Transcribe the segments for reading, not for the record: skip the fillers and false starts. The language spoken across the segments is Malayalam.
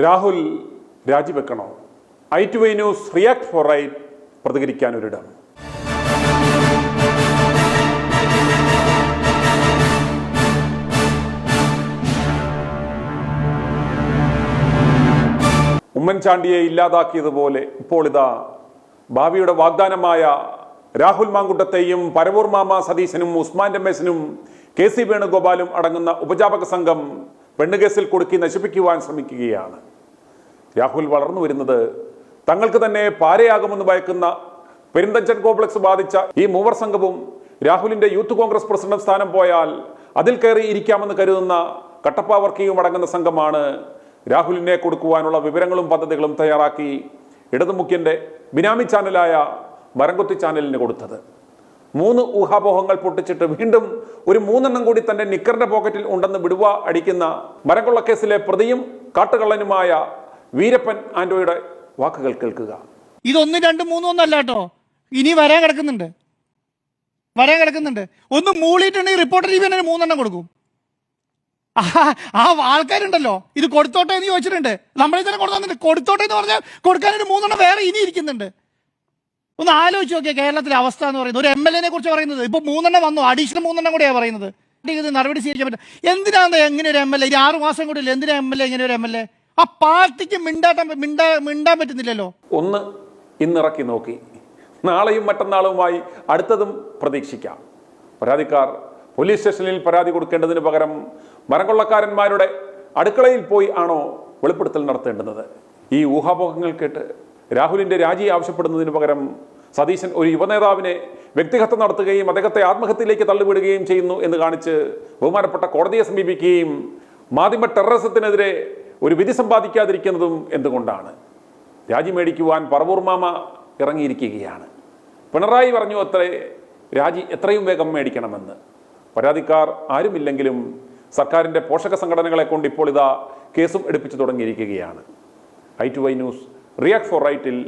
രാഹുൽ രാജിവെക്കണോ? i2i news react for right പ്രതികരിക്കാനൊരിടം. ഉമ്മൻചാണ്ടിയെ ഇല്ലാതാക്കിയതുപോലെ ഇപ്പോൾ ഇതാ ഭാവിയുടെ വാഗ്ദാനമായ രാഹുൽ മാങ്കുട്ടത്തെയും പരവൂർ മാമ സതീശനും ഉസ്മാൻ രമേശനും KC വേണുഗോപാലും അടങ്ങുന്ന ഉപജാപക സംഘം പെണ്ണുകേസിൽ കുടുക്കി നശിപ്പിക്കുവാൻ ശ്രമിക്കുകയാണ്. രാഹുൽ വളർന്നു വരുന്നത് തങ്ങൾക്ക് തന്നെ പാരയാകുമെന്ന് ഭയക്കുന്ന പെരിന്തച്ചൻ കോംപ്ലക്സ് ബാധിച്ച ഈ മൂവർ സംഘവും രാഹുലിന്റെ യൂത്ത് കോൺഗ്രസ് പ്രസിഡന്റ് സ്ഥാനം പോയാൽ അതിൽ കയറി ഇരിക്കാമെന്ന് കരുതുന്ന കട്ടപ്പ വർക്കിയും അടങ്ങുന്ന സംഘമാണ് രാഹുലിനെ കൊടുക്കുവാനുള്ള വിവരങ്ങളും പദ്ധതികളും തയ്യാറാക്കി ഇടതുമുഖ്യന്റെ ബിനാമി ചാനലായ മരംകൊത്തി ചാനലിന് കൊടുത്തത്. 3 ഊഹാപോഹങ്ങൾ പൊട്ടിച്ചിട്ട് വീണ്ടും ഒരു 3 കൂടി തന്റെ നിക്കറിന്റെ പോക്കറ്റിൽ ഉണ്ടെന്ന് വിടുവ അടിക്കുന്ന മരംകൊള്ളക്കേസിലെ പ്രതിയും കാട്ടുകള്ളനുമായ വീരപ്പൻ ആന്റോയുടെ വാക്കുകൾ കേൾക്കുക. ഇതൊന്നും 2, 3 ഒന്നല്ല കേട്ടോ, ഇനി വരാൻ കിടക്കുന്നുണ്ട്. ഒന്ന് മൂളിയിട്ടുണ്ടെങ്കിൽ റിപ്പോർട്ടർ TV 3 കൊടുക്കും. ആ ആൾക്കാരുണ്ടല്ലോ ഇത് കൊടുത്തോട്ടെ എന്ന് ചോദിച്ചിട്ടുണ്ട്. നമ്മളെ തന്നെ കൊടുക്കുന്നുണ്ട്. കൊടുത്തോട്ടെ എന്ന് പറഞ്ഞാൽ കൊടുക്കാനൊരു 3 വേറെ ഇനി ഇരിക്കുന്നുണ്ട്. ഒന്ന് ആലോചിച്ച് നോക്കിയാൽ കേരളത്തിലെ അവസ്ഥ എന്ന് പറയുന്നത്. ഒരു MLA കുറിച്ച് പറയുന്നത് ഇപ്പൊ 3 വന്നു, അഡീഷണൽ 3 കൂടെയാണ് പറയുന്നത്. ഇത് നടപടി സ്വീകരിക്കാൻ പറ്റും. എന്തിനാണ് എങ്ങനെ ഒരു MLA 6 മാസം കൂടി ഇല്ല? എന്തിനാ MLA ഇങ്ങനെ ഒരു MLA? ആ പാർട്ടിക്ക് മിണ്ടാൻ പറ്റുന്നില്ലല്ലോ. ഒന്ന് ഇന്നിറക്കി നോക്കി, നാളെയും മറ്റന്നാളുമായി അടുത്തതും പ്രതീക്ഷിക്കാം. പരാതിക്കാർ പോലീസ് സ്റ്റേഷനിൽ പരാതി കൊടുക്കേണ്ടതിന് പകരം മരംകൊള്ളക്കാരന്മാരുടെ അടുക്കളയിൽ പോയി ആണോ വെളിപ്പെടുത്തൽ നടത്തേണ്ടുന്നത്? ഈ ഊഹാപോഹങ്ങൾ കേട്ട് രാഹുലിന്റെ രാജി ആവശ്യപ്പെടുന്നതിന് പകരം സതീശൻ ഒരു യുവനേതാവിനെ വ്യക്തിഹത്യ നടത്തുകയും അദ്ദേഹത്തെ ആത്മഹത്യയിലേക്ക് തള്ളിവിടുകയും ചെയ്യുന്നു എന്ന് കാണിച്ച് ബഹുമാനപ്പെട്ട കോടതിയെ സമീപിക്കുകയും മാധ്യമ ടെററിസത്തിനെതിരെ ഒരു വിധി സമ്പാദിക്കാതിരിക്കുന്നതും എന്തുകൊണ്ടാണ്? രാജി മേടിക്കുവാൻ പറവൂർ മാമ ഇറങ്ങിയിരിക്കുകയാണ്. പിണറായി പറഞ്ഞു അത്രേ രാജി എത്രയും വേഗം മേടിക്കണമെന്ന്. പരാതിക്കാർ ആരുമില്ലെങ്കിലും സർക്കാരിൻ്റെ പോഷക സംഘടനകളെ കൊണ്ട് ഇപ്പോൾ ഇതാ കേസും എടുപ്പിച്ചു തുടങ്ങിയിരിക്കുകയാണ്. i2i ന്യൂസ് റിയാക്ട് ഫോർ റൈറ്റിൽ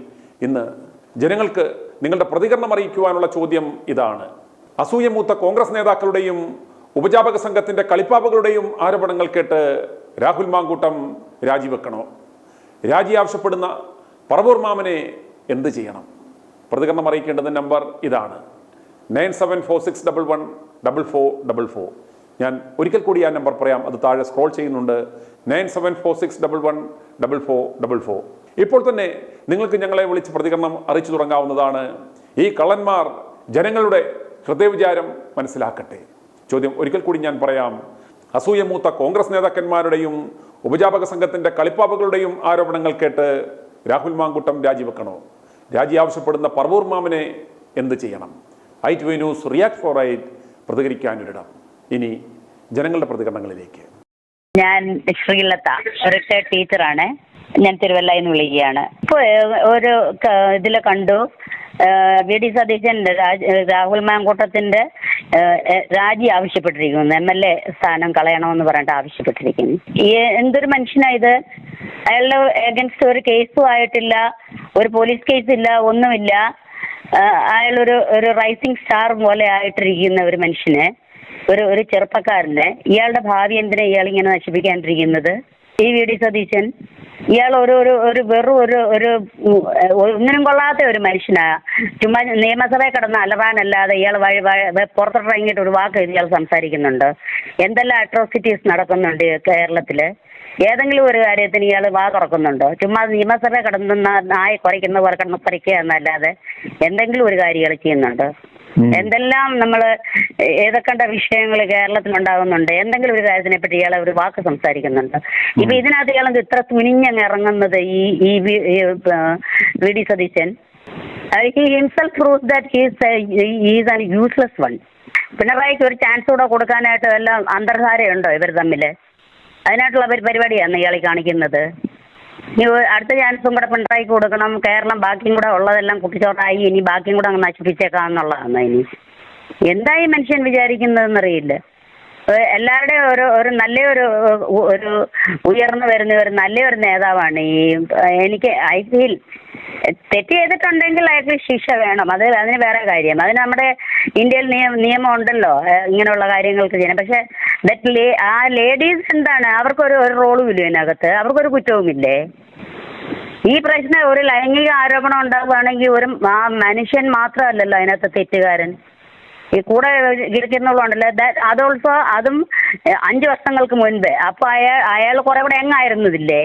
ഇന്ന് ജനങ്ങൾക്ക് നിങ്ങളുടെ പ്രതികരണം അറിയിക്കുവാനുള്ള ചോദ്യം ഇതാണ്. അസൂയമൂത്ത കോൺഗ്രസ് നേതാക്കളുടെയും ഉപജാപക സംഘത്തിൻ്റെ കളിപ്പാപ്പകളുടെയും ആരോപണങ്ങൾ കേട്ട് രാഹുൽ മാങ്കൂട്ടം രാജിവെക്കണോ? രാജി ആവശ്യപ്പെടുന്ന പറവൂർ മാമനെ എന്ത് ചെയ്യണം? പ്രതികരണം അറിയിക്കേണ്ടുന്ന നമ്പർ ഇതാണ് 9746114444. ഞാൻ ഒരിക്കൽ കൂടി ആ നമ്പർ പറയാം, അത് താഴെ സ്ക്രോൾ ചെയ്യുന്നുണ്ട്. 9746114444. ഇപ്പോൾ തന്നെ നിങ്ങൾക്ക് ഞങ്ങളെ വിളിച്ച് പ്രതികരണം അറിയിച്ചു തുടങ്ങാവുന്നതാണ്. ഈ കള്ളന്മാർ ജനങ്ങളുടെ ഹൃദയവിചാരം മനസ്സിലാക്കട്ടെ. ചോദ്യം ഒരിക്കൽ കൂടി ഞാൻ പറയാം. അസൂയമൂത്ത കോൺഗ്രസ് നേതാക്കന്മാരുടെയും ഉപജാപക സംഘത്തിൻ്റെ കളിപ്പാപ്പകളുടെയും ആരോപണങ്ങൾ കേട്ട് രാഹുൽ മാങ്കൂട്ടം രാജിവെക്കണോ? രാജി ആവശ്യപ്പെടുന്ന പറവൂർ മാമനെ എന്ത് ചെയ്യണം? i2i news react for right പ്രതികരിക്കാനൊരിടം. ഇനി ജനങ്ങളുടെ പ്രതികരണങ്ങളിലേക്ക്. ഞാൻ ശ്രീലത, റിട്ടയർഡ് ടീച്ചറാണ്. ഞാൻ തിരുവല്ലയിൽ നിന്ന് വിളിക്കുകയാണ്. ഇപ്പോൾ ഒരു ഇതിൽ കണ്ടു VD സതീശൻ രാഹുൽ മാങ്കൂട്ടത്തിന്റെ രാജി ആവശ്യപ്പെട്ടിരിക്കുന്നു. MLA സ്ഥാനം കളയണമെന്ന് പറഞ്ഞിട്ട് ആവശ്യപ്പെട്ടിരിക്കുന്നു. എന്തൊരു മനുഷ്യനായത്? അയാളുടെ എഗൻസ്റ്റ് ഒരു കേസും ആയിട്ടില്ല, ഒരു പോലീസ് കേസ് ഇല്ല, ഒന്നുമില്ല. അയാളൊരു റൈസിംഗ് സ്റ്റാർ പോലെ ആയിട്ടിരിക്കുന്ന ഒരു മനുഷ്യന്, ഒരു ചെറുപ്പക്കാരന് ഇയാളുടെ ഭാവി എന്തിനാ ഇയാൾ ഇങ്ങനെ നശിപ്പിക്കാണ്ടിരിക്കുന്നത്? ഈ VD സതീശൻ ഇയാൾ ഒരു വെറും ഒരു ഒന്നിനും കൊള്ളാത്ത ഒരു മനുഷ്യനാ. ചുമ്മാ നിയമസഭയിൽ കിടന്ന് അലറാനല്ലാതെ ഇയാൾ പുറത്തിറങ്ങിയിട്ട് ഒരു വാക്ക് ഇയാൾ സംസാരിക്കുന്നുണ്ട്. എന്തെല്ലാം അട്രോസിറ്റീസ് നടക്കുന്നുണ്ട് കേരളത്തില്. ഏതെങ്കിലും ഒരു കാര്യത്തിന് ഇയാൾ വാ തുറക്കുന്നുണ്ടോ? ചുമ്മാ നിയമസഭയിൽ കിടന്ന് നായ കുറയ്ക്കുന്ന പോലെ കിടന്ന് കുറയ്ക്കുക എന്നല്ലാതെ എന്തെങ്കിലും ഒരു കാര്യം ഇയാൾ ചെയ്യുന്നുണ്ടോ? എന്തെല്ലാം നമ്മൾ ഏതൊക്കെ വിഷയങ്ങൾ കേരളത്തിലുണ്ടാകുന്നുണ്ട്. എന്തെങ്കിലും ഒരു കാര്യത്തിനെ പറ്റി ഇയാളെ ഒരു വാക്ക് സംസാരിക്കുന്നുണ്ട്. ഇപ്പൊ ഇതിനകത്ത് ഇയാൾ ഇത്ര തുനിഞ്ഞങ്ങ് ഇറങ്ങുന്നത് ഈ VD Satheesan. he himself proves that he is an useless one. പിണറായിക്ക് ഒരു ചാൻസ് കൂടെ കൊടുക്കാനായിട്ട് എല്ലാം അന്തർധാരയുണ്ടോ ഇവർ തമ്മിൽ? അതിനായിട്ടുള്ള പരിപാടിയാണ് ഇയാൾ കാണിക്കുന്നത്. ഇനി അടുത്ത ചാൻസും കൂടെ പിണറായിക്ക് കൊടുക്കണം. കേരളം ബാക്കിയും കൂടെ ഉള്ളതെല്ലാം കുട്ടിച്ചോട്ടായി, ഇനി ബാക്കിയും കൂടെ അങ്ങ് നശിപ്പിച്ചേക്കാന്നുള്ളതാണ്. ഇനി എന്താ ഈ മനുഷ്യൻ വിചാരിക്കുന്നതെന്നറിയില്ല. എല്ലാവരുടെയും ഒരു നല്ലൊരു ഉയർന്നു വരുന്ന ഒരു നല്ലൊരു നേതാവാണ്. എനിക്ക് ഐ ഫീൽ തെറ്റ് ചെയ്തിട്ടുണ്ടെങ്കിൽ അയാൾക്ക് ശിക്ഷ വേണം. അതിന് വേറെ കാര്യം. അതിന് നമ്മുടെ ഇന്ത്യയിൽ നിയമം ഉണ്ടല്ലോ ഇങ്ങനെയുള്ള കാര്യങ്ങൾക്ക് ചെയ്യണം. പക്ഷെ ആ ലേഡീസ് എന്താണ്, അവർക്കൊരു റോളും ഇല്ല ഇതിനകത്ത്, അവർക്കൊരു കുറ്റവുമില്ലേ? ഈ പ്രശ്നം ഒരു ലൈംഗിക ആരോപണം ഉണ്ടാവുകയാണെങ്കിൽ ആ മനുഷ്യൻ മാത്രമല്ലല്ലോ അതിനകത്ത് തെറ്റുകാരൻ, ഈ കൂടെ ഇരിക്കുന്നുള്ളതുണ്ടല്ലോ. അതും 5 വർഷങ്ങൾക്ക് മുൻപ്. അപ്പൊ അയാൾ കുറെ കൂടെ എങ്ങായിരുന്നതില്ലേ?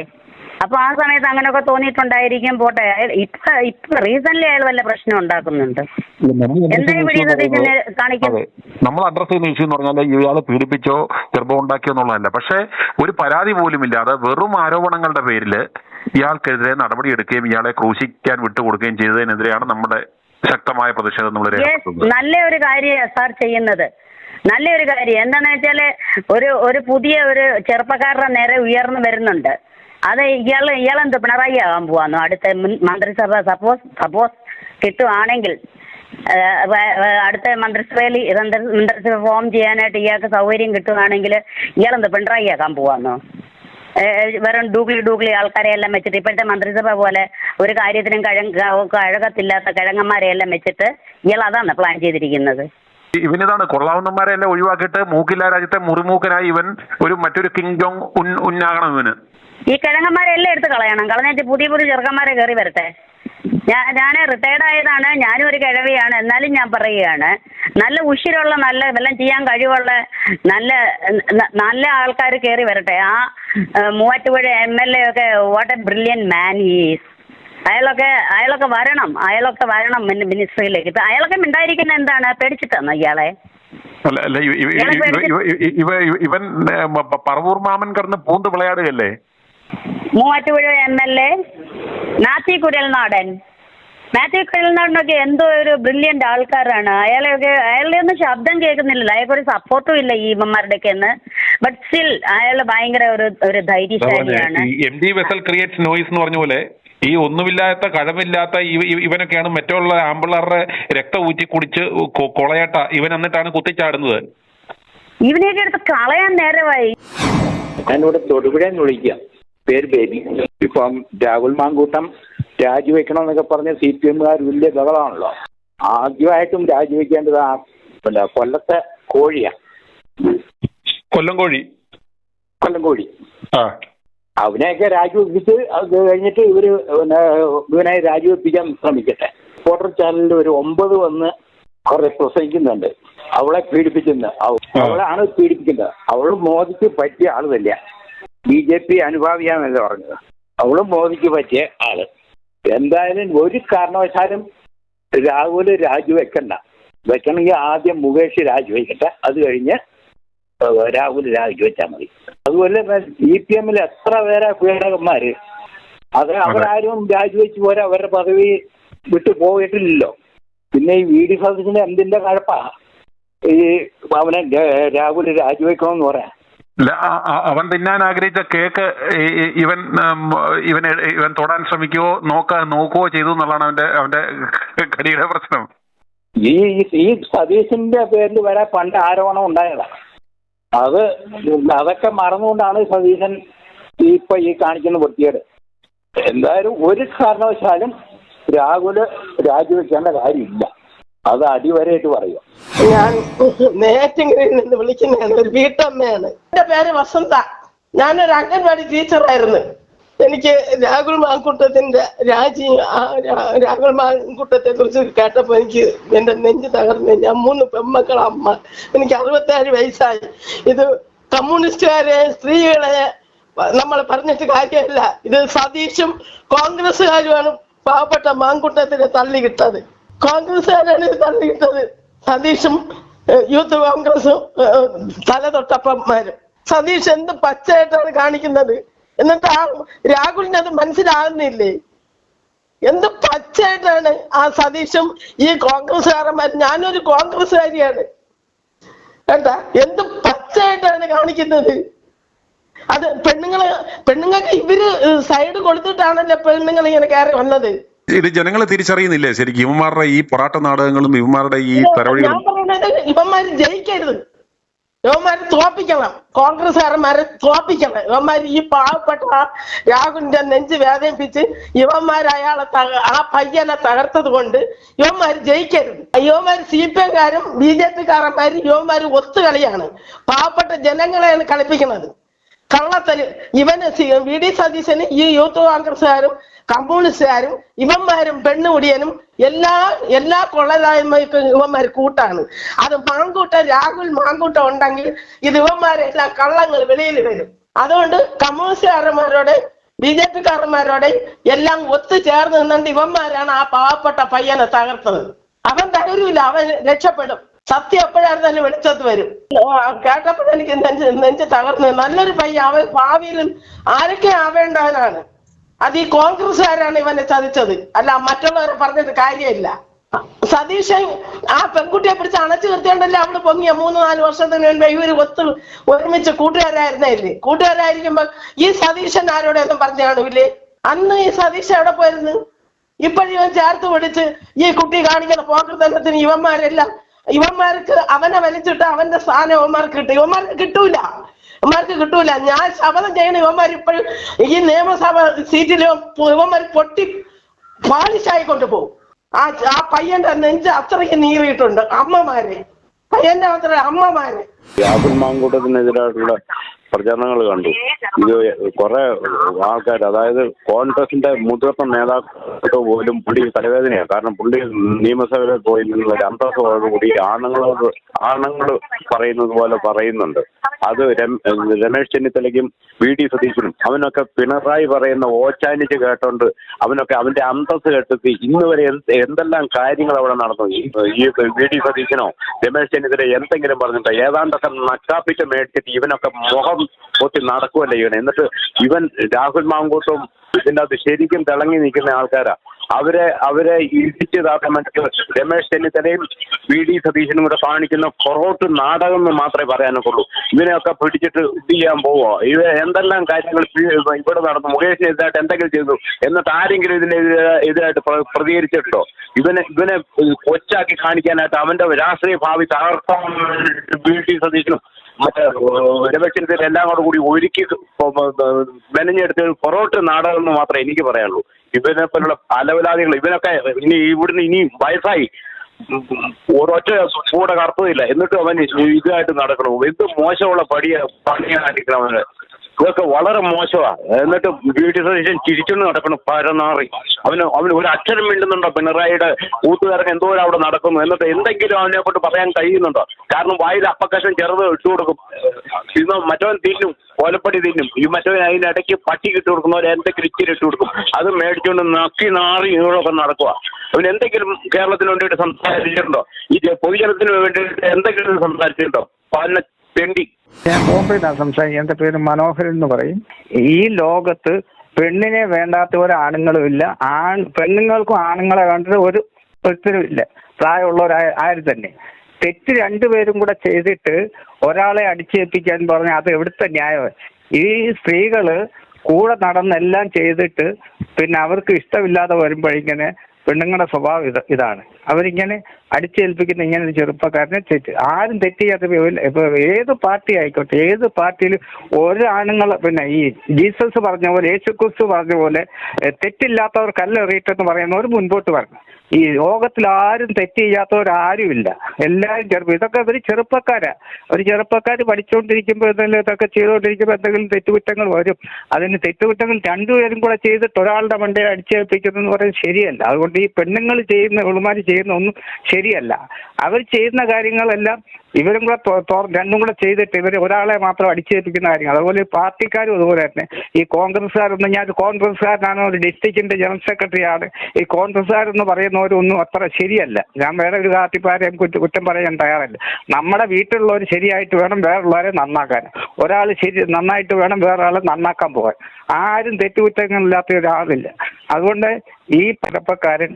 അപ്പൊ ആ സമയത്ത് അങ്ങനെയൊക്കെ തോന്നിയിട്ടുണ്ടായിരിക്കും. പോട്ടെ, ഇപ്പൊ റീസെന്റ് അയാൾ വല്ല പ്രശ്നം ഉണ്ടാക്കുന്നുണ്ട്. എന്തായാലും വി ഡി സതീശനെ കാണിക്കുന്നത് നമ്മൾ അഡ്രസ് ചെയ്യുന്ന ഇഷ്യൂ എന്ന് പറഞ്ഞാൽ ഇയാളെ പീഡിപ്പിച്ചോ ഗർഭം ഉണ്ടാക്കിയോ എന്നുള്ളതല്ല. പക്ഷെ ഒരു പരാതി പോലും ഇല്ലാതെ വെറും ആരോപണങ്ങളുടെ പേരിൽ ഇയാൾക്കെതിരെ നടപടിയെടുക്കുകയും ഇയാളെ ക്രൂശിക്കാൻ വിട്ടുകൊടുക്കുകയും ചെയ്തതിനെതിരെയാണ് നമ്മുടെ ശക്തമായ പ്രതിഷേധം നമ്മൾ രേഖപ്പെടുത്തുന്നത്. നല്ല ഒരു കാര്യം സാർ ചെയ്യുന്നത്, നല്ലൊരു കാര്യം. എന്താണെന്ന് വെച്ചാല് ഒരു പുതിയ ഒരു ചെറുപ്പക്കാരുടെ നേരെ ഉയർന്നു വരുന്നുണ്ട്. അത് ഇയാളെന്ത് പിണറായി ആകാൻ പോവാന്നോ? അടുത്ത മന്ത്രിസഭ സപ്പോസ് കിട്ടുവാണെങ്കിൽ അടുത്ത മന്ത്രിസഭ ഫോം ചെയ്യാനായിട്ട് ഇയാൾക്ക് സൗകര്യം കിട്ടുകയാണെങ്കിൽ ഇയാളെന്ത് പിണറായി ആക്കാൻ പോവാന്നോ? വെറും ഡൂഗ്ലി ആൾക്കാരെയെല്ലാം വെച്ചിട്ട്, ഇപ്പോഴത്തെ മന്ത്രിസഭ പോലെ ഒരു കാര്യത്തിനും കഴകത്തില്ലാത്ത കിഴങ്ങന്മാരെയെല്ലാം വെച്ചിട്ട് ഇയാൾ അതാണ് പ്ലാൻ ചെയ്തിരിക്കുന്നത്. ഇവനിതാണ് കൊള്ളാവുന്നമാരെ എല്ലാം ഒഴിവാക്കിയിട്ട് മൂക്കില്ല രാജ്യത്തെ മുറിമൂക്കനായി ഇവൻ മറ്റൊരു കിങ് ജോങ് ഉന്നാകണം. ഇവന് ഈ കിഴങ്ങന്മാരെല്ലാം എടുത്ത് കളഞ്ഞിട്ട് പുതിയ ചെറുക്കന്മാരെ കയറി വരട്ടെ. ഞാൻ റിട്ടയർഡ് ആയതാണ്, ഞാനും ഒരു കിഴവിയാണ്, എന്നാലും ഞാൻ പറയുകയാണ്, നല്ല ഉശിരുള്ള, നല്ല എല്ലാം ചെയ്യാൻ കഴിവുള്ള നല്ല ആൾക്കാർ കയറി വരട്ടെ. ആ മൂവാറ്റുപുഴ MLA ഒക്കെ what a brilliant man is. അയാളൊക്കെ വരണം മിനിസ്ട്രിയിലേക്ക്. ഇപ്പൊ അയാളൊക്കെ ഉണ്ടായിരിക്കുന്ന എന്താണ്, പേടിച്ചിട്ടാണോ ഇയാളെ? ഇവൻ പറവൂർ മാമൻ കിടന്ന് പൂന്ത് വിളയാടുകയല്ലേ? മൂവാറ്റുപുഴ MLA മാത്യു കുഴൽനാടനൊക്കെ എന്തോ ഒരു ബ്രില്യന്റ് ആൾക്കാരാണ്. അയാളുടെ ഒന്നും ശബ്ദം കേൾക്കുന്നില്ലല്ലോ, അയാൾക്കൊരു സപ്പോർട്ടും ഇല്ല ഈ ഇവന്മാരുടെയൊക്കെ എന്ന്. ബട്ട് സ്റ്റിൽ അയാൾ ഭയങ്കര ഒരു ധൈര്യശാലിയാണ്. MD വെസൽ ക്രിയേറ്റ്സ് നോയിസ് എന്ന് പറഞ്ഞ പോലെ ഈ ഒന്നുമില്ലാത്ത കഴമില്ലാത്ത ഇവനൊക്കെയാണ് മറ്റുള്ള ആമ്പിള്ളാരുടെ രക്തം ഊറ്റി കുടിച്ച് കൊളയട്ട ഇവൻ എന്നിട്ടാണ് കുത്തിച്ചാടുന്നത്. ഇവനെയൊക്കെ എടുത്ത് കളയാൻ നേരമായി. ഞാനിവിടെ തൊടുപുഴയെന്ന് വിളിക്കാം, പേര് ബേബി. ഇപ്പം രാഹുൽ മാങ്കൂട്ടം രാജിവെക്കണമെന്നൊക്കെ പറഞ്ഞ് CPM-കാർ വലിയ ബഹളമാണല്ലോ. ആദ്യമായിട്ടും രാജിവെക്കേണ്ടത് കൊല്ലത്തെ കോഴിയാണ്, കൊല്ലം കോഴി. അവനെയൊക്കെ രാജിവെപ്പിച്ച് അത് കഴിഞ്ഞിട്ട് ഇവനെ രാജിവെപ്പിക്കാൻ ശ്രമിക്കട്ടെ. റിപ്പോർട്ടർ ചാനലിൽ ഒരു 9 വന്ന് കുറെ പ്രസംഗിക്കുന്നുണ്ട് അവളെ പീഡിപ്പിച്ചെന്ന്. അവളാണ് പീഡിപ്പിക്കുന്നത്. അവള് മോദിക്ക് പറ്റിയ ആള് തന്നെയാ. BJP അനുഭാവിയാന്നല്ല പറഞ്ഞത്. അവളും മോദിക്ക് പറ്റിയ ആള്. എന്തായാലും ഒരു കാരണവശാലും രാഹുല് വെക്കണമെങ്കിൽ ആദ്യം മുകേഷ് രാജിവെക്കട്ടെ, അത് കഴിഞ്ഞ് രാഹുൽ രാജിവെച്ചാൽ മതി. അതുപോലെ CPM-ൽ എത്ര പേരെ പീഡകന്മാര്, അവരാരും രാജിവെച്ച് പോരാ, അവരുടെ പദവി വിട്ടു പോയിട്ടില്ലല്ലോ. പിന്നെ ഈ VD സതീശന് എന്തിന്റെ കഴപ്പാ ഈ അവനെ രാഹുൽ രാജിവെക്കണമെന്ന് പറയാൻ? അവൻ തിന്നാൻ ആഗ്രഹിച്ച കേക്ക് ഇവൻ തൊടാൻ ശ്രമിക്കുകയോ നോക്കുകയോ ചെയ്തു എന്നുള്ളതാണ് അവന്റെ കടിയുടെ പ്രശ്നം. ഈ സതീശന്റെ പേരിൽ വരെ പണ്ട് ആരോപണം ഉണ്ടായതാണ്. അതൊക്കെ മറന്നുകൊണ്ടാണ് സതീശൻ ഇപ്പൊ ഈ കാണിക്കുന്ന വൃത്തികേട്. എന്തായാലും ഒരു കാരണവശാലും രാഹുല് രാജിവെക്കേണ്ട കാര്യമില്ല, അത് അടിവരയിട്ട് പറയുക. ഞാൻ നേറ്റിങ്ങരയിൽ നിന്ന് വിളിക്കുന്നതാണ്, ഒരു വീട്ടമ്മയാണ്. എന്റെ പേര് വസന്ത. ഞാനൊരു അംഗൻവാടി ടീച്ചറായിരുന്നു. എനിക്ക് രാഹുൽ മാങ്കൂട്ടത്തിന്റെ രാഹുൽ മാങ്കൂട്ടത്തെ കുറിച്ച് കേട്ടപ്പോൾ എനിക്ക് എന്റെ നെഞ്ച് തകർന്നു. ഞാൻ 3 പെൺമക്കളെ അമ്മ. എനിക്ക് 67 വയസ്സായി. ഇത് കമ്മ്യൂണിസ്റ്റുകാരെ, സ്ത്രീകളെ നമ്മൾ പറഞ്ഞിട്ട് കാര്യമല്ല. ഇത് സതീശും കോൺഗ്രസ്സുകാരുമാണ് പാവപ്പെട്ട മാങ്കൂട്ടത്തിനെ തള്ളിയിട്ടത്. കോൺഗ്രസ്സുകാരാണ് ഇത് തള്ളിയിട്ടത്. സതീശും യൂത്ത് കോൺഗ്രസും തലതൊട്ടപ്പന്മാരും. സതീഷ് എന്ത് പച്ചയായിട്ടാണ് കാണിക്കുന്നത്. എന്നിട്ട് ആ രാഹുലിന് അത് മനസ്സിലാകുന്നില്ലേ? എന്ത് പച്ചയായിട്ടാണ് ആ സതീഷും ഈ കോൺഗ്രസ്സുകാരന്മാരും. ഞാനൊരു കോൺഗ്രസ്സുകാരിയാണ് കേട്ടാ. എന്ത് പച്ചയായിട്ടാണ് കാണിക്കുന്നത്. അത് പെണ്ണുങ്ങൾക്ക് ഇവര് സൈഡ് കൊടുത്തിട്ടാണല്ലോ പെണ്ണുങ്ങൾ ഇങ്ങനെ കയറി വന്നത്. ഇത് ജനങ്ങളെ തിരിച്ചറിയുന്നില്ലേ ശരിക്കും? ഇവന്മാരുടെ ഈ പൊറാട്ട നാടകങ്ങളും ഇവന്മാരുടെ ഈ ഞാൻ പറയുന്നത് ഇവന്മാര് ജയിക്കരുത്. ഇവന്മാരെ തോപ്പിക്കണം, കോൺഗ്രസ്സുകാരന്മാരെ തോപ്പിക്കണം. ഇവന്മാർ ഈ പാവപ്പെട്ട രാഹുലിന്റെ നെഞ്ച് വേദനിപ്പിച്ച് ഇവന്മാർ അയാളെ ആ പയ്യനെ തകർത്തത് കൊണ്ട് ഇവന്മാർ ജയിക്കരുത്. ഇവന്മാർ CPM-കാരും BJP-കാരന്മാരും ഇവന്മാർ ഒത്തുകളിയാണ്. പാവപ്പെട്ട ജനങ്ങളെയാണ് കളിപ്പിക്കുന്നത്. കള്ളത്തല് ഇവന് VD സതീശന് ഈ യൂത്ത് കോൺഗ്രസ്സുകാരും കമ്മ്യൂണിസ്റ്റുകാരും ഇവന്മാരും പെണ്ണുകുടിയനും എല്ലാ കൊള്ളലായ്മയ്ക്കും ഇവന്മാർ കൂട്ടാണ്. അത് രാഹുൽ മാങ്കൂട്ടം ഉണ്ടെങ്കിൽ ഇത് ഇവന്മാരെല്ലാം കള്ളങ്ങൾ വെളിയിൽ വരും. അതുകൊണ്ട് കമ്മ്യൂണിസ്റ്റുകാരന്മാരോടെ BJP-കാരന്മാരോടെ എല്ലാം ഒത്തുചേർന്ന് നിന്നുകൊണ്ട് ഇവന്മാരാണ് ആ പാവപ്പെട്ട പയ്യനെ തകർത്തത്. അവൻ തകരൂല, അവൻ രക്ഷപ്പെടും. സത്യം എപ്പോഴായിരുന്നാലും വെളിച്ചത്ത് വരും. കേട്ടപ്പോൾ എനിക്ക് നെഞ്ച് തകർന്നു. നല്ലൊരു പയ്യൻ, അവൻ ഭാവിയിലും ആരൊക്കെ ആവേണ്ടവനാണ്. അത് ഈ കോൺഗ്രസ്സുകാരാണ് ഇവനെ ചതിച്ചത്, അല്ല മറ്റുള്ളവരെ പറഞ്ഞിട്ട് കാര്യമില്ല. സതീശൻ ആ പെൺകുട്ടിയെ പിടിച്ച് അണച്ചു നിർത്തിയോണ്ടല്ലേ അവള് പൊങ്ങിയ 3-4 വർഷത്തിന് മുൻപ് ഇവര് ഒരുമിച്ച് കൂട്ടുകാരായിരിക്കുമ്പോ ഈ സതീശൻ ആരോടൊന്നും പറഞ്ഞു കാണൂല്ലേ? അന്ന് ഈ സതീശൻ എവിടെ പോയിരുന്നു? ഇപ്പോഴിവൻ ചേർത്ത് പിടിച്ച് ഈ കുട്ടി കാണിക്കുന്ന പോക്കൃതത്തിന് ഇവന്മാർക്ക് അവനെ വലിച്ചിട്ട് അവന്റെ സ്ഥാനം ഇവന്മാർക്ക് കിട്ടൂല. ഞാൻ ശപഥം ചെയ്യണ ഇവന്മാർ ഇപ്പോഴും ഈ നിയമസഭ സീറ്റിലും ഇവന്മാർ പൊട്ടി പാളിശായി കൊണ്ടുപോകും. ആ പയ്യന്റെ നെഞ്ച് അത്രയ്ക്ക് നീറിയിട്ടുണ്ട്. പയ്യന്റെ മാത്രമേ അമ്മമാര്. രാഹുൽ മാങ്കൂട്ടത്തിനെതിരായിട്ടുള്ള പ്രചരണങ്ങൾ കണ്ടു. ഇത് കുറെ ആൾക്കാർ, അതായത് കോൺഗ്രസിന്റെ മുതിർന്ന നേതാക്കൾ പോലും പുള്ളി തലവേദനയാണ്. കാരണം പുള്ളി നിയമസഭയിൽ പോയി നിന്നുള്ള ഒരു അന്തസ്സോടുകൂടി ആണുങ്ങൾ പറയുന്നത് പോലെ പറയുന്നുണ്ട്. അത് രമേശ് ചെന്നിത്തലയ്ക്കും VD സതീശനും അവനൊക്കെ പിണറായി പറയുന്ന ഓച്ചാനിച്ച് കേട്ടോണ്ട് അവനൊക്കെ അവന്റെ അന്തസ്സ് കെട്ടുത്തി ഇന്ന് വരെ എന്തെല്ലാം കാര്യങ്ങൾ അവിടെ നടന്നു. ഈ VD സതീശനോ രമേശ് ചെന്നിത്തല എന്തെങ്കിലും പറഞ്ഞിട്ടോ ഏതാണ്ടൊക്കെ നക്കാപ്പിച്ച് മേടിച്ചിട്ട് ഇവനൊക്കെ മുഖം പൊത്തി നടക്കുമല്ലേ ചെയ്യണേ. എന്നിട്ട് ഇവൻ രാഹുൽ മാങ്കൂട്ടും ഇതിൻ്റെ അത് ശരിക്കും തിളങ്ങി നിൽക്കുന്ന ആൾക്കാരാ. അവരെ ഇടിച്ചതാക്കാൻ വേണ്ടി രമേശ് ചെന്നിത്തലയും VD സതീശനും കൂടെ കാണിക്കുന്ന പൊറോട്ട് നാടകം എന്ന് മാത്രമേ പറയാനൊക്കുള്ളൂ. ഇവനെയൊക്കെ പിടിച്ചിട്ട് ഇത് ചെയ്യാൻ പോവോ? എന്തെല്ലാം കാര്യങ്ങൾ ഇവിടെ നടന്നു. മുകേഷിനെതിരായിട്ട് എന്തെങ്കിലും ചെയ്തു എന്നിട്ട് ആരെങ്കിലും ഇതിനായിട്ട് പ്രതികരിച്ചിട്ടുണ്ടോ? ഇവനെ കൊച്ചാക്കി കാണിക്കാനായിട്ട് അവന്റെ രാഷ്ട്രീയ ഭാവി തകർക്കാൻ VD സതീശനും മറ്റേ രമേശ് ചെന്നിത്തല എല്ലാം കൂടി ഒരുക്കി മെനഞ്ഞെടുത്ത് പൊറോട്ട് നാടകം എന്ന് മാത്രമേ എനിക്ക് പറയാനുള്ളൂ. ഇവനെ പോലുള്ള അലവലാദികൾ ഇവനൊക്കെ ഇനി വയസ്സായി ഒരൊറ്റ കൂടെ കറുത്തതില്ല, എന്നിട്ടും അവൻ ഇതായിട്ട് നടക്കണം. എന്ത് മോശമുള്ള പണിയായിരിക്കണം അവന്. ഇതൊക്കെ വളരെ മോശമാണ്. എന്നിട്ട് VD സതീശൻ ചിരിച്ചുകൊണ്ട് നടക്കണം പരനാറി. അവന് ഒരു അക്ഷരം മിണ്ടുന്നുണ്ടോ? പിണറായിയുടെ കൂത്തുകാരൻ എന്തോരം അവിടെ നടക്കുന്നു. എന്നിട്ട് എന്തെങ്കിലും അവനെ കൊണ്ട് പറയാൻ കഴിയുന്നുണ്ടോ? കാരണം വായിൽ അപ്പക്കഷം ചെറുത് ഇട്ടു കൊടുക്കും. ഇന്ന് മറ്റവൻ തിന്നും, കോലപ്പടി തിന്നും. ഈ മറ്റവൻ അതിനിടയ്ക്ക് പട്ടി ഇട്ട് കൊടുക്കുന്നവരെ എന്തെങ്കിലും ഇച്ചിരി ഇട്ട് കൊടുക്കും. അത് മേടിച്ചുകൊണ്ട് നക്കി നാറി ഇങ്ങോട്ടൊക്കെ നടക്കുക. അവൻ എന്തെങ്കിലും കേരളത്തിന് വേണ്ടിയിട്ട് സംസാരിച്ചിട്ടുണ്ടോ? ഈ പൊതുജനത്തിന് വേണ്ടിയിട്ട് എന്തെങ്കിലും സംസാരിച്ചിട്ടുണ്ടോ? പല തെണ്ടി. ഞാൻ ബോംബെന്നാണ് സംസാരിക്കുന്നത്. എൻ്റെ പേര് മനോഹരൻ എന്ന് പറയും. ഈ ലോകത്ത് പെണ്ണിനെ വേണ്ടാത്ത ഒരാണുങ്ങളും ഇല്ല. പെണ്ണുങ്ങൾക്കും ആണുങ്ങളെ വേണ്ടത് ഒരുത്തരും ഇല്ല. പ്രായമുള്ളവരാരും തന്നെ. തെറ്റ് രണ്ടുപേരും കൂടെ ചെയ്തിട്ട് ഒരാളെ അടിച്ചേൽപ്പിക്കാൻ പറഞ്ഞാൽ അത് എവിടുത്തെ ന്യായം? ഈ സ്ത്രീകള് കൂടെ നടന്നെല്ലാം ചെയ്തിട്ട് പിന്നെ അവർക്ക് ഇഷ്ടമില്ലാതെ വരുമ്പോഴിങ്ങനെ പെണ്ണുങ്ങളുടെ സ്വഭാവം ഇതാണ്. അവരിങ്ങനെ അടിച്ചേൽപ്പിക്കുന്ന ഇങ്ങനെ ഒരു ചെറുപ്പക്കാരനെ ആരും തെറ്റ് ചെയ്യാത്ത ഇപ്പൊ ഏത് പാർട്ടി ആയിക്കോട്ടെ, ഏത് പാർട്ടിയിലും ഒരു ആണുങ്ങൾ പിന്നെ ഈ ജീസസ് പറഞ്ഞ പോലെ, യേശുക്രിസ്തു പറഞ്ഞ പോലെ തെറ്റില്ലാത്തവർ കല്ലെറിയിട്ടെന്ന് പറയുന്നവർ മുൻപോട്ട് വരണം. ഈ ലോകത്തിൽ ആരും തെറ്റ് ചെയ്യാത്തവരാരുമില്ല. എല്ലാവരും ഇതൊക്കെ ഒരു ചെറുപ്പക്കാർ പഠിച്ചുകൊണ്ടിരിക്കുമ്പോൾ ഇതൊക്കെ ചെയ്തുകൊണ്ടിരിക്കുമ്പോൾ എന്തെങ്കിലും തെറ്റുകുറ്റങ്ങൾ വരും. അതിന് തെറ്റുകുറ്റങ്ങൾ രണ്ടുപേരും കൂടെ ചെയ്തിട്ട് ഒരാളുടെ മണ്ടയെ അടിച്ചേൽപ്പിക്കുന്നതെന്ന് പറയുന്നത് ശരിയല്ല. അതുകൊണ്ട് ഈ പെണ്ണുങ്ങൾ ഉളുമാര് ചെയ്യുന്ന ഒന്നും ശരിയല്ല. അവർ ചെയ്യുന്ന കാര്യങ്ങളെല്ലാം ഇവരും കൂടെ രണ്ടും കൂടെ ചെയ്തിട്ട് ഇവർ ഒരാളെ മാത്രം അടിച്ചേൽപ്പിക്കുന്ന കാര്യങ്ങൾ. അതുപോലെ പാർട്ടിക്കാരും അതുപോലെ തന്നെ. ഈ കോൺഗ്രസ്സുകാരൊന്നും, ഞാൻ കോൺഗ്രസ്സുകാരനാണ്, ഒരു ഡിസ്ട്രിക്റ്റിന്റെ ജനറൽ സെക്രട്ടറിയാണ്. ഈ കോൺഗ്രസ്സുകാരെന്ന് പറയുന്നവരൊന്നും അത്ര ശരിയല്ല. ഞാൻ വേറെ ഒരു പാർട്ടിക്കാരെയും കുറ്റം പറയാൻ തയ്യാറല്ല. നമ്മുടെ വീട്ടിലുള്ളവർ ശരിയായിട്ട് വേണം വേറുള്ളവരെ നന്നാക്കാൻ. ഒരാൾ നന്നായിട്ട് വേണം വേറൊരാളെ നന്നാക്കാൻ പോകാൻ. ആരും തെറ്റുകുറ്റങ്ങളില്ലാത്ത ഒരാളില്ല. അതുകൊണ്ട് ഈ ചെറുപ്പക്കാരൻ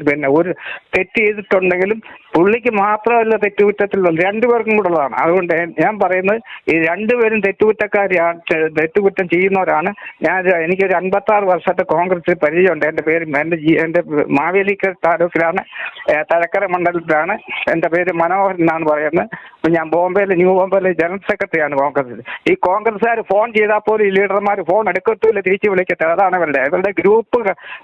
പിന്നെ ഒരു തെറ്റ് ചെയ്തിട്ടുണ്ടെങ്കിലും പുള്ളിക്ക് മാത്രമല്ല തെറ്റുകുറ്റത്തിലുള്ളത്, രണ്ടുപേർക്കും കൂടെ ഉള്ളതാണ്. അതുകൊണ്ട് ഞാൻ പറയുന്നത് ഈ രണ്ടുപേരും തെറ്റുകുറ്റക്കാരാണ്, തെറ്റുകുറ്റം ചെയ്യുന്നവരാണ്. എനിക്കൊരു 56 വർഷത്തെ കോൺഗ്രസ് പരിചയമുണ്ട്. എൻ്റെ പേര് എൻ്റെ മാവേലിക്കൽ താലൂക്കിലാണ്, തലക്കര മണ്ഡലത്തിലാണ്. എൻ്റെ പേര് മനോഹരൻ എന്നാണ് പറയുന്നത്. ഞാൻ ന്യൂ ബോംബെയിലെ ജനറൽ സെക്രട്ടറിയാണ് കോൺഗ്രസിൽ. ഈ കോൺഗ്രസ്സുകാർ ഫോൺ ചെയ്താൽ പോലും ഈ ലീഡർമാർ ഫോൺ എടുക്കത്തില്ല, തിരിച്ചു വിളിക്കട്ടെ. അതാണ് ഇവരുടെ ഗ്രൂപ്പ്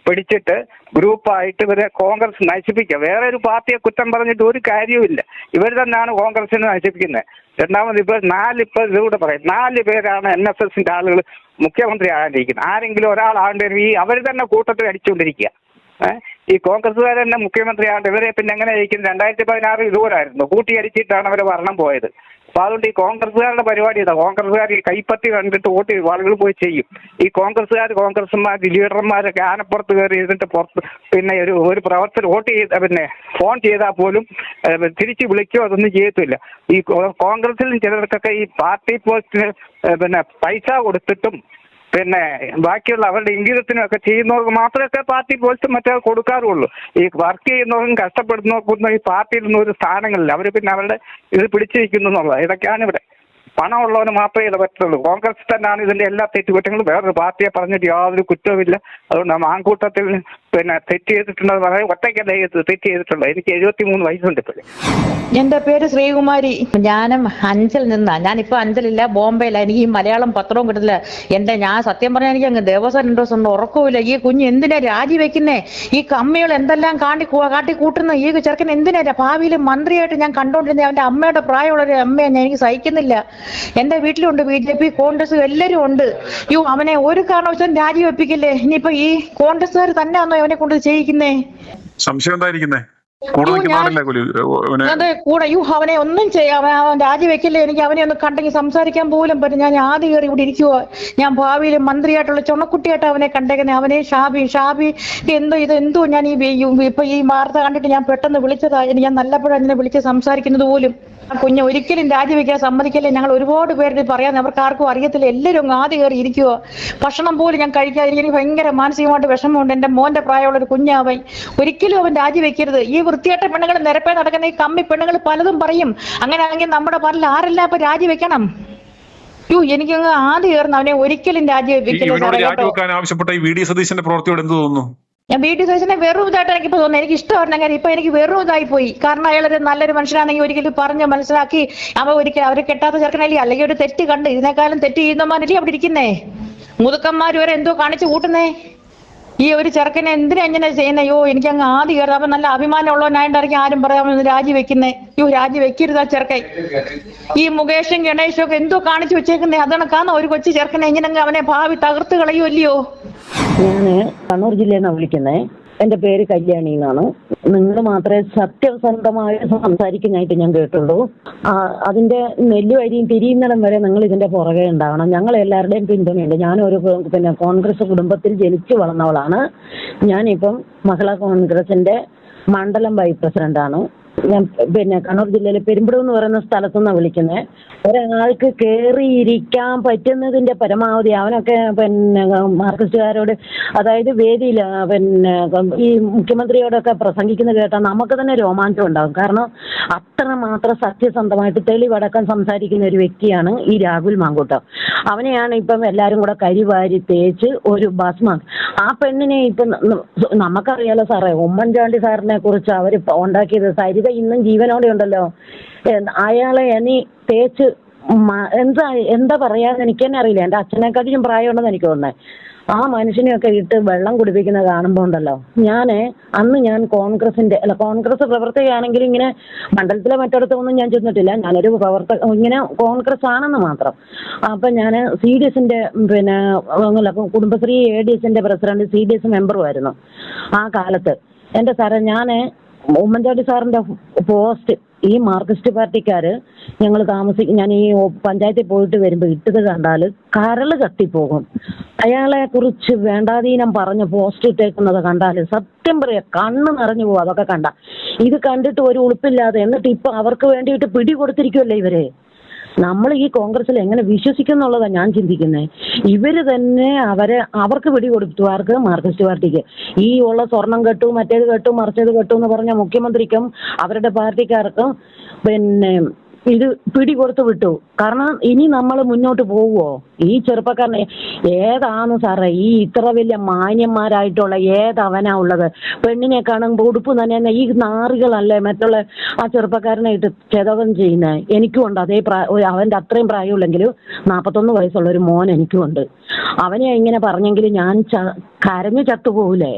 പിടിച്ചിട്ട് ഗ്രൂപ്പായിട്ട് ഇവരെ കോൺഗ്രസ് നശിപ്പിക്കുക. വേറെ ഒരു പാർട്ടിയെ കുറ്റം പറഞ്ഞിട്ട് ഒരു കാര്യവുമില്ല. ഇവർ തന്നെയാണ് കോൺഗ്രസിനെ നശിപ്പിക്കുന്നത്. രണ്ടാമത് ഇപ്പോൾ ഇതിലൂടെ പറയും 4 പേരാണ് NSSന്റെ ആളുകൾ മുഖ്യമന്ത്രി ആകാണ്ടിരിക്കുന്നത്. ആരെങ്കിലും ഒരാളാകേണ്ടി ഈ അവർ തന്നെ കൂട്ടത്തിൽ അടിച്ചുകൊണ്ടിരിക്കുക. ഈ കോൺഗ്രസ്സുകാർ തന്നെ മുഖ്യമന്ത്രി ആകേണ്ട ഇവരെ പിന്നെ എങ്ങനെ ജയിക്കും? 2016 ഇതുപോലായിരുന്നു, കൂട്ടിയടിച്ചിട്ടാണ് അവരെ ഭരണം പോയത്. അപ്പൊ അതുകൊണ്ട് ഈ കോൺഗ്രസ്സുകാരുടെ പരിപാടി ഇതാ. കോൺഗ്രസ്സുകാർ ഈ കൈപ്പത്തി കണ്ടിട്ട് വോട്ട് ആളുകൾ പോയി ചെയ്യും. ഈ കോൺഗ്രസ്സുകാർ ലീഡർമാരൊക്കെ ആനപ്പുറത്ത് കയറി ഇരുന്നിട്ട് പുറത്ത് പിന്നെ ഒരു പ്രവർത്തനം വോട്ട് ചെയ്ത ഫോൺ ചെയ്താൽ പോലും തിരിച്ച് വിളിക്കോ അതൊന്നും ചെയ്യത്തില്ല. ഈ കോൺഗ്രസിലും ചിലർക്കൊക്കെ ഈ പാർട്ടി പോസ്റ്റിന് പൈസ കൊടുത്തിട്ടും പിന്നെ ബാക്കിയുള്ള അവരുടെ ഇംഗിതത്തിനൊക്കെ ചെയ്യുന്നവർക്ക് മാത്രമേ പാർട്ടി പോസ്റ്റ് മറ്റേ കൊടുക്കാറുള്ളൂ. ഈ വർക്ക് ചെയ്യുന്നവർക്കും കഷ്ടപ്പെടുന്നവർക്കൊന്നും ഈ പാർട്ടിയിൽ നിന്നും ഒരു സ്ഥാനങ്ങളില്ല. അവർ പിന്നെ അവരുടെ ഇത് പിടിച്ചിരിക്കുന്നു എന്നുള്ളത്. ഇതൊക്കെയാണ് ഇവിടെ. പണമുള്ളവന് മാത്രമേ ഇത് പറ്റുള്ളൂ. കോൺഗ്രസ് തന്നെയാണ് ഇതിന്റെ എല്ലാ തെറ്റുകുറ്റങ്ങളും. വേറൊരു പാർട്ടിയെ പറഞ്ഞിട്ട് യാതൊരു കുറ്റവുമില്ല. അതുകൊണ്ട് ആൺകൂട്ടത്തിൽ പിന്നെ തെറ്റ് ചെയ്തിട്ടുണ്ടെന്ന് പറയാൻ ഒറ്റയ്ക്കല്ല തെറ്റ് ചെയ്തിട്ടുള്ളത്. എനിക്ക് 73 വയസ്സുണ്ട് ഇപ്പോഴും. എന്റെ പേര് ശ്രീകുമാരി. ഞാനും അഞ്ചൽ നിന്നാ. ഞാനിപ്പോ അഞ്ചലില്ല, ബോംബെയില്ല. എനിക്ക് ഈ മലയാളം പത്രവും കിട്ടില്ല. ഞാൻ സത്യം പറഞ്ഞാൽ എനിക്ക് അങ്ങ് ദിവസം 2 ദിവസം കൊണ്ട് ഉറക്കമില്ല. ഈ കുഞ്ഞ് എന്തിനാ രാജിവെക്കുന്നേ? ഈ കമ്മികൾ എന്തെല്ലാം കാട്ടി കൂട്ടുന്നു. ഈ ചെറുക്കൻ എന്തിനാ ഭാവിയിൽ മന്ത്രിയായിട്ട് ഞാൻ കണ്ടോണ്ടിരുന്നത്? അവന്റെ അമ്മയുടെ പ്രായമുള്ളൊരു അമ്മയെ എനിക്ക് സഹിക്കുന്നില്ല. എന്റെ വീട്ടിലുണ്ട് BJP, കോൺഗ്രസ് എല്ലാരും ഉണ്ട്. അവനെ ഒരു കാരണവശാലും രാജിവെപ്പിക്കില്ലേ? ഇനിയിപ്പോ ഈ കോൺഗ്രസ്സുകാർ തന്നെയാണോ അവനെ കൊണ്ട് ചെയ്യിക്കുന്നേ? സംശയം എന്തായിരിക്കുന്നേ? അതെ, കൂടെ അവനെ ഒന്നും ചെയ്യാം. അവൻ രാജിവെക്കില്ലേ? എനിക്ക് അവനെ ഒന്ന് കണ്ടെങ്കിൽ സംസാരിക്കാൻ പോലും പറ്റും. ഞാൻ ആദ്യം കയറി ഇവിടെ ഇരിക്കുവോ? ഞാൻ ഭാവിയിൽ മന്ത്രിയായിട്ടുള്ള ചുണക്കുട്ടിയായിട്ട് അവനെ കണ്ടേക്കുന്നത്. അവനെ ഷാബി എന്തോ ഞാൻ ഇപ്പൊ ഈ വാർത്ത കണ്ടിട്ട് ഞാൻ പെട്ടെന്ന് വിളിച്ചതാ. ഞാൻ നല്ലപ്പോഴാണ് എന്നെ വിളിച്ച് സംസാരിക്കുന്നത് പോലും. കുഞ്ഞ് ഒരിക്കലും രാജിവെക്കാൻ സമ്മതിക്കല്ലേ. ഞങ്ങൾ ഒരുപാട് പേരുടെ പറയാൻ അവർക്ക് ആർക്കും അറിയത്തില്ല. എല്ലാവരും അങ്ങ് ആദ്യം കയറി ഇരിക്കുവോ? ഭക്ഷണം പോലും ഞാൻ കഴിക്കാതെ എനിക്ക് ഭയങ്കര മാനസികമായിട്ട് വിഷമമുണ്ട്. എന്റെ മോന്റെ പ്രായമുള്ള ഒരു കുഞ്ഞാവൻ. ഒരിക്കലും അവൻ രാജിവെക്കരുത്. ഈ വൃത്തിയായിട്ട പെണ്ണുങ്ങൾ നിരപ്പേ നടക്കുന്ന ഈ കമ്മി പെണ്ണുങ്ങൾ പലതും പറയും. അങ്ങനെയാണെങ്കിൽ നമ്മുടെ പാർട്ടിയിൽ ആരെല്ലാം ഇപ്പൊ രാജിവെക്കണം? എനിക്കങ്ങ് ആദ്യം കയറുന്ന അവനെ ഒരിക്കലും രാജിവെക്കാൻ ആവശ്യപ്പെട്ട ഈ VD സതീശന്റെ പ്രവൃത്തിയോട് എന്ത് തോന്നുന്നു? ഞാൻ VD സതീശനെ വെറും ഇതായിട്ട് എനിക്കിപ്പോ തോന്നുന്നു. എനിക്ക് ഇഷ്ടമായിരുന്നു. ഇപ്പൊ എനിക്ക് വെറും ഇതായി പോയി. കാരണം അയാളൊരു നല്ലൊരു മനുഷ്യനാണെങ്കിൽ ഒരിക്കലും പറഞ്ഞ് മനസ്സിലാക്കി അവരെ കെട്ടാത്ത ചെറുക്കനല്ലേ, അല്ലെങ്കിൽ ഒരു തെറ്റ് കണ്ട് ഇതിനേക്കാളും തെറ്റ് ചെയ്യുന്നമാരല്ലേ അവിടെ ഇരിക്കുന്നേ. മുതുക്കന്മാർ വരെ എന്തോ കാണിച്ചു കൂട്ടുന്നേ. ഈ ഒരു ചെറുക്കനെ എന്തിനാ എങ്ങനെ ചെയ്യുന്നേ? എനിക്ക് അങ്ങ് ആദ്യം കയറും. അപ്പൊ നല്ല അഭിമാനമുള്ളവനായിട്ടായിരിക്കും ആരും പറയാമെന്ന് രാജിവെക്കുന്നേ. രാജിവെക്കരുത് ആ ചെറുക്കൻ. ഈ മുകേഷും ഗണേഷും ഒക്കെ എന്തോ കാണിച്ചു വെച്ചേക്കുന്നേ. അതാണ് ഒരു കൊച്ചു ചെറുക്കനെ എങ്ങനെ അവനെ ഭാവി തകർത്ത് കളയുമല്ലയോ? ഞാന് കണ്ണൂർ ജില്ലയിൽ നിന്നാണ് വിളിക്കുന്നത്. എൻ്റെ പേര് കല്യാണി എന്നാണ്. നിങ്ങൾ മാത്രമേ സത്യസന്ധമായി സംസാരിക്കുന്നതായിട്ട് ഞാൻ കേട്ടുള്ളൂ. അതിന്റെ നെല്ലുവരിയും തിരിയുന്നിടം വരെ നിങ്ങൾ ഇതിന്റെ പുറകെ ഉണ്ടാവണം. ഞങ്ങൾ എല്ലാവരുടെയും പിന്തുണയുണ്ട്. ഞാനൊരു കോൺഗ്രസ് കുടുംബത്തിൽ ജനിച്ചു വളർന്നവളാണ്. ഞാനിപ്പം മഹിളാ കോൺഗ്രസിന്റെ മണ്ഡലം വൈസ് പ്രസിഡന്റാണ്. ഞാൻ കണ്ണൂർ ജില്ലയിലെ പെരുമ്പടം എന്ന് പറയുന്ന സ്ഥലത്തുനിന്നാണ് വിളിക്കുന്നത്. ഒരാൾക്ക് കയറിയിരിക്കാൻ പറ്റുന്നതിന്റെ പരമാവധി അവനൊക്കെ മാർക്സിസ്റ്റുകാരോട്, അതായത് വേദിയിൽ ഈ മുഖ്യമന്ത്രിയോടൊക്കെ പ്രസംഗിക്കുന്നത് കേട്ടാൽ നമുക്ക് തന്നെ രോമാഞ്ചം ഉണ്ടാകും. കാരണം അത്രമാത്രം സത്യസന്ധമായിട്ട് തെളിവടക്കം സംസാരിക്കുന്ന ഒരു വ്യക്തിയാണ് ഈ രാഹുൽ മാങ്കൂട്ടം. അവനെയാണ് ഇപ്പം എല്ലാവരും കൂടെ കരിവാരി തേച്ച് ഒരു ഭസ്മം. ആ പെണ്ണിനെ ഇപ്പം നമുക്കറിയാലോ സാറേ, ഉമ്മൻചാണ്ടി സാറിനെ കുറിച്ച് അവർ ഉണ്ടാക്കിയത്. സരിത ഇന്നും ജീവനോടെ ഉണ്ടല്ലോ. അയാളെ ഇനി തേച്ച് എന്താ പറയാന്ന് എനിക്ക് തന്നെ അറിയില്ല. എൻ്റെ അച്ഛനെക്കാട്ടിലും പ്രായമുണ്ടെന്ന് എനിക്ക് തോന്നുന്നത്. ആ മനുഷ്യനെയൊക്കെ ഇട്ട് വെള്ളം കുടിപ്പിക്കുന്നത് കാണുമ്പോൾ ഉണ്ടല്ലോ, അന്ന് ഞാൻ കോൺഗ്രസ് പ്രവർത്തകയാണെങ്കിലും ഇങ്ങനെ മണ്ഡലത്തിലെ മറ്റിടത്തൊന്നും ഞാൻ ചെന്നിട്ടില്ല. ഞാനൊരു ഇങ്ങനെ കോൺഗ്രസ് ആണെന്ന് മാത്രം. അപ്പം ഞാൻ CDSന്റെ കുടുംബശ്രീ ADSന്റെ പ്രസിഡന്റ്, CDS മെമ്പറുമായിരുന്നു ആ കാലത്ത്. എൻ്റെ സാറേ, ഉമ്മൻചാണ്ടി സാറിന്റെ പോസ്റ്റ് ഈ മാർക്സിസ്റ്റ് പാർട്ടിക്കാര് ഞാൻ ഈ പഞ്ചായത്തിൽ പോയിട്ട് വരുമ്പോൾ ഇട്ടത് കണ്ടാൽ കരള് കത്തിപ്പോകും. അയാളെ കുറിച്ച് വേണ്ടാതീനം പറഞ്ഞ് പോസ്റ്റ് ഇട്ടേക്കുന്നത് കണ്ടാൽ സത്യം പറയാ കണ്ണ് നിറഞ്ഞു പോകും. അതൊക്കെ ഇത് കണ്ടിട്ട് ഒരു ഉളുപ്പില്ലാതെ, എന്നിട്ട് ഇപ്പൊ അവർക്ക് വേണ്ടിയിട്ട് പിടി കൊടുത്തിരിക്കുമല്ലേ ഇവര്. നമ്മൾ ഈ കോൺഗ്രസിൽ എങ്ങനെ വിശ്വസിക്കും എന്നുള്ളതാണ് ഞാൻ ചിന്തിക്കുന്നത്. ഇവര് തന്നെ അവർക്ക് പിടികൊടുത്തു. ആർക്ക്? മാർക്സിസ്റ്റ് പാർട്ടിക്ക്. ഈ ഉള്ള സ്വർണം കെട്ടു, മറ്റേത് കെട്ടു, മറിച്ചത് കെട്ടു എന്ന് പറഞ്ഞ മുഖ്യമന്ത്രിക്കും അവരുടെ പാർട്ടിക്കാർക്കും പിന്നെ ഇത് പിടികൊടുത്ത് വിട്ടു. കാരണം ഇനി നമ്മൾ മുന്നോട്ട് പോവുമോ? ഈ ചെറുപ്പക്കാരനെ ഏതാണ് സാറേ ഈ ഇത്ര വലിയ മാന്യന്മാരായിട്ടുള്ള ഏതവനാ ഉള്ളത്? പെണ്ണിനെ കാണുമ്പോൾ ഉടുപ്പ് തന്നെ ഈ നാറികളല്ലേ മറ്റുള്ള ആ ചെറുപ്പക്കാരനെ ഇട്ട് ഛേദകം ചെയ്യുന്നത്. എനിക്കും ഉണ്ട് അതേ അവൻ്റെ അത്രയും പ്രായമുള്ളെങ്കിലും 41 വയസ്സുള്ള ഒരു മോൻ എനിക്കും ഉണ്ട്. അവനെ ഇങ്ങനെ പറഞ്ഞെങ്കിൽ ഞാൻ കരഞ്ഞു ചത്തുപോകൂലേ?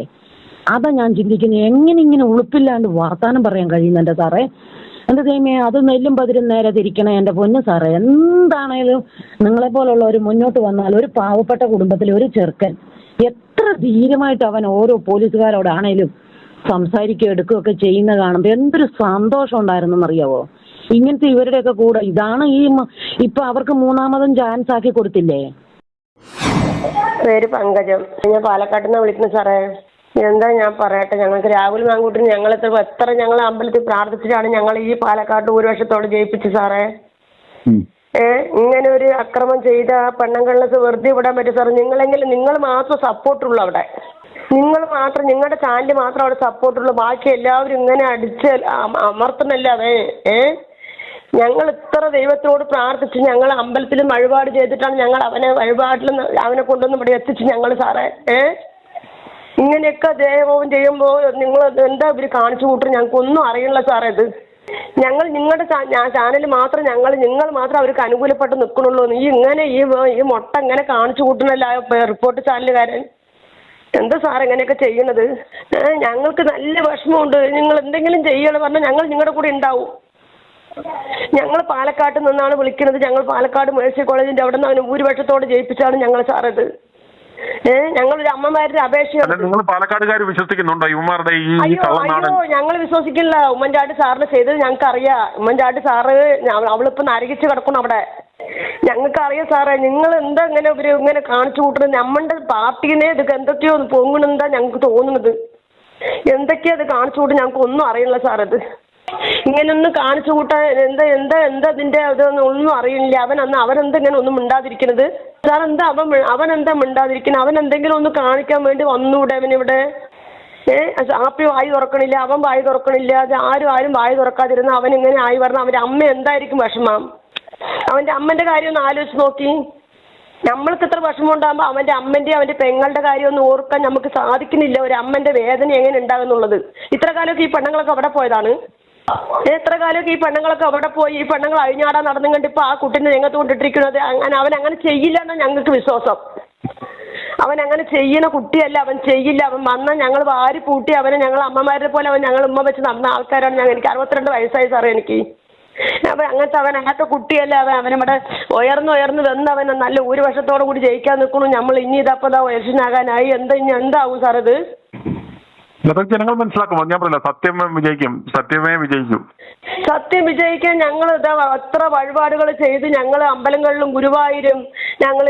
അതാ ഞാൻ ചിന്തിക്കുന്നത്. എങ്ങനെ ഇങ്ങനെ ഉളുപ്പില്ലാണ്ട് വർത്താനം പറയാൻ കഴിയുന്നുണ്ട് സാറേ? എൻ്റെ ദൈവമേ, അത് നെല്ലും പതിരും നേരെ തിരിക്കണേ എൻ്റെ പൊന്നു സാറേ. എന്താണേലും നിങ്ങളെപ്പോലുള്ളവർ മുന്നോട്ട് വന്നാൽ ഒരു പാവപ്പെട്ട കുടുംബത്തിൽ ഒരു ചെറുക്കൻ എത്ര ധീരമായിട്ട് അവൻ ഓരോ പോലീസുകാരോടാണേലും സംസാരിക്കുകയോ എടുക്കുകയൊക്കെ ചെയ്യുന്ന കാണുമ്പോൾ എന്തൊരു സന്തോഷം ഉണ്ടായിരുന്നെന്നറിയാവോ? ഇങ്ങനത്തെ ഇവരുടെയൊക്കെ കൂടെ ഇതാണ് ഇപ്പൊ അവർക്ക് മൂന്നാമതും ചാൻസ് ആക്കി കൊടുത്തില്ലേ? പേര് പങ്കജം. ഞാൻ പാലക്കാട്ടിൽ നിന്ന് വിളിക്കുന്നു സാറേ. എന്താ ഞാൻ പറയട്ടെ, ഞങ്ങൾക്ക് രാഹുൽ മാങ്കൂട്ടിന് ഞങ്ങൾ എത്ര ഞങ്ങൾ അമ്പലത്തിൽ പ്രാർത്ഥിച്ചിട്ടാണ് ഞങ്ങൾ ഈ പാലക്കാട് 1 വർഷത്തോടെ ജയിപ്പിച്ചു സാറേ. ഇങ്ങനെ ഒരു അക്രമം ചെയ്ത പെണ്ണുങ്ങളിലേക്ക് വെറുതെ വിടാൻ പറ്റും സാർ? നിങ്ങൾ മാത്രം സപ്പോർട്ടുള്ളൂ അവിടെ. നിങ്ങൾ മാത്രം, നിങ്ങളുടെ ചാനൽ മാത്രം അവിടെ സപ്പോർട്ടുള്ളൂ. ബാക്കി എല്ലാവരും ഇങ്ങനെ അടിച്ച് അമർത്തുന്നല്ലാതെ ഞങ്ങൾ ഇത്ര ദൈവത്തോട് പ്രാർത്ഥിച്ച് ഞങ്ങൾ അമ്പലത്തിൽ വഴിപാട് ചെയ്തിട്ടാണ് ഞങ്ങൾ അവനെ കൊണ്ടുവന്ന് ഇവിടെ എത്തിച്ച് ഞങ്ങൾ സാറേ. ഇങ്ങനെയൊക്കെ ദേഹവും ചെയ്യുമ്പോൾ നിങ്ങൾ എന്താ ഇവർ കാണിച്ചു കൂട്ടും? ഞങ്ങൾക്ക് ഒന്നും അറിയില്ല സാറേ. ഇത് ഞങ്ങൾ നിങ്ങളുടെ ചാനൽ മാത്രം നിങ്ങൾ മാത്രം അവർക്ക് അനുകൂലപ്പെട്ട് നിൽക്കണുള്ളൂ. ഈ മൊട്ട ഇങ്ങനെ കാണിച്ചു കൂട്ടണല്ല റിപ്പോർട്ട് ചാനലുകാരൻ. എന്താ സാർ ഇങ്ങനെയൊക്കെ ചെയ്യണത്? ഞങ്ങൾക്ക് നല്ല വിഷമമുണ്ട്. നിങ്ങൾ എന്തെങ്കിലും ചെയ്യണം പറഞ്ഞാൽ ഞങ്ങൾ നിങ്ങളുടെ കൂടെ ഉണ്ടാവും. ഞങ്ങൾ പാലക്കാട്ട് നിന്നാണ് വിളിക്കുന്നത്. ഞങ്ങൾ പാലക്കാട് മേഴ്സി കോളേജിന്റെ അവിടെ നിന്ന് 1 വർഷത്തോടെ ജയിപ്പിച്ചാണ് ഞങ്ങൾ സാറത്. ഞങ്ങളൊരു അമ്മമാരുടെ അപേക്ഷയാണ്. നിങ്ങൾ പാലക്കാടുകാർ വിശ്വസിക്കുന്നുണ്ടോ ഇവന്മാരുടെ ഈ കള്ളനാടൻ? ഞങ്ങൾ വിശ്വസിക്കില്ല. ഉമ്മൻചാണ്ടി സാറിന് ചെയ്തത് ഞങ്ങൾക്ക് അറിയാം. ഉമ്മൻചാണ്ടി സാറ് അവളിപ്പോ നരകിച്ച് കിടക്കണം അവിടെ. ഞങ്ങൾക്ക് അറിയാം സാറേ. നിങ്ങൾ എന്താ ഇങ്ങനെ കാണിച്ചു കൂട്ടുന്നത്? നമ്മളുടെ പാർട്ടീനെ ഇത് എന്തൊക്കെയോ പൊങ്ങണെന്താ ഞങ്ങൾക്ക് തോന്നുന്നത്. എന്തൊക്കെയാ അത് കാണിച്ചു കൂട്ടും? ഞങ്ങൾക്ക് ഒന്നും അറിയില്ല സാർ. അത് ഇങ്ങനൊന്നും കാണിച്ചു കൂട്ടാൻ എന്താ അതിന്റെ അതൊന്നും ഒന്നും അറിയില്ല. അവനെന്താ ഇങ്ങനെ ഒന്നും മിണ്ടാതിരിക്കുന്നത് സാർ? എന്താ അവനെന്താ മിണ്ടാതിരിക്കുന്നത്? അവൻ എന്തെങ്കിലും ഒന്ന് കാണിക്കാൻ വേണ്ടി വന്നൂടെ അവനിവിടെ? ആപ്പി വായി തുറക്കണില്ല, അവൻ വായി തുറക്കണില്ല. ആരും വായി തുറക്കാതിരുന്ന അവൻ ഇങ്ങനെ ആയി പറഞ്ഞ അവന്റെ അമ്മ എന്തായിരിക്കും വിഷമം? അവന്റെ അമ്മന്റെ കാര്യം ഒന്ന് ആലോചിച്ച് നോക്കി. നമ്മൾക്ക് ഇത്ര വിഷമം ഉണ്ടാകുമ്പോൾ അവന്റെ അവന്റെ പെങ്ങളുടെ കാര്യം ഒന്ന് ഓർക്കാൻ നമുക്ക് സാധിക്കുന്നില്ല. ഒരു അമ്മന്റെ വേദന എങ്ങനെ ഉണ്ടാകുന്നുള്ളത്. ഇത്ര കാലമൊക്കെ ഈ പെണ്ണുങ്ങളൊക്കെ അവിടെ പോയതാണ്. എത്ര കാലമൊക്കെ ഈ പെണ്ണുങ്ങളൊക്കെ അവിടെ പോയി ഈ പെണ്ണുങ്ങൾ അഴിഞ്ഞാടാൻ നടന്നു കണ്ടിപ്പോൾ ആ കുട്ടീനെ രംഗത്ത് കൊണ്ടിട്ടിരിക്കുന്നത്. അവൻ അങ്ങനെ ചെയ്യില്ല എന്നാണ് ഞങ്ങൾക്ക് വിശ്വാസം. അവൻ അങ്ങനെ ചെയ്യുന്ന കുട്ടിയല്ല. അവൻ ചെയ്യില്ല. അവൻ വന്നാൽ ഞങ്ങൾ വാരി പൂട്ടി അവനെ ഞങ്ങൾ അമ്മമാരെ പോലെ ഞങ്ങൾ ഉമ്മ വെച്ച് നടന്ന ആൾക്കാരാണ്. എനിക്ക് 62 വയസ്സായി സാറേ. എനിക്ക് അങ്ങനത്തെ കുട്ടിയല്ല. അവനിവിടെ ഉയർന്ന് വന്ന് അവൻ നല്ല 1 വർഷത്തോടു കൂടി ജയിക്കാൻ നിൽക്കുന്നു. നമ്മൾ ഇനി ഇതപ്പോ ഇലക്ഷനാകാനായി എന്താവും സാർ? ഇത് ജനങ്ങൾ മനസ്സിലാക്കുമോ? ഞാൻ പറയില്ല, സത്യമേ വിജയിക്കും. സത്യം വിജയിക്കാൻ ഞങ്ങൾ എത്ര വഴിപാടുകൾ ചെയ്ത് ഞങ്ങൾ അമ്പലങ്ങളിലും ഗുരുവായൂരും ഞങ്ങൾ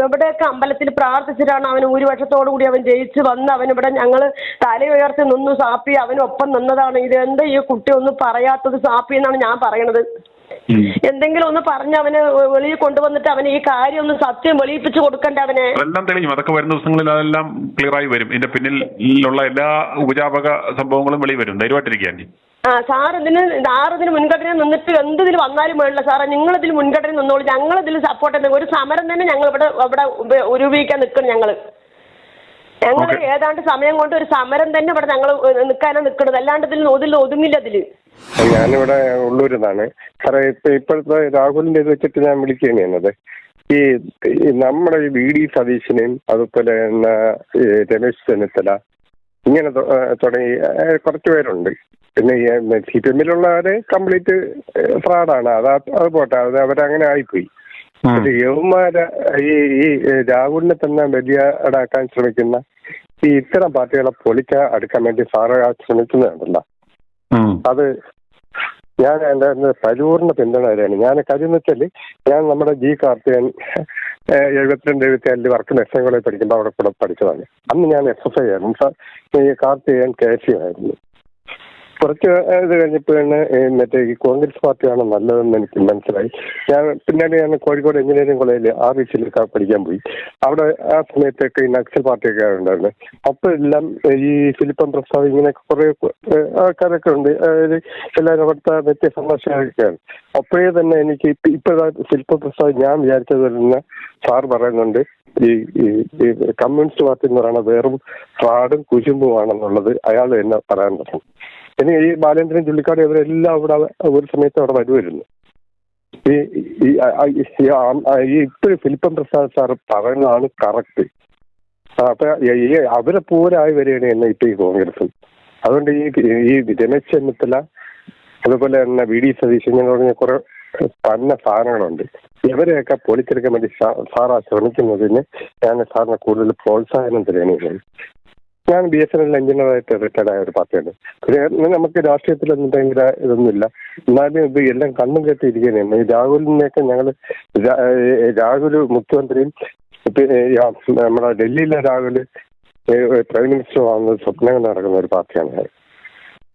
എവിടെയൊക്കെ അമ്പലത്തിൽ പ്രാർത്ഥിച്ചിട്ടാണ് അവന് 1 വർഷത്തോടു കൂടി അവൻ ജയിച്ച് വന്ന് അവനിവിടെ ഞങ്ങൾ തലയുയർത്തി നിന്നു. സാപ്പി അവനൊപ്പം നിന്നതാണ്. ഇത് എന്താ ഈ കുട്ടി ഒന്നും പറയാത്തത് സാപ്പി എന്നാണ് ഞാൻ പറയണത്. എന്തെങ്കിലും ഒന്ന് പറഞ്ഞ് അവനെ വെളിയിൽ കൊണ്ടുവന്നിട്ട് അവന് ഈ കാര്യം ഒന്ന് സത്യം വെളിയിപ്പിച്ചു കൊടുക്കണ്ടേ അവനെ? എല്ലാം തെളിയും. അതൊക്കെ വരുന്ന ദിവസങ്ങളിൽ അതെല്ലാം ക്ലിയർ ആയി വരും. ഇതിന്റെ പിന്നിലുള്ള എല്ലാ ഉപജാപക സംഭവങ്ങളും വെളി വരും. ധൈര്യമായിട്ടിരിക്കാൻ. സാർ ഇതിന് മുൻഗണന നിന്നിട്ട് എന്തിന് വന്നാലും വേണ്ടില്ല സാറേ. നിങ്ങളിതിൽ മുൻഗണന നിന്നോളൂ. ഞങ്ങളിതിൽ സപ്പോർട്ട് ചെയ്യുന്ന ഒരു സമരം തന്നെ ഞങ്ങൾ ഇവിടെ രൂപീകരിക്കാൻ നിൽക്കണം. ഞങ്ങൾ ഏതാണ്ട് സമയം കൊണ്ട് ഒരു സമരം തന്നെ ഇവിടെ ഞങ്ങൾ നിൽക്കാനാണ് നിൽക്കുന്നത്. അല്ലാണ്ട് ഇതിൽ ഒതുങ്ങില്ല. ഞാനിവിടെ ഉള്ളൂരിന്നാണ് സാറേ. ഇപ്പോഴത്തെ രാഹുലിന്റെ ഇത് വെച്ചിട്ട് ഞാൻ വിളിക്കുകയാണ്. ഈ നമ്മുടെ VD സതീശനെയും അതുപോലെ തന്നെ രമേശ് ചെന്നിത്തല ഇങ്ങനെ തുടങ്ങി കുറച്ച് പേരുണ്ട്. പിന്നെ CPM-ലുള്ളവരെ കംപ്ലീറ്റ് ഫ്രോഡാണ്. അത് പോട്ടെ, അത് അവരങ്ങനെ ആയിപ്പോയി. യവന്മാരെ ഈ രാഹുലിനെ തന്നെ വലിയടാക്കാൻ ശ്രമിക്കുന്ന ഈ ഇത്തരം പാർട്ടികളെ അടുക്കാൻ വേണ്ടി സാറ് ശ്രമിക്കുന്നുണ്ടല്ലോ. അത് ഞാൻ എൻ്റെ പരിപൂർണ പിന്തുണ തരാണ്. ഞാൻ കാര്യം വെച്ചാൽ ഞാൻ നമ്മുടെ കാർത്തികൻ 72-74 വർക്ക് മെസ്സേജ് കോളേജ് പഠിക്കുമ്പോൾ അവിടെ കൂടെ പഠിച്ചതാണ്. അന്ന് ഞാൻ SFI ആയിരുന്നു. കാർത്തികൻ KSU ആയിരുന്നു. കുറച്ച് ഇത് കഴിഞ്ഞപ്പോഴാണ് മറ്റേ ഈ കോൺഗ്രസ് പാർട്ടിയാണ് നല്ലതെന്ന് എനിക്ക് മനസ്സിലായി. പിന്നീട് ഞാൻ കോഴിക്കോട് എഞ്ചിനീയറിംഗ് കോളേജിൽ RVCയിലൊക്കെ പഠിക്കാൻ പോയി. അവിടെ ആ സമയത്തൊക്കെ ഈ നക്സൽ പാർട്ടിയൊക്കെ ഉണ്ടായിരുന്നു. അപ്പോഴെല്ലാം ഈ ഫിലിപ്പം പ്രസാദ് ഇങ്ങനെ കുറെ ആൾക്കാരൊക്കെ ഉണ്ട്. അതായത് എല്ലാവരും അവിടുത്തെ വ്യത്യസ്തമാശയൊക്കെയാണ്. അപ്പോഴേ തന്നെ എനിക്ക് ഇപ്പോഴാ ഫിലിപ്പം പ്രസാദ് ഞാൻ വിചാരിച്ചത് തന്നെ സാർ പറയുന്നുണ്ട്, ഈ കമ്മ്യൂണിസ്റ്റ് പാർട്ടി എന്ന് പറയുന്നത് വെറും ഫ്രാഡും കുശുമ്പുമാണെന്നുള്ളത് അയാൾ തന്നെ പറയാൻ പറ്റും. ഇനി ഈ ബാലേന്ദ്രൻ ചുള്ളിക്കാട് ഇവരെല്ലാം അവിടെ ഒരു സമയത്ത് അവിടെ വരുമായിരുന്നു. ഈ ഇപ്പോഴും ഫിലിപ്പം പ്രസാദ് സാർ പറയുന്നതാണ് കറക്റ്റ്. അപ്പൊ അവരെ പോരായി വരികയാണ് എന്നെ ഇപ്പൊ ഈ കോൺഗ്രസ്. അതുകൊണ്ട് ഈ രമേശ് ചെന്നിത്തല അതുപോലെ തന്നെ VD സതീശൻ എന്ന് പറഞ്ഞ കുറെ പന്ന സാധനങ്ങളുണ്ട്. ഇവരെയൊക്കെ പൊളിച്ചെടുക്കാൻ വേണ്ടി സാറാ ശ്രമിക്കുന്നതിന് ഞാൻ സാറിന് കൂടുതൽ പ്രോത്സാഹനം തരുകയാണ്. ഞാൻ BSNL എഞ്ചിനീയറായിട്ട് റിട്ടയർഡ് ആയ ഒരു പാർട്ടിയാണ്. നമുക്ക് രാഷ്ട്രീയത്തിലൊന്നും ഭയങ്കര ഇതൊന്നുമില്ല. എന്നാലും ഇത് എല്ലാം കണ്ണും കെട്ടിയിരിക്കുകയാണ്. ഈ രാഹുലിനെയൊക്കെ ഞങ്ങൾ രാഹുൽ മുഖ്യമന്ത്രിയും നമ്മുടെ ഡൽഹിയിലെ രാഹുൽ പ്രൈം മിനിസ്റ്റർ ആവുന്നത് സ്വപ്നം നടക്കുന്ന ഒരു പാർട്ടിയാണ്.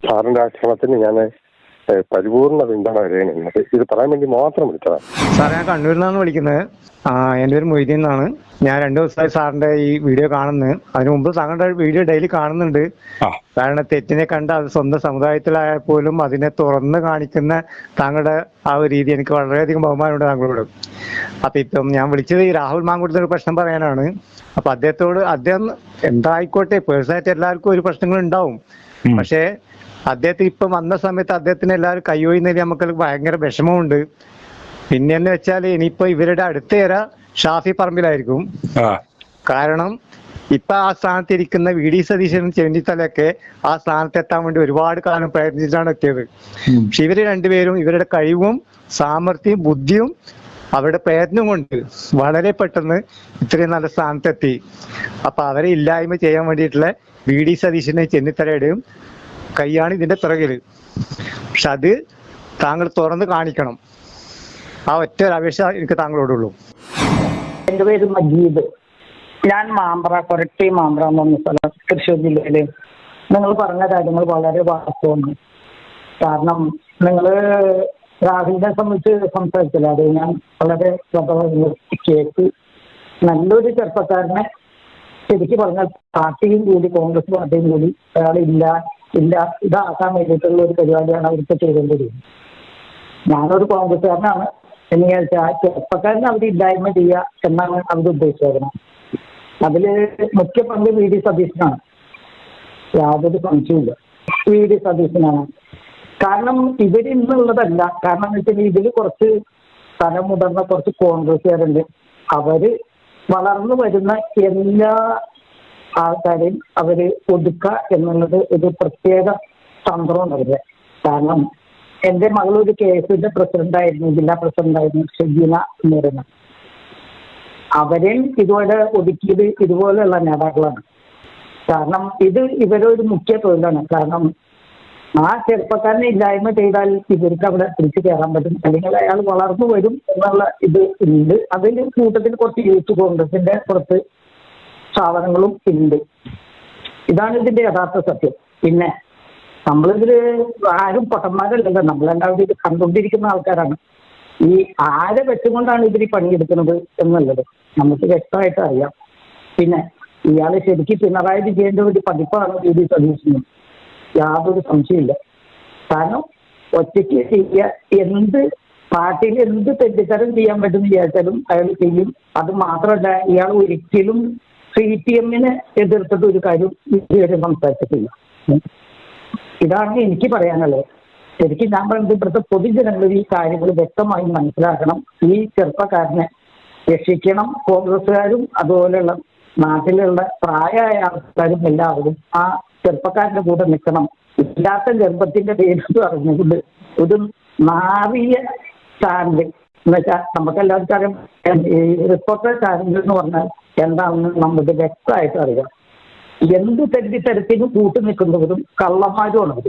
സാറിന്റെ ആശ്രമത്തിന് ഞാൻ പരിപൂർണ്ണ പിന്തുണ വരികയാണ്. ഇത് പറയാൻ വേണ്ടി മാത്രം വിളിച്ചതാണ്. സാർ, ഞാൻ കണ്ണൂരിൽ നിന്നാണ് വിളിക്കുന്നത്. എൻ്റെ പേര് മൊയ്തീൻ എന്നാണ്. ഞാൻ 2 ദിവസമായി സാറിന്റെ ഈ വീഡിയോ കാണുന്നത്. അതിനു മുമ്പ് താങ്കളുടെ വീഡിയോ ഡെയിലി കാണുന്നുണ്ട്. കാരണം തെറ്റിനെ കണ്ട് അത് സ്വന്തം സമുദായത്തിലായാൽ പോലും അതിനെ തുറന്ന് കാണിക്കുന്ന താങ്കളുടെ ആ ഒരു രീതി എനിക്ക് വളരെയധികം ബഹുമാനമുണ്ട് താങ്കളോട്. അപ്പൊ ഇപ്പം ഞാൻ വിളിച്ചത് ഈ രാഹുൽ മാങ്കൂട്ടത്തിന് ഒരു പ്രശ്നം പറയാനാണ്. അപ്പൊ അദ്ദേഹം എന്തായിക്കോട്ടെ, പേഴ്സണായിട്ട് എല്ലാവർക്കും ഒരു പ്രശ്നങ്ങൾ ഉണ്ടാവും. പക്ഷേ അദ്ദേഹത്തിന് ഇപ്പം വന്ന സമയത്ത് അദ്ദേഹത്തിന് എല്ലാവരും കൈയൊഴിയുന്നതിൽ നമുക്ക് ഭയങ്കര വിഷമമുണ്ട്. പിന്നെന്ന് വെച്ചാൽ ഇനിയിപ്പോ ഇവരുടെ അടുത്തേര ഷാഫി പറമ്പിലായിരിക്കും. കാരണം ഇപ്പൊ ആ സ്ഥാനത്ത് ഇരിക്കുന്ന VD സതീശനും ചെന്നിത്തലയൊക്കെ ആ സ്ഥാനത്തെത്താൻ വേണ്ടി ഒരുപാട് കാലം പ്രയത്നിച്ചിട്ടാണ് എത്തിയത്. പക്ഷെ ഇവര് രണ്ടുപേരും ഇവരുടെ കഴിവും സാമർഥ്യവും ബുദ്ധിയും അവരുടെ പ്രയത്നം കൊണ്ട് വളരെ പെട്ടെന്ന് ഇത്രയും നല്ല സ്ഥാനത്തെത്തി. അപ്പൊ അവരെ ഇല്ലായ്മ ചെയ്യാൻ വേണ്ടിയിട്ടുള്ള VD സതീശന്റെയും ചെന്നിത്തലയുടെയും കൈയാണ് ഇതിന്റെ പിറകില്. പക്ഷെ അത് താങ്കൾ തുറന്ന് കാണിക്കണം. ആ ഒറ്റ ഒരു അപേക്ഷ എനിക്ക് താങ്കളോടുള്ളൂ. എന്റെ പേര് മജീദ്. ഞാൻ കൊരട്ടി മാമ്പ്ര എന്ന് പറഞ്ഞ സ്ഥലം, തൃശ്ശൂർ ജില്ലയില്. നിങ്ങൾ പറഞ്ഞ കാര്യങ്ങൾ വളരെ വാസ്തവമാണ്. കാരണം നിങ്ങൾ രാഹുലിനെ സംബന്ധിച്ച് സംസാരിച്ചില്ല, അത് ഞാൻ വളരെ കേക്ക്. നല്ലൊരു ചെറുപ്പക്കാരനെ ശരിക്കും പറഞ്ഞാൽ പാർട്ടിയും കൂടി, കോൺഗ്രസ് പാർട്ടിയും കൂടി അയാൾ ഇതാക്കാൻ വേണ്ടിയിട്ടുള്ള ഒരു പരിപാടിയാണ് അവർക്ക് ചെയ്തുകൊണ്ടിരിക്കുന്നത്. ഞാനൊരു കോൺഗ്രസ്സുകാരനാണ് എന്ന് വിചാരിച്ചാൽ ആ ചെറുപ്പക്കാരനെ അവർ ഇല്ലായ്മ ചെയ്യുക എന്നാണ് അവർ ഉദ്ദേശിച്ചത്. അതില് മുഖ്യ പങ്ക് VD സതീശനാണ്, യാതൊരു സംശയമില്ല. VD സതീശനാണ്. കാരണം ഇന്നുള്ളതല്ല. കാരണം എന്ന് വെച്ചാൽ ഇതിൽ കുറച്ച് തലമുതിർന്ന കുറച്ച് കോൺഗ്രസ്സുകാരുണ്ട്. അവര് വളർന്നു വരുന്ന എല്ലാ ആൾക്കാരെയും അവര് ഒതുക്കുക എന്നുള്ളത് ഒരു പ്രത്യേക തന്ത്രമാണ് അവരുടെ. കാരണം എന്റെ മകൾ ഒരു KSന്റെ പ്രസിഡന്റായിരുന്നു, ജില്ലാ പ്രസിഡന്റായിരുന്നു, ഷെജീന എന്ന് പറയുന്നത്. അവരെയും ഇതുപോലെ ഒതുക്കിയത് ഇതുപോലെയുള്ള നേതാക്കളാണ്. കാരണം ഇത് ഇവരൊരു മുഖ്യ തൊഴിലാണ്. കാരണം ആ ചെറുപ്പക്കാരനെ ഇല്ലായ്മ ചെയ്താൽ ഇവർക്ക് അവിടെ തിരിച്ചു കയറാൻ പറ്റും, അല്ലെങ്കിൽ അയാൾ വളർന്നു വരും എന്നുള്ള ഇത് ഉണ്ട്. അതിൽ കൂട്ടത്തിൽ കുറച്ച് യൂത്ത് കോൺഗ്രസിന്റെ കുറച്ച് സാധനങ്ങളും ഉണ്ട്. ഇതാണ് ഇതിന്റെ യഥാർത്ഥ സത്യം. പിന്നെ നമ്മളിതില് ആരും പൊട്ടന്മാരല്ലല്ലോ, നമ്മളെല്ലാവരും ഇത് കണ്ടുകൊണ്ടിരിക്കുന്ന ആൾക്കാരാണ്. ഈ ആരെ വെച്ചുകൊണ്ടാണ് ഇവർ പണിയെടുക്കുന്നത് എന്നുള്ളത് നമുക്ക് വ്യക്തമായിട്ട് അറിയാം. പിന്നെ ഇയാള് ശരിക്കും പിണറായി വിജയന്റെ ഒരു പതിപ്പാണ് VD സതീശനും, യാതൊരു സംശയമില്ല. കാരണം ഒറ്റയ്ക്ക് എന്ത് പാർട്ടിയിൽ എന്ത് തെറ്റിത്തരം ചെയ്യാൻ പറ്റുമെന്ന് വിചാരിച്ചാലും അയാൾ ചെയ്യും. അത് മാത്രമല്ല, ഇയാൾ ഒരിക്കലും CPMനെ എതിർത്തിട്ട് ഒരു കാര്യം ഇതുവരെ സംസാരിച്ചിട്ടില്ല. ഇതാണ് എനിക്ക് പറയാനുള്ളത്. ശരിക്കും ഞാൻ പറയുന്നത് ഇവിടുത്തെ പൊതുജനങ്ങൾ ഈ കാര്യങ്ങൾ വ്യക്തമായി മനസ്സിലാക്കണം. ഈ ചെറുപ്പക്കാരനെ രക്ഷിക്കണം. കോൺഗ്രസ്സുകാരും അതുപോലെയുള്ള നാട്ടിലുള്ള പ്രായമായ ആൾക്കാരും എല്ലാവരും ആ ചെറുപ്പക്കാരന്റെ കൂടെ നിൽക്കണം. ഇല്ലാത്ത ഗർഭത്തിന്റെ പേര് പറഞ്ഞുകൊണ്ട് ഒരു നാറിയ ചാനൽ എന്നുവെച്ചാൽ നമുക്കെല്ലാവർക്കും അറിയാം. ഈ റിപ്പോർട്ടർ ചാനൽ എന്ന് പറഞ്ഞാൽ എന്താണെന്ന് നമുക്ക് വ്യക്തമായിട്ട് അറിയാം. എന്ത് തെറ്റിത്തരത്തിനും കൂട്ടു നിൽക്കുന്നവരും കള്ളന്മാരുമാണ് അവർ.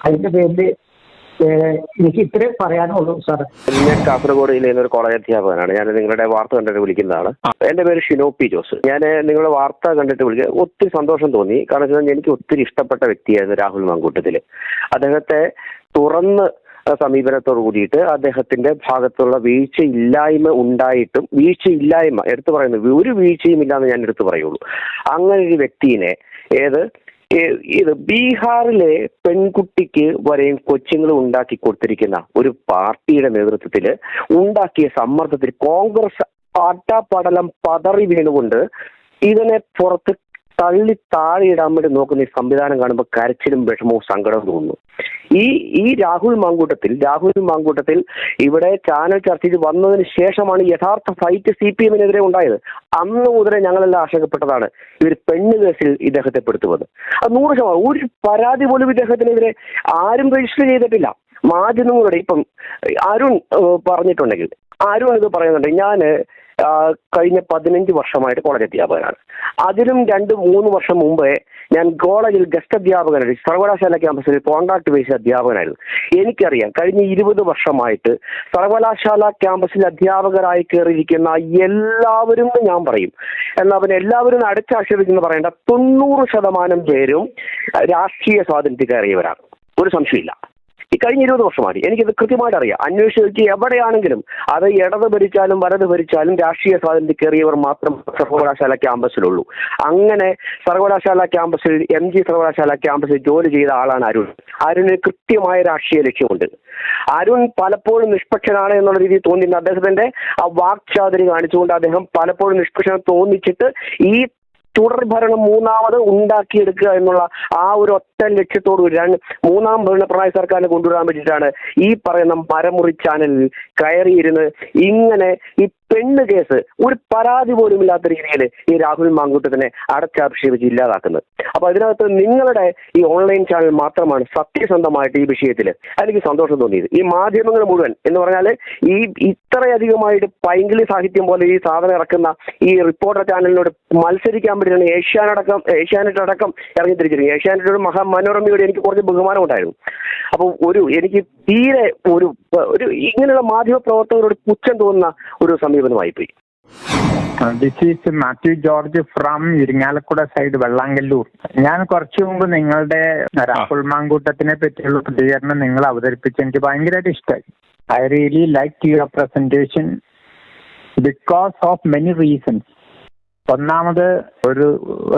അതിന്റെ പേരിൽ എനിക്ക് ഇത്രേ പറയാനുള്ളൂ സാർ. ഞാൻ കാസർഗോഡ് ജില്ലയിൽ ഒരു കോളേജ് അധ്യാപകനാണ്. ഞാൻ നിങ്ങളുടെ വാർത്ത കണ്ടിട്ട് വിളിക്കുന്നതാണ്. എന്റെ പേര് ഷിനോപ്പി ജോസ്. ഞാൻ നിങ്ങളുടെ വാർത്ത കണ്ടിട്ട് വിളിക്കുക ഒത്തിരി സന്തോഷം തോന്നി. കാരണം എനിക്ക് ഒത്തിരി ഇഷ്ടപ്പെട്ട വ്യക്തിയായിരുന്നു രാഹുൽ മാങ്കൂട്ടത്തിൽ. അദ്ദേഹത്തെ തുറന്ന് സമീപനത്തോട് കൂടിയിട്ട് അദ്ദേഹത്തിന്റെ ഭാഗത്തുള്ള വീഴ്ചയില്ലായ്മ ഉണ്ടായിട്ടും വീഴ്ചയില്ലായ്മ എടുത്തു പറയുന്നത് ഒരു വീഴ്ചയും ഇല്ലാന്ന് ഞാൻ എടുത്തു പറയുള്ളൂ. അങ്ങനെ ഒരു വ്യക്തിനെ ഇത് ബീഹാറിലെ പെൺകുട്ടിക്ക് വരെയും കൊച്ചുങ്ങൾ ഉണ്ടാക്കി കൊടുത്തിരിക്കുന്ന ഒരു പാർട്ടിയുടെ നേതൃത്വത്തിൽ ഉണ്ടാക്കിയ സമ്മർദ്ദത്തിൽ കോൺഗ്രസ് ആട്ടാപ്പടലം പതറി വീണുകൊണ്ട് ഇതിനെ പുറത്ത് തള്ളി താഴെയിടാൻ വേണ്ടി നോക്കുന്ന ഈ സംവിധാനം കാണുമ്പോൾ കരച്ചിലും വിഷമവും സങ്കടവും തോന്നുന്നു. ഈ രാഹുൽ മാങ്കൂട്ടത്തിൽ ഇവിടെ ചാനൽ ചർച്ചയിൽ വന്നതിന് ശേഷമാണ് യഥാർത്ഥ ഫൈറ്റ് CPM-നെതിരെ ഉണ്ടായത്. അന്ന് മുതലേ ഞങ്ങളെല്ലാം ആശങ്കപ്പെട്ടതാണ് ഇവർ പെണ്ണ് കേസിൽ ഇദ്ദേഹത്തെ പെടുത്തുന്നത്. അത് 100%. ഒരു പരാതി പോലും ഇദ്ദേഹത്തിനെതിരെ ആരും രജിസ്റ്റർ ചെയ്തിട്ടില്ല. മാധ്യമങ്ങളുടെ ഇപ്പം അരുൺ പറഞ്ഞിട്ടുണ്ടെങ്കിൽ അരുൺ ഇത് പറയുന്നുണ്ടെങ്കിൽ ഞാൻ കഴിഞ്ഞ 15 വർഷമായിട്ട് കോളേജ് അധ്യാപകനാണ്. അതിലും 2-3 വർഷം മുമ്പേ ഞാൻ കോളേജിൽ ഗസ്റ്റ് അധ്യാപകനായിട്ട് സർവകലാശാല ക്യാമ്പസിൽ കോൺട്രാക്ട് ബേസ് അധ്യാപകനായിരുന്നു. എനിക്കറിയാം കഴിഞ്ഞ 20 വർഷമായിട്ട് സർവകലാശാല ക്യാമ്പസിൽ അധ്യാപകരായി കയറിയിരിക്കുന്ന എല്ലാവരും ഞാൻ പറയും. എന്നാൽ അവൻ എല്ലാവരും അടച്ചാക്ഷേപിച്ചെന്ന് പറയേണ്ട 90% പേരും രാഷ്ട്രീയ സ്വാതന്ത്ര്യം കയറിയവരാണ്. ഒരു സംശയമില്ല. ഈ കഴിഞ്ഞ 20 വർഷമായി എനിക്കിത് കൃത്യമായിട്ട് അറിയാം. അന്വേഷിച്ച് എവിടെയാണെങ്കിലും അത് ഇടത് ഭരിച്ചാലും വലത് ഭരിച്ചാലും രാഷ്ട്രീയ സ്വാതന്ത്ര്യം കയറിയവർ മാത്രം സർവകലാശാല ക്യാമ്പസിലുള്ളൂ. അങ്ങനെ സർവകലാശാല ക്യാമ്പസിൽ MG സർവകലാശാല ക്യാമ്പസിൽ ജോലി ചെയ്ത ആളാണ് അരുൺ. അരുണിന് കൃത്യമായ രാഷ്ട്രീയ ലക്ഷ്യമുണ്ട്. അരുൺ പലപ്പോഴും നിഷ്പക്ഷനാണ് എന്നുള്ള രീതിയിൽ തോന്നിയിട്ടുണ്ട്. അദ്ദേഹത്തിന്റെ ആ വാക്ചാതുരി കാണിച്ചുകൊണ്ട് അദ്ദേഹം പലപ്പോഴും നിഷ്പക്ഷത തോന്നിച്ചിട്ട് ഈ തുടർഭരണം മൂന്നാമത് ഉണ്ടാക്കിയെടുക്കുക എന്നുള്ള ആ ഒരു ഒറ്റ ലക്ഷ്യത്തോടുകൂടി മൂന്നാം പിണറായി സർക്കാരിനെ കൊണ്ടുവരാൻ വേണ്ടിയിട്ടാണ് ഈ പറയുന്ന മരമുറി ചാനലിൽ കയറിയിരുന്ന് ഇങ്ങനെ ഈ പെണ്ണ് കേസ് ഒരു പരാതി പോലും ഇല്ലാത്ത രീതിയിൽ ഈ രാഹുൽ മാങ്കൂട്ടത്തിനെ അടച്ചാക്ഷേപിച്ച് ഇല്ലാതാക്കുന്നത്. അപ്പൊ അതിനകത്ത് നിങ്ങളുടെ ഈ ഓൺലൈൻ ചാനൽ മാത്രമാണ് സത്യസന്ധമായിട്ട് ഈ വിഷയത്തിൽ എനിക്ക് സന്തോഷം തോന്നിയത്. ഈ മാധ്യമങ്ങൾ മുഴുവൻ എന്ന് പറഞ്ഞാൽ ഈ ഇത്രയധികമായിട്ട് പൈങ്കിളി സാഹിത്യം പോലെ ഈ സാധനം ഇറക്കുന്ന ഈ റിപ്പോർട്ടർ ചാനലിനോട് മത്സരിക്കാൻ വേണ്ടിയാണ് ഏഷ്യാനെറ്റ് അടക്കം ഇറങ്ങി തിരിച്ചിരിക്കുന്നത്. ഏഷ്യാനെറ്റോട് മനോരമയോട് എനിക്ക് കുറച്ച് ബഹുമാനം ഉണ്ടായിരുന്നു. അപ്പോൾ എനിക്ക് തീരെ ഒരു ഇങ്ങനെയുള്ള മാധ്യമ പ്രവർത്തകരോട് പുച്ഛം തോന്നുന്ന ഒരു സമീപനമായിപ്പോയി. This is Mathew George from Irinjalakuda side Vellangallur. ഞാൻ കുറച്ചു മുമ്പ് നിങ്ങളുടെ രാഹുൽ മാങ്കൂട്ടത്തിനെ പറ്റിയുള്ള പ്രതികരണം നിങ്ങൾ അവതരിപ്പിച്ച് എനിക്ക് ഭയങ്കരമായിട്ട് ഇഷ്ടമായി. I really like your presentation because of many reasons. ഒന്നാമത് ഒരു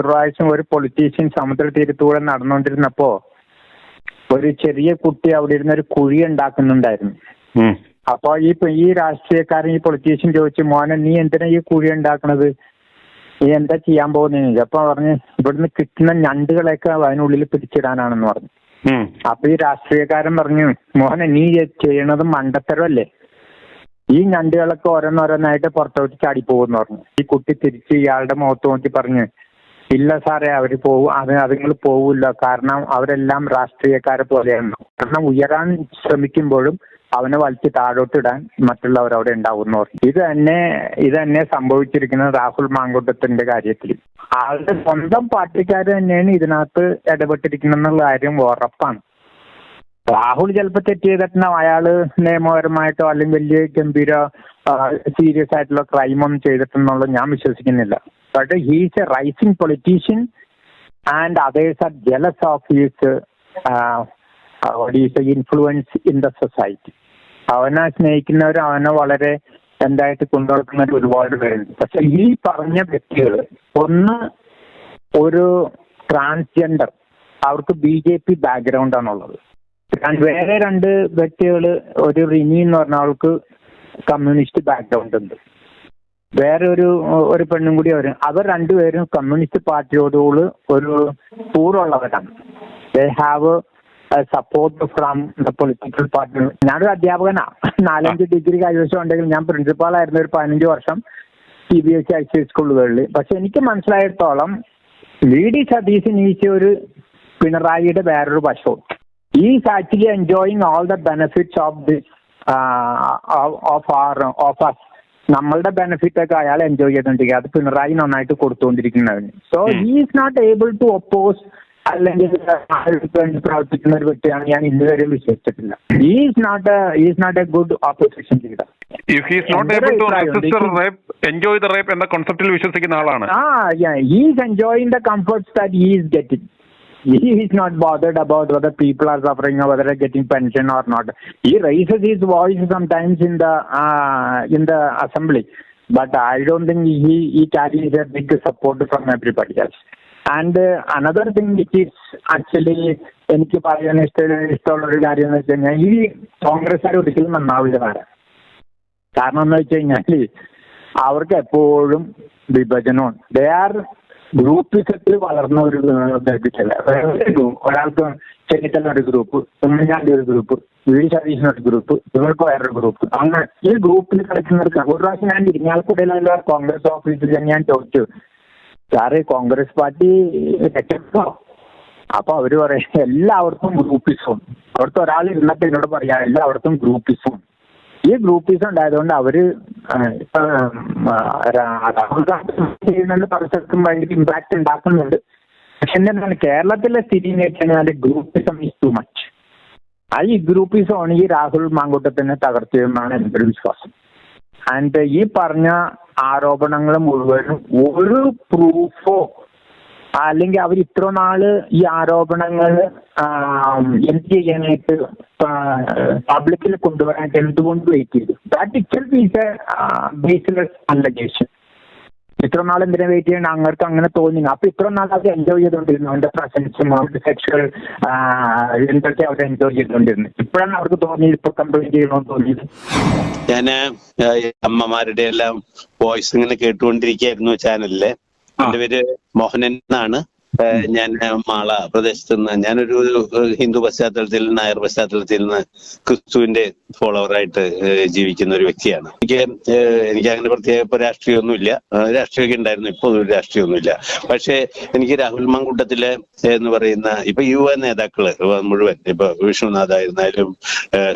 പ്രാവശ്യം ഒരു പൊളിറ്റീഷ്യൻ സമുദ്ര തീരത്തൂടെ നടന്നുകൊണ്ടിരുന്നപ്പോ ഒരു ചെറിയ കുട്ടി അവിടെ ഇരുന്ന് ഒരു കുഴി ഉണ്ടാക്കുന്നുണ്ടായിരുന്നു. അപ്പൊ ഈ രാഷ്ട്രീയക്കാരൻ ഈ പൊളിറ്റീഷ്യൻ ചോദിച്ചു, മോനെ നീ എന്തിനാ ഈ കുഴി ഉണ്ടാക്കണത്, നീ എന്താ ചെയ്യാൻ പോകുന്നത്? അപ്പൊ പറഞ്ഞ് ഇവിടുന്ന് കിട്ടുന്ന ഞണ്ടുകളെയൊക്കെ അതിനുള്ളിൽ പിടിച്ചിടാനാണെന്ന് പറഞ്ഞു. അപ്പൊ ഈ രാഷ്ട്രീയക്കാരൻ പറഞ്ഞു, മോനെ നീ ചെയ്യണത് മണ്ടത്തരമല്ലേ, ഈ ഞണ്ടുകളൊക്കെ ഓരോന്നോരോന്നായിട്ട് പുറത്തോട്ട് ചാടിപ്പോകുമെന്ന് പറഞ്ഞു. ഈ കുട്ടി തിരിച്ച് ഇയാളുടെ മുഖത്ത് നോക്കി പറഞ്ഞു, ഇല്ല സാറേ അവര് അതുങ്ങൾ പോവില്ല, കാരണം അവരെല്ലാം രാഷ്ട്രീയക്കാരെ പോലെയാണ്. കാരണം ഉയരാൻ ശ്രമിക്കുമ്പോഴും അവനെ വലിച്ച് താഴോട്ടിടാൻ മറ്റുള്ളവർ അവിടെ ഉണ്ടാവുമെന്ന് പറഞ്ഞു. ഇത് തന്നെ സംഭവിച്ചിരിക്കുന്നത് രാഹുൽ മാങ്കൂട്ടത്തിന്റെ കാര്യത്തിൽ. ആളുടെ സ്വന്തം പാർട്ടിക്കാർ തന്നെയാണ് ഇതിനകത്ത് ഇടപെട്ടിരിക്കുന്നുള്ള കാര്യം ഉറപ്പാണ്. രാഹുൽ ചിലപ്പോൾ തെറ്റ് ചെയ്തിട്ടുണ്ടാവും, അയാള് നിയമപരമായിട്ടോ അല്ലെങ്കിൽ വലിയ ഗംഭീര സീരിയസ് ആയിട്ടുള്ള ക്രൈമൊന്നും ചെയ്തിട്ടുണ്ടെന്നുള്ളത് ഞാൻ വിശ്വസിക്കുന്നില്ല. But he is A rising politician and others are jealous of he's influence in the society. അവനെ സ്നേഹിക്കുന്നവർ അവനെ വളരെ എന്തായിട്ട് കൊണ്ടുനടക്കുന്നവർ ഒരുപാട് പേരുണ്ട്. പക്ഷെ ഈ പറഞ്ഞ വ്യക്തികൾ, ഒന്ന് ഒരു ട്രാൻസ്ജെൻഡർ, അവർക്ക് BJP ബാക്ക്ഗ്രൗണ്ട് ആണുള്ളത്. വേറെ 2 വ്യക്തികൾ, ഒരു റിനി എന്ന് പറഞ്ഞ ആൾക്ക് കമ്മ്യൂണിസ്റ്റ് ബാക്ക്ഗ്രൗണ്ട് ഉണ്ട്. വേറെ ഒരു പെണ്ണും കൂടി അവർ 2 പേരും കമ്മ്യൂണിസ്റ്റ് പാർട്ടിയോടുകൂടി ഒരു കൂറുള്ളവരാണ്. They have support from the political party. ഞാനൊരു അധ്യാപകനാ, 4-5 ഡിഗ്രി കൈവശം ഉണ്ടെങ്കിൽ ഞാൻ പ്രിൻസിപ്പാളായിരുന്നു ഒരു 15 വർഷം CBSE ICSE സ്കൂളുകളിൽ. പക്ഷെ എനിക്ക് മനസ്സിലായിടത്തോളം VD സതീശൻ ഒരു പിണറായിയുടെ വേറൊരു വശവും. Is actually enjoying all the benefits of this of us. നമ്മളുടെ ബെനിഫിറ്റ് ഒക്കെ അയാൾ എൻജോയ് ചെയ്തോണ്ടിരിക്കുക, അത് പിണറായി നന്നായിട്ട് കൊടുത്തുകൊണ്ടിരിക്കുന്നവന്. So he is not able to oppose അല്ലെങ്കിൽ ആൾക്ക് വേണ്ടി പ്രവർത്തിക്കുന്ന ഒരു വ്യക്തിയാണ് ഞാൻ ഇന്നുവരെ വിശ്വസിച്ചിട്ടില്ല. Is not a good opposition leader. If he is not able to resist the rape, enjoy the rape എന്ന കോൺസെപ്റ്റിൽ വിശ്വസിക്കുന്ന ആളാണ്. He is enjoying the comforts that he is getting. He is not bothered about whether people are suffering or whether they're getting pension or not. He raises his voice sometimes in the assembly, but I don't think he carries a big support from everybody else. And another thing which is actually എനിക്ക് പറയാൻ ഇഷ്ടമുള്ള ഒരു കാര്യം എന്ന് വെച്ച് കഴിഞ്ഞാൽ, ഈ കോൺഗ്രസ്സുകാർ ഒരിക്കലും നന്നാവില്ല. കാരണം എന്ന് വെച്ച് കഴിഞ്ഞാൽ അവർക്ക് എപ്പോഴും വിഭജനമാണ്. ദേ ആർ ഗ്രൂപ്പിസത്തിൽ വളർന്ന ഒരു ഒരാൾക്ക് ചെന്നിത്തല ഒരു ഗ്രൂപ്പ്, ഉമ്മൻചാണ്ടി ഒരു ഗ്രൂപ്പ്, വി സതീശൻ ഒരു ഗ്രൂപ്പ്, ഇവർക്ക് വേറൊരു ഗ്രൂപ്പ്. അങ്ങനെ ഈ ഗ്രൂപ്പിൽ കളിക്കുന്നവർക്ക് ഒരു പ്രാവശ്യം ഞാൻ ഇരിങ്ങാലക്കുടയിലുള്ള കോൺഗ്രസ് ഓഫീസിൽ ഞാൻ ചോദിച്ചു, സാറേ കോൺഗ്രസ് പാർട്ടി രക്ഷപ്പെട്ടോ? അപ്പൊ അവര് പറയും എല്ലാവർക്കും ഗ്രൂപ്പിസം. അവിടുത്തെ ഒരാൾ ഇരുന്നിട്ട് എന്നോട് പറയാം എല്ലാവർക്കും ഗ്രൂപ്പിസം. ഈ ഗ്രൂപ്പിസം ഉണ്ടായതുകൊണ്ട് അവര് രാഹുൽ ഗാന്ധി ചെയ്യുന്ന പല സ്ഥലത്തും ഭയങ്കര ഇമ്പാക്ട് ഉണ്ടാക്കുന്നുണ്ട്. പക്ഷെ എന്താണ് കേരളത്തിലെ സ്ഥിതി എന്ന് വെച്ചാൽ ഗ്രൂപ്പിസം ഈസ് ടു മച്ച്. ഈ ഗ്രൂപ്പിസമാണ് ഈ രാഹുൽ മാങ്കൂട്ടത്തിനെ തകർത്തിയെന്നാണ് എൻ്റെ ഒരു വിശ്വാസം. ആൻഡ് ഈ പറഞ്ഞ ആരോപണങ്ങൾ മുഴുവനും ഒരു പ്രൂഫോ അല്ലെങ്കിൽ അവർ ഇത്ര നാള് ഈ ആരോപണങ്ങൾ എന്ത് ചെയ്യാനായിട്ട് പബ്ലിക്കിൽ കൊണ്ടുവരാനായിട്ട് എന്തുകൊണ്ട് വെയിറ്റ് ചെയ്തു? That itself is A baseless allegation. ഇത്ര നാൾ എന്തിനാ വെയിറ്റ് ചെയ്യണം? അങ്ങർക്ക് അങ്ങനെ തോന്നി. അപ്പൊ ഇത്ര നാൾ അവർ എൻജോയ് ചെയ്തുകൊണ്ടിരുന്നു, അവന്റെ പ്രസൻസും അവരുടെ സെക്ഷൽ എന്തൊക്കെ അവർ എൻജോയ് ചെയ്തുകൊണ്ടിരുന്നു. ഇപ്പോഴാണ് അവർക്ക് തോന്നിയത് ഇപ്പൊ കംപ്ലൈന്റ് ചെയ്യണമെന്ന് തോന്നിയത്. ഞാൻ അമ്മമാരുടെ എല്ലാം വോയിസ് ഇങ്ങനെ കേട്ടുകൊണ്ടിരിക്കുകയായിരുന്നു ചാനലില്. എന്റെ പേര് മോഹനൻ എന്നാണ്. ഞാൻ മാള പ്രദേശത്ത് നിന്ന്, ഞാനൊരു ഹിന്ദു പശ്ചാത്തലത്തിൽ നിന്ന്, നായർ പശ്ചാത്തലത്തിൽ നിന്ന് ക്രിസ്തുവിന്റെ ഫോളോവറായിട്ട് ജീവിക്കുന്ന ഒരു വ്യക്തിയാണ്. എനിക്ക് അങ്ങനെ പ്രത്യേക രാഷ്ട്രീയമൊന്നുമില്ല. രാഷ്ട്രീയമൊക്കെ ഉണ്ടായിരുന്നു, ഇപ്പോൾ ഒരു രാഷ്ട്രീയമൊന്നുമില്ല. പക്ഷേ എനിക്ക് രാഹുൽ മാങ്കൂട്ടത്തിലെ എന്ന് പറയുന്ന ഇപ്പൊ യുവ നേതാക്കള് മുഴുവൻ, ഇപ്പൊ വിഷ്ണുനാഥ് ആയിരുന്നാലും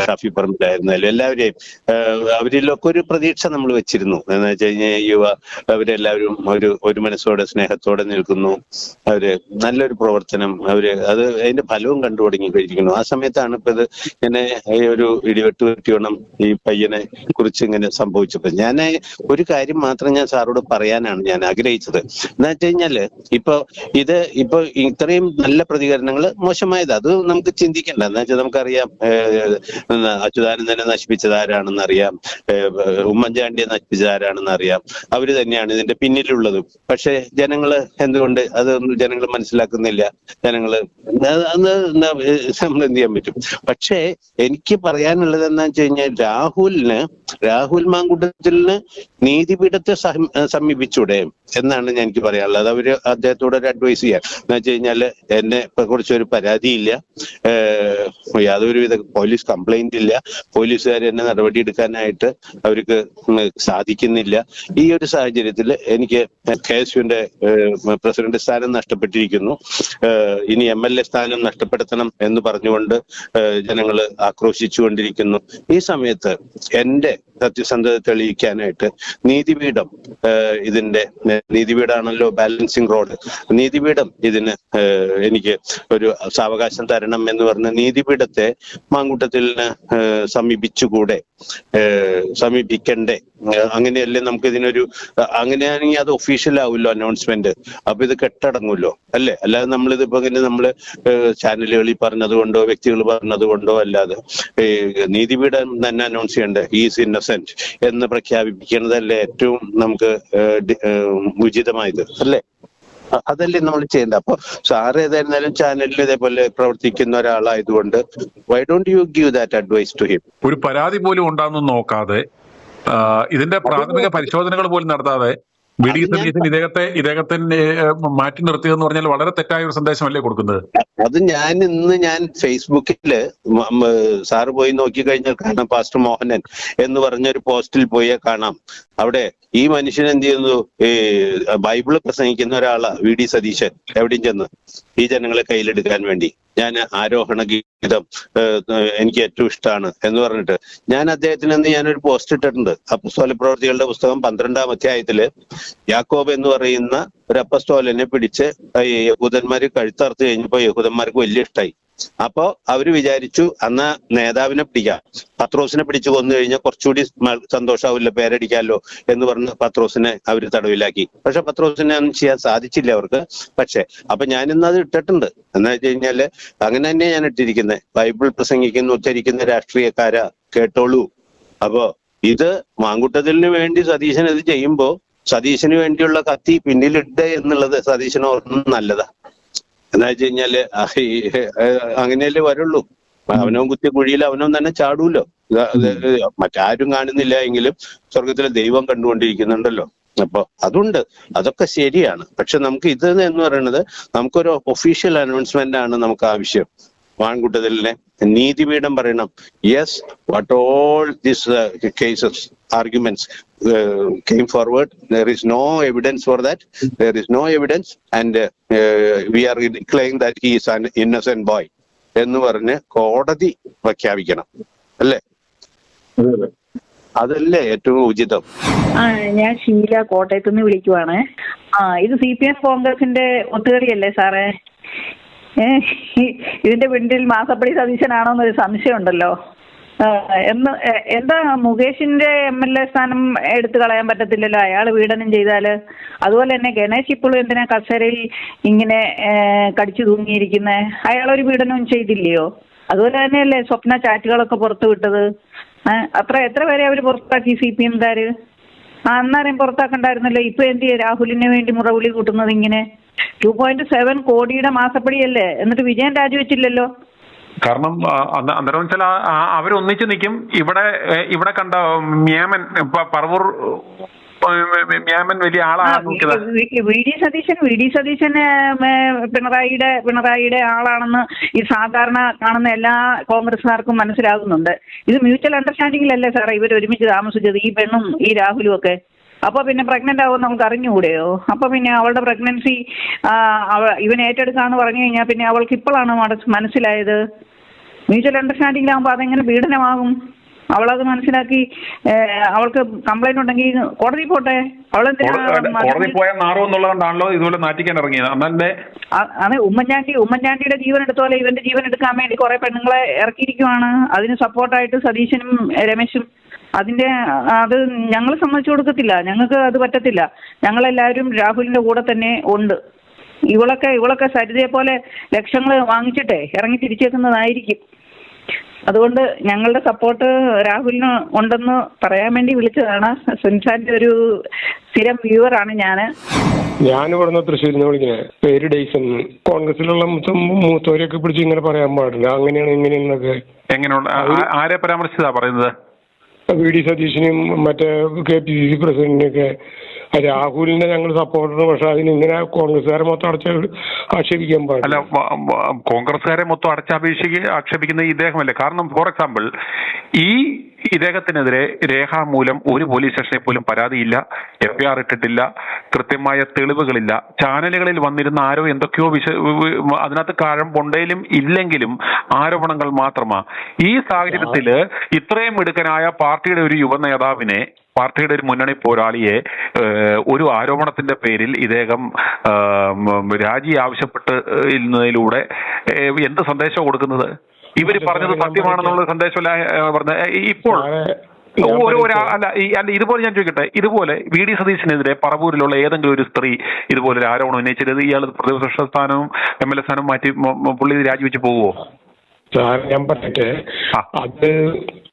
ഷാഫി പറമ്പിലായിരുന്നാലും എല്ലാവരെയും അവരിലൊക്കെ ഒരു പ്രതീക്ഷ നമ്മൾ വെച്ചിരുന്നു. എന്ന് വെച്ച് കഴിഞ്ഞാൽ അവരെല്ലാവരും ഒരു മനസ്സോടെ സ്നേഹത്തോടെ നിൽക്കുന്നു. അവര് നല്ലൊരു പ്രവർത്തനം, അത് അതിന്റെ ഫലവും കണ്ടു തുടങ്ങി കഴിഞ്ഞിരിക്കുന്നു. ആ സമയത്താണ് ഇപ്പൊ ഇത് ഇങ്ങനെ ഒരു ഇടിവെട്ട് വെട്ടിയോണം ഈ പയ്യനെ കുറിച്ച് ഇങ്ങനെ സംഭവിച്ചപ്പോ ഞാൻ ഒരു കാര്യം മാത്രം ഞാൻ സാറോട് പറയാനാണ് ഞാൻ ആഗ്രഹിച്ചത്. എന്ന് വെച്ച് കഴിഞ്ഞാല് ഇപ്പൊ ഇത്രയും നല്ല പ്രതികരണങ്ങൾ മോശമായത് അത് നമുക്ക് ചിന്തിക്കണ്ട. എന്ന് വെച്ചാൽ നമുക്കറിയാം അച്യുതാനന്ദനെ നശിപ്പിച്ചത് ആരാണെന്ന് അറിയാം, ഉമ്മൻചാണ്ടിയെ നശിപ്പിച്ചത് ആരാണെന്ന് അറിയാം, അവര് തന്നെയാണ് ഇതിന്റെ പിന്നിലുള്ളതും. പക്ഷെ ജനങ്ങള് എന്തുകൊണ്ട് അതൊന്നും ജനങ്ങൾ മനസ്സിലാക്കുന്നില്ല? ജനങ്ങള് നമ്മൾ എന്ത് ചെയ്യാൻ പറ്റും? പക്ഷേ എനിക്ക് പറയാനുള്ളത് എന്താ വെച്ച് കഴിഞ്ഞാൽ രാഹുൽ മാങ്കൂട്ടത്തിലിന് നീതിപീഠത്തെ സമീപിച്ചൂടെ എന്നാണ് എനിക്ക് പറയാനുള്ളത്. അവര് അദ്ദേഹത്തോട് ഒരു അഡ്വൈസ് ചെയ്യാം. എന്ന് വെച്ച് കഴിഞ്ഞാല് എന്നെ കുറിച്ച് ഒരു പരാതിയില്ല, യാതൊരുവിധ പോലീസ് കംപ്ലൈന്റ് ഇല്ല, പോലീസുകാർ എന്നെ നടപടി എടുക്കാനായിട്ട് അവർക്ക് സാധിക്കുന്നില്ല. ഈ ഒരു സാഹചര്യത്തിൽ എനിക്ക് KSUവിന്റെ പ്രസിഡന്റ് സ്ഥാനം നഷ്ടപ്പെട്ടിരിക്കുന്നു. ഇനി MLA സ്ഥാനം നഷ്ടപ്പെടുത്തണം എന്ന് പറഞ്ഞുകൊണ്ട് ജനങ്ങൾ ആക്രോശിച്ചുകൊണ്ടിരിക്കുന്നു. ഈ സമയത്ത് എന്റെ സത്യസന്ധത തെളിയിക്കാനായിട്ട് നീതിപീഠമാണല്ലോ ബാലൻസിങ് റോഡ്, നീതിപീഠം ഇതിന് എനിക്ക് ഒരു സാവകാശം തരണം എന്ന് പറഞ്ഞ നീതിപീഠത്തെ മാങ്കൂട്ടത്തിലിന് സമീപിക്കണ്ടേ? അങ്ങനെയല്ലേ നമുക്ക് ഇതിനൊരു, അങ്ങനെയാണെങ്കിൽ അത് ഒഫീഷ്യൽ ആവുമല്ലോ അനൗൺസ്മെന്റ്. അപ്പൊ ഇത് കെട്ടടങ്ങുമല്ലോ അല്ലേ? അല്ലാതെ നമ്മളിതിപ്പോ ഇങ്ങനെ നമ്മള് ചാനലുകളിൽ പറഞ്ഞതുകൊണ്ടോ വ്യക്തികൾ പറഞ്ഞതുകൊണ്ടോ അല്ലാതെ നീതിപീഠം തന്നെ അനൗൺസ് ചെയ്യണ്ടേ ഈസ് ഇന്നസെന്റ് എന്ന് പ്രഖ്യാപിക്കുന്നതല്ലേ ഏറ്റവും നമുക്ക് ഉചിതമായത് അല്ലേ? അതല്ലേ നമ്മൾ ചെയ്യേണ്ടത്. അപ്പൊ സാറ് ഏതായിരുന്നാലും ചാനലിൽ ഇതേപോലെ പ്രവർത്തിക്കുന്ന ഒരാളായതുകൊണ്ട് why don't you give that advice to him? ഒരു പരാതി പോലും ഉണ്ടാകുന്നു നോക്കാതെ, ഇതിന്റെ പ്രാഥമിക പരിശോധനകൾ പോലും നടത്താതെ VD സതീശൻ ഇദ്ദേഹത്തെ മാറ്റി നിർത്തിയതെന്ന് പറഞ്ഞാൽ വളരെ തെറ്റായ ഒരു സന്ദേശമല്ലേ കൊടുക്കുന്നത്? അത് ഞാൻ ഫേസ്ബുക്കില് സാറ് പോയി നോക്കി കഴിഞ്ഞാൽ കാണാം, പാസ്റ്റർ മോഹനൻ എന്ന് പറഞ്ഞൊരു പോസ്റ്റിൽ പോയാൽ കാണാം. അവിടെ ഈ മനുഷ്യൻ എന്ത് ചെയ്യുന്നു, ബൈബിള് പ്രസംഗിക്കുന്ന ഒരാളാ VD സതീശൻ. എവിടെയും ചെന്ന് ഈ ജനങ്ങളെ കയ്യിലെടുക്കാൻ വേണ്ടി ഞാൻ ആരോഹണ ഗീതം എനിക്ക് ഏറ്റവും ഇഷ്ടമാണ് എന്ന് പറഞ്ഞിട്ട് ഞാൻ അദ്ദേഹത്തിന് ഞാനൊരു പോസ്റ്റ് ഇട്ടിട്ടുണ്ട്. അപ്പോസ്തല പ്രവൃത്തികളുടെ പുസ്തകം 12-ാം അധ്യായത്തില് യാക്കോബ് എന്ന് പറയുന്ന ഒരു അപ്പസ്തോലനെ പിടിച്ച് ഈ യഹൂദന്മാര് കഴുത്തറുത്ത് കഴിഞ്ഞപ്പോ യഹൂദന്മാർക്ക് വലിയ ഇഷ്ടമായി. അപ്പോ അവര് വിചാരിച്ചു എന്നാ നേതാവിനെ പിടിക്കാം, പത്രോസിനെ പിടിച്ചു കൊന്നു കഴിഞ്ഞാൽ കുറച്ചുകൂടി സന്തോഷാവില്ല, പേരടിക്കാമല്ലോ എന്ന് പറഞ്ഞ് പത്രോസിനെ അവര് തടവിലാക്കി. പക്ഷെ പത്രോസിനെ ഒന്നും ചെയ്യാൻ സാധിച്ചില്ല അവർക്ക്. പക്ഷെ അപ്പൊ ഞാനിന്ന് അത് ഇട്ടിട്ടുണ്ട്. എന്ന് വെച്ച് കഴിഞ്ഞാല് അങ്ങനെ തന്നെ ഞാൻ ഇട്ടിരിക്കുന്നത്. ബൈബിൾ പ്രസംഗിക്കുന്ന ഉച്ചരിക്കുന്ന രാഷ്ട്രീയക്കാരാ കേട്ടോളൂ. അപ്പോ ഇത് മാങ്കുട്ടത്തിന് വേണ്ടി സതീശൻ ഇത് ചെയ്യുമ്പോ സതീശന് വേണ്ടിയുള്ള കത്തി പിന്നിലിട്ട് എന്നുള്ളത് സതീശന് ഓർമ്മ നല്ലതാ. എന്താ വെച്ച് കഴിഞ്ഞാല് അങ്ങനെയല്ലേ വരുള്ളൂ. അവനവൻ കുത്തിയ കുഴിയിൽ അവനവൻ തന്നെ ചാടൂല്ലോ. മറ്റാരും കാണുന്നില്ല എങ്കിലും സ്വർഗത്തിലെ ദൈവം കണ്ടുകൊണ്ടിരിക്കുന്നുണ്ടല്ലോ. അപ്പൊ അതുണ്ട്, അതൊക്കെ ശരിയാണ്. പക്ഷെ നമുക്ക് ഇത് എന്ന് പറയുന്നത് നമുക്കൊരു ഒഫീഷ്യൽ അനൗൺസ്മെന്റ് ആണ് നമുക്ക് ആവശ്യം. മാങ്കുട്ടത്തിലെ നീതിപീഠം പറയണം, yes, what all this cases arguments came forward, there is no evidence for that, there is no evidence, and we are declaring that he is an innocent boy എന്ന് പറഞ്ഞ് കോടതി പ്രഖ്യാപിക്കണം അല്ലേ? അതല്ലേ ഏറ്റവും ഉചിതം. ഞാൻ ഷീല കോട്ടയത്ത് നിന്ന് വിളിക്കുവാണ്. ഇത് CPM കോൺഗ്രസിന്റെ ഒത്തുകളിയല്ലേ സാറേ? ഇതിന്റെ പിന്നിൽ മാസപ്പടി സതീശനാണോ എന്നൊരു സംശയം ഉണ്ടല്ലോ. എന്താ മുകേഷിന്റെ MLA സ്ഥാനം എടുത്തു കളയാൻ പറ്റത്തില്ലല്ലോ, അയാൾ പീഡനം ചെയ്താല്. അതുപോലെ തന്നെ ഗണേശ് ഇപ്പോഴും എന്തിനാ കസേരയിൽ ഇങ്ങനെ കടിച്ചു തൂങ്ങിയിരിക്കുന്നത്? അയാളൊരു പീഡനവും ചെയ്തില്ലയോ? അതുപോലെ തന്നെയല്ലേ സ്വപ്ന ചാറ്റുകളൊക്കെ പുറത്തു വിട്ടത്? എത്ര പേരെ അവര് പുറത്താക്കി CPM-കാര്? അന്നേരം പുറത്താക്കണ്ടായിരുന്നല്ലോ. ഇപ്പൊ എന്ത് രാഹുലിന് വേണ്ടി മുറവിളി കൂട്ടുന്നത് ഇങ്ങനെ? 2.7 കോടിയുടെ മാസപ്പടിയല്ലേ, എന്നിട്ട് വിജയൻ രാജിവെച്ചില്ലല്ലോ. കാരണം അന്നേരം വെച്ചാൽ അവരൊന്നിച്ച് നിൽക്കും. ഇവിടെ കണ്ട മ്യാമൻ പറവൂർ മ്യാമൻ വലിയ ആളാണ്. വി ഡി സതീശന് പിണറായിയുടെ ആളാണെന്ന് ഈ സാധാരണ കാണുന്ന എല്ലാ കോൺഗ്രസ്സുകാർക്കും മനസ്സിലാകുന്നുണ്ട്. ഇത് മ്യൂച്വൽ അണ്ടർസ്റ്റാൻഡിങ്ങിലല്ലേ സാറേ ഇവർ ഒരുമിച്ച് താമസിച്ചത്, ഈ പെണ്ണും ഈ രാഹുലും ഒക്കെ? അപ്പൊ പിന്നെ പ്രഗ്നന്റ് ആവുമെന്ന് നമുക്ക് അറിഞ്ഞുകൂടെയോ? അപ്പൊ പിന്നെ അവളുടെ പ്രഗ്നൻസി ഇവൻ ഏറ്റെടുക്കാന്ന് പറഞ്ഞു കഴിഞ്ഞാൽ പിന്നെ അവൾക്ക് ഇപ്പോഴാണ് മനസ്സിലായത്. മ്യൂച്വൽ അണ്ടർസ്റ്റാൻഡിങ്ങിലാകുമ്പോൾ അതെങ്ങനെ പീഡനമാകും? അവളത് മനസ്സിലാക്കി അവൾക്ക് കംപ്ലൈന്റ് ഉണ്ടെങ്കിൽ കോടതി പോട്ടെ. കോടതി പോയാൽ നാറുമെന്നുള്ളതുകൊണ്ടാണല്ലോ ഇതുപോലെ നാറ്റിക്കാൻ ഇറങ്ങിയത്. അതെ, ഉമ്മൻചാണ്ടിയുടെ ജീവൻ എടുത്തോലെ ഇവന്റെ ജീവൻ എടുക്കാൻ വേണ്ടി കുറെ പെണ്ണുങ്ങളെ ഇറക്കിയിരിക്കുവാണ്. അതിന് സപ്പോർട്ടായിട്ട് സതീശനും രമേശും. അത് ഞങ്ങൾ സമ്മതിച്ചു കൊടുക്കത്തില്ല, ഞങ്ങൾക്ക് അത് പറ്റത്തില്ല. ഞങ്ങളെല്ലാവരും രാഹുലിന്റെ കൂടെ തന്നെ ഉണ്ട്. ഇവളൊക്കെ സരിതയെ പോലെ ലക്ഷങ്ങൾ വാങ്ങിച്ചിട്ടേ ഇറങ്ങി തിരിച്ചേക്കുന്നതായിരിക്കും. അതുകൊണ്ട് ഞങ്ങളുടെ സപ്പോർട്ട് രാഹുലിന് ഉണ്ടെന്ന് പറയാൻ വേണ്ടി വിളിച്ചതാണ്. സുൻസാന്റെ ഒരു സ്ഥിരം വ്യൂവറാണ് ഞാനിവിടുന്ന് തൃശ്ശൂരിൽ നിന്ന് വിളിക്കുന്നത്. പേര് ഡെയ്സൺ. കോൺഗ്രസിലുള്ള മൂത്തവരെയൊക്കെ പിടിച്ച് ഇങ്ങനെ പറയാൻ പാടില്ല, അങ്ങനെയാണ് ഇങ്ങനെയെന്നൊക്കെ. എങ്ങനെയുള്ള ആരെ പരാമർശിച്ചതാ പറയുന്നത്? വി ഡി സതീശനും മറ്റേ KPCC പ്രസിഡന്റിനെയൊക്കെ. രാഹുലിനെ ഞങ്ങൾ സപ്പോർട്ടർ, പക്ഷെ അതിന് ഇങ്ങനെ കോൺഗ്രസ്സുകാരെ മൊത്തം ആക്ഷേപിക്കാൻ പാടില്ല. അല്ല, കോൺഗ്രസ്സുകാരെ മൊത്തം ആക്ഷേപിക്കുന്ന ഇദ്ദേഹമല്ലേ? കാരണം ഫോർ എക്സാമ്പിൾ ഇദ്ദേഹത്തിനെതിരെ രേഖാമൂലം ഒരു പോലീസ് സ്റ്റേഷനിൽ പോലും പരാതിയില്ല, FIR ഇട്ടിട്ടില്ല, കൃത്യമായ തെളിവുകളില്ല. ചാനലുകളിൽ വന്നിരുന്ന ആരോ എന്തൊക്കെയോ അതിനകത്ത് കഴമ്പുണ്ടെങ്കിലും ഇല്ലെങ്കിലും ആരോപണങ്ങൾ മാത്രമാ. ഈ സാഹചര്യത്തില് ഇത്രയും മിടുക്കനായ പാർട്ടിയുടെ ഒരു യുവ നേതാവിനെ, പാർട്ടിയുടെ ഒരു മുന്നണി പോരാളിയെ ഒരു ആരോപണത്തിന്റെ പേരിൽ ഇദ്ദേഹം രാജി ആവശ്യപ്പെട്ടതിലൂടെ എന്ത് സന്ദേശം കൊടുക്കുന്നത്? ഇവര് പറഞ്ഞത് സത്യമാണെന്നുള്ള സന്ദേശമല്ല പറഞ്ഞത്. ഇപ്പോൾ അല്ല ഇതുപോലെ ഞാൻ ചോദിക്കട്ടെ, ഇതുപോലെ വി ഡി സതീശനെതിരെ പറവൂരിലുള്ള ഏതെങ്കിലും ഒരു സ്ത്രീ ഇതുപോലെ ഒരു ആരോപണം ഉന്നയിച്ചത് ഇയാൾ പ്രതിപക്ഷ സ്ഥാനവും MLA സ്ഥാനവും മാറ്റി പുള്ളി രാജിവെച്ച് പോവുമോ? ഞാൻ പറയട്ടെ, അത്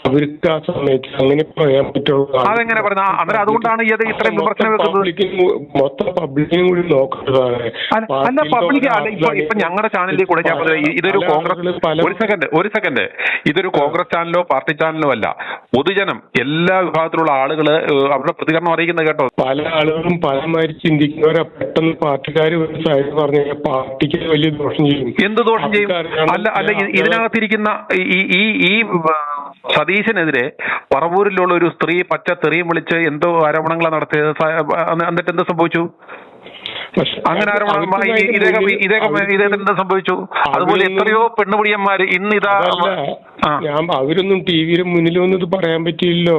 അവർക്ക് ആ സമയത്ത് അങ്ങനെ പറയാൻ പറ്റുള്ളൂ. അതെങ്ങനെ പറഞ്ഞ? അന്നേരം അതുകൊണ്ടാണ് ഇത്രയും വിമർശനം വെക്കുന്നത്. മൊത്തം പബ്ലിക്കിനും കൂടി നോക്കേണ്ടതാണ്. അല്ല, പബ്ലിക് അല്ല. ഇപ്പൊ ഞങ്ങളുടെ ചാനലിൽ കൂടെ ഞാൻ പറഞ്ഞത് ഇതൊരു കോൺഗ്രസ് ഒരു സെക്കൻഡ് ഇതൊരു കോൺഗ്രസ് ചാനലോ പാർട്ടി ചാനലോ അല്ല. പൊതുജനം, എല്ലാ വിഭാഗത്തിലുള്ള ആളുകള് അവരുടെ പ്രതികരണം അറിയിക്കുന്നത് കേട്ടോ. പല ആളുകളും പലമാതിരി ചിന്തിക്കുന്നവരാ. പെട്ടെന്ന് പാർട്ടിക്കാർ പറഞ്ഞു കഴിഞ്ഞാൽ പാർട്ടിക്ക് വലിയ ദോഷം ചെയ്യും. എന്ത് ദോഷം ചെയ്യും? അല്ല ഇതിനകത്തിരിക്കുന്ന ഈ സതീശനെതിരെ പറവൂരിലുള്ള ഒരു സ്ത്രീ പച്ച തെറിയും വിളിച്ച് എന്തോ ആരോപണങ്ങളാണ് നടത്തിയത്. എന്നിട്ട് എന്ത് സംഭവിച്ചു? അങ്ങനെ ഇതെന്താ സംഭവിച്ചു? അതുപോലെ എത്രയോ പെണ്ണുപിടിയന്മാര് ഇന്നിതാ ഞാൻ അവരൊന്നും ടി വിയുടെ മുന്നിൽ വന്ന് ഇത് പറയാൻ പറ്റില്ലല്ലോ.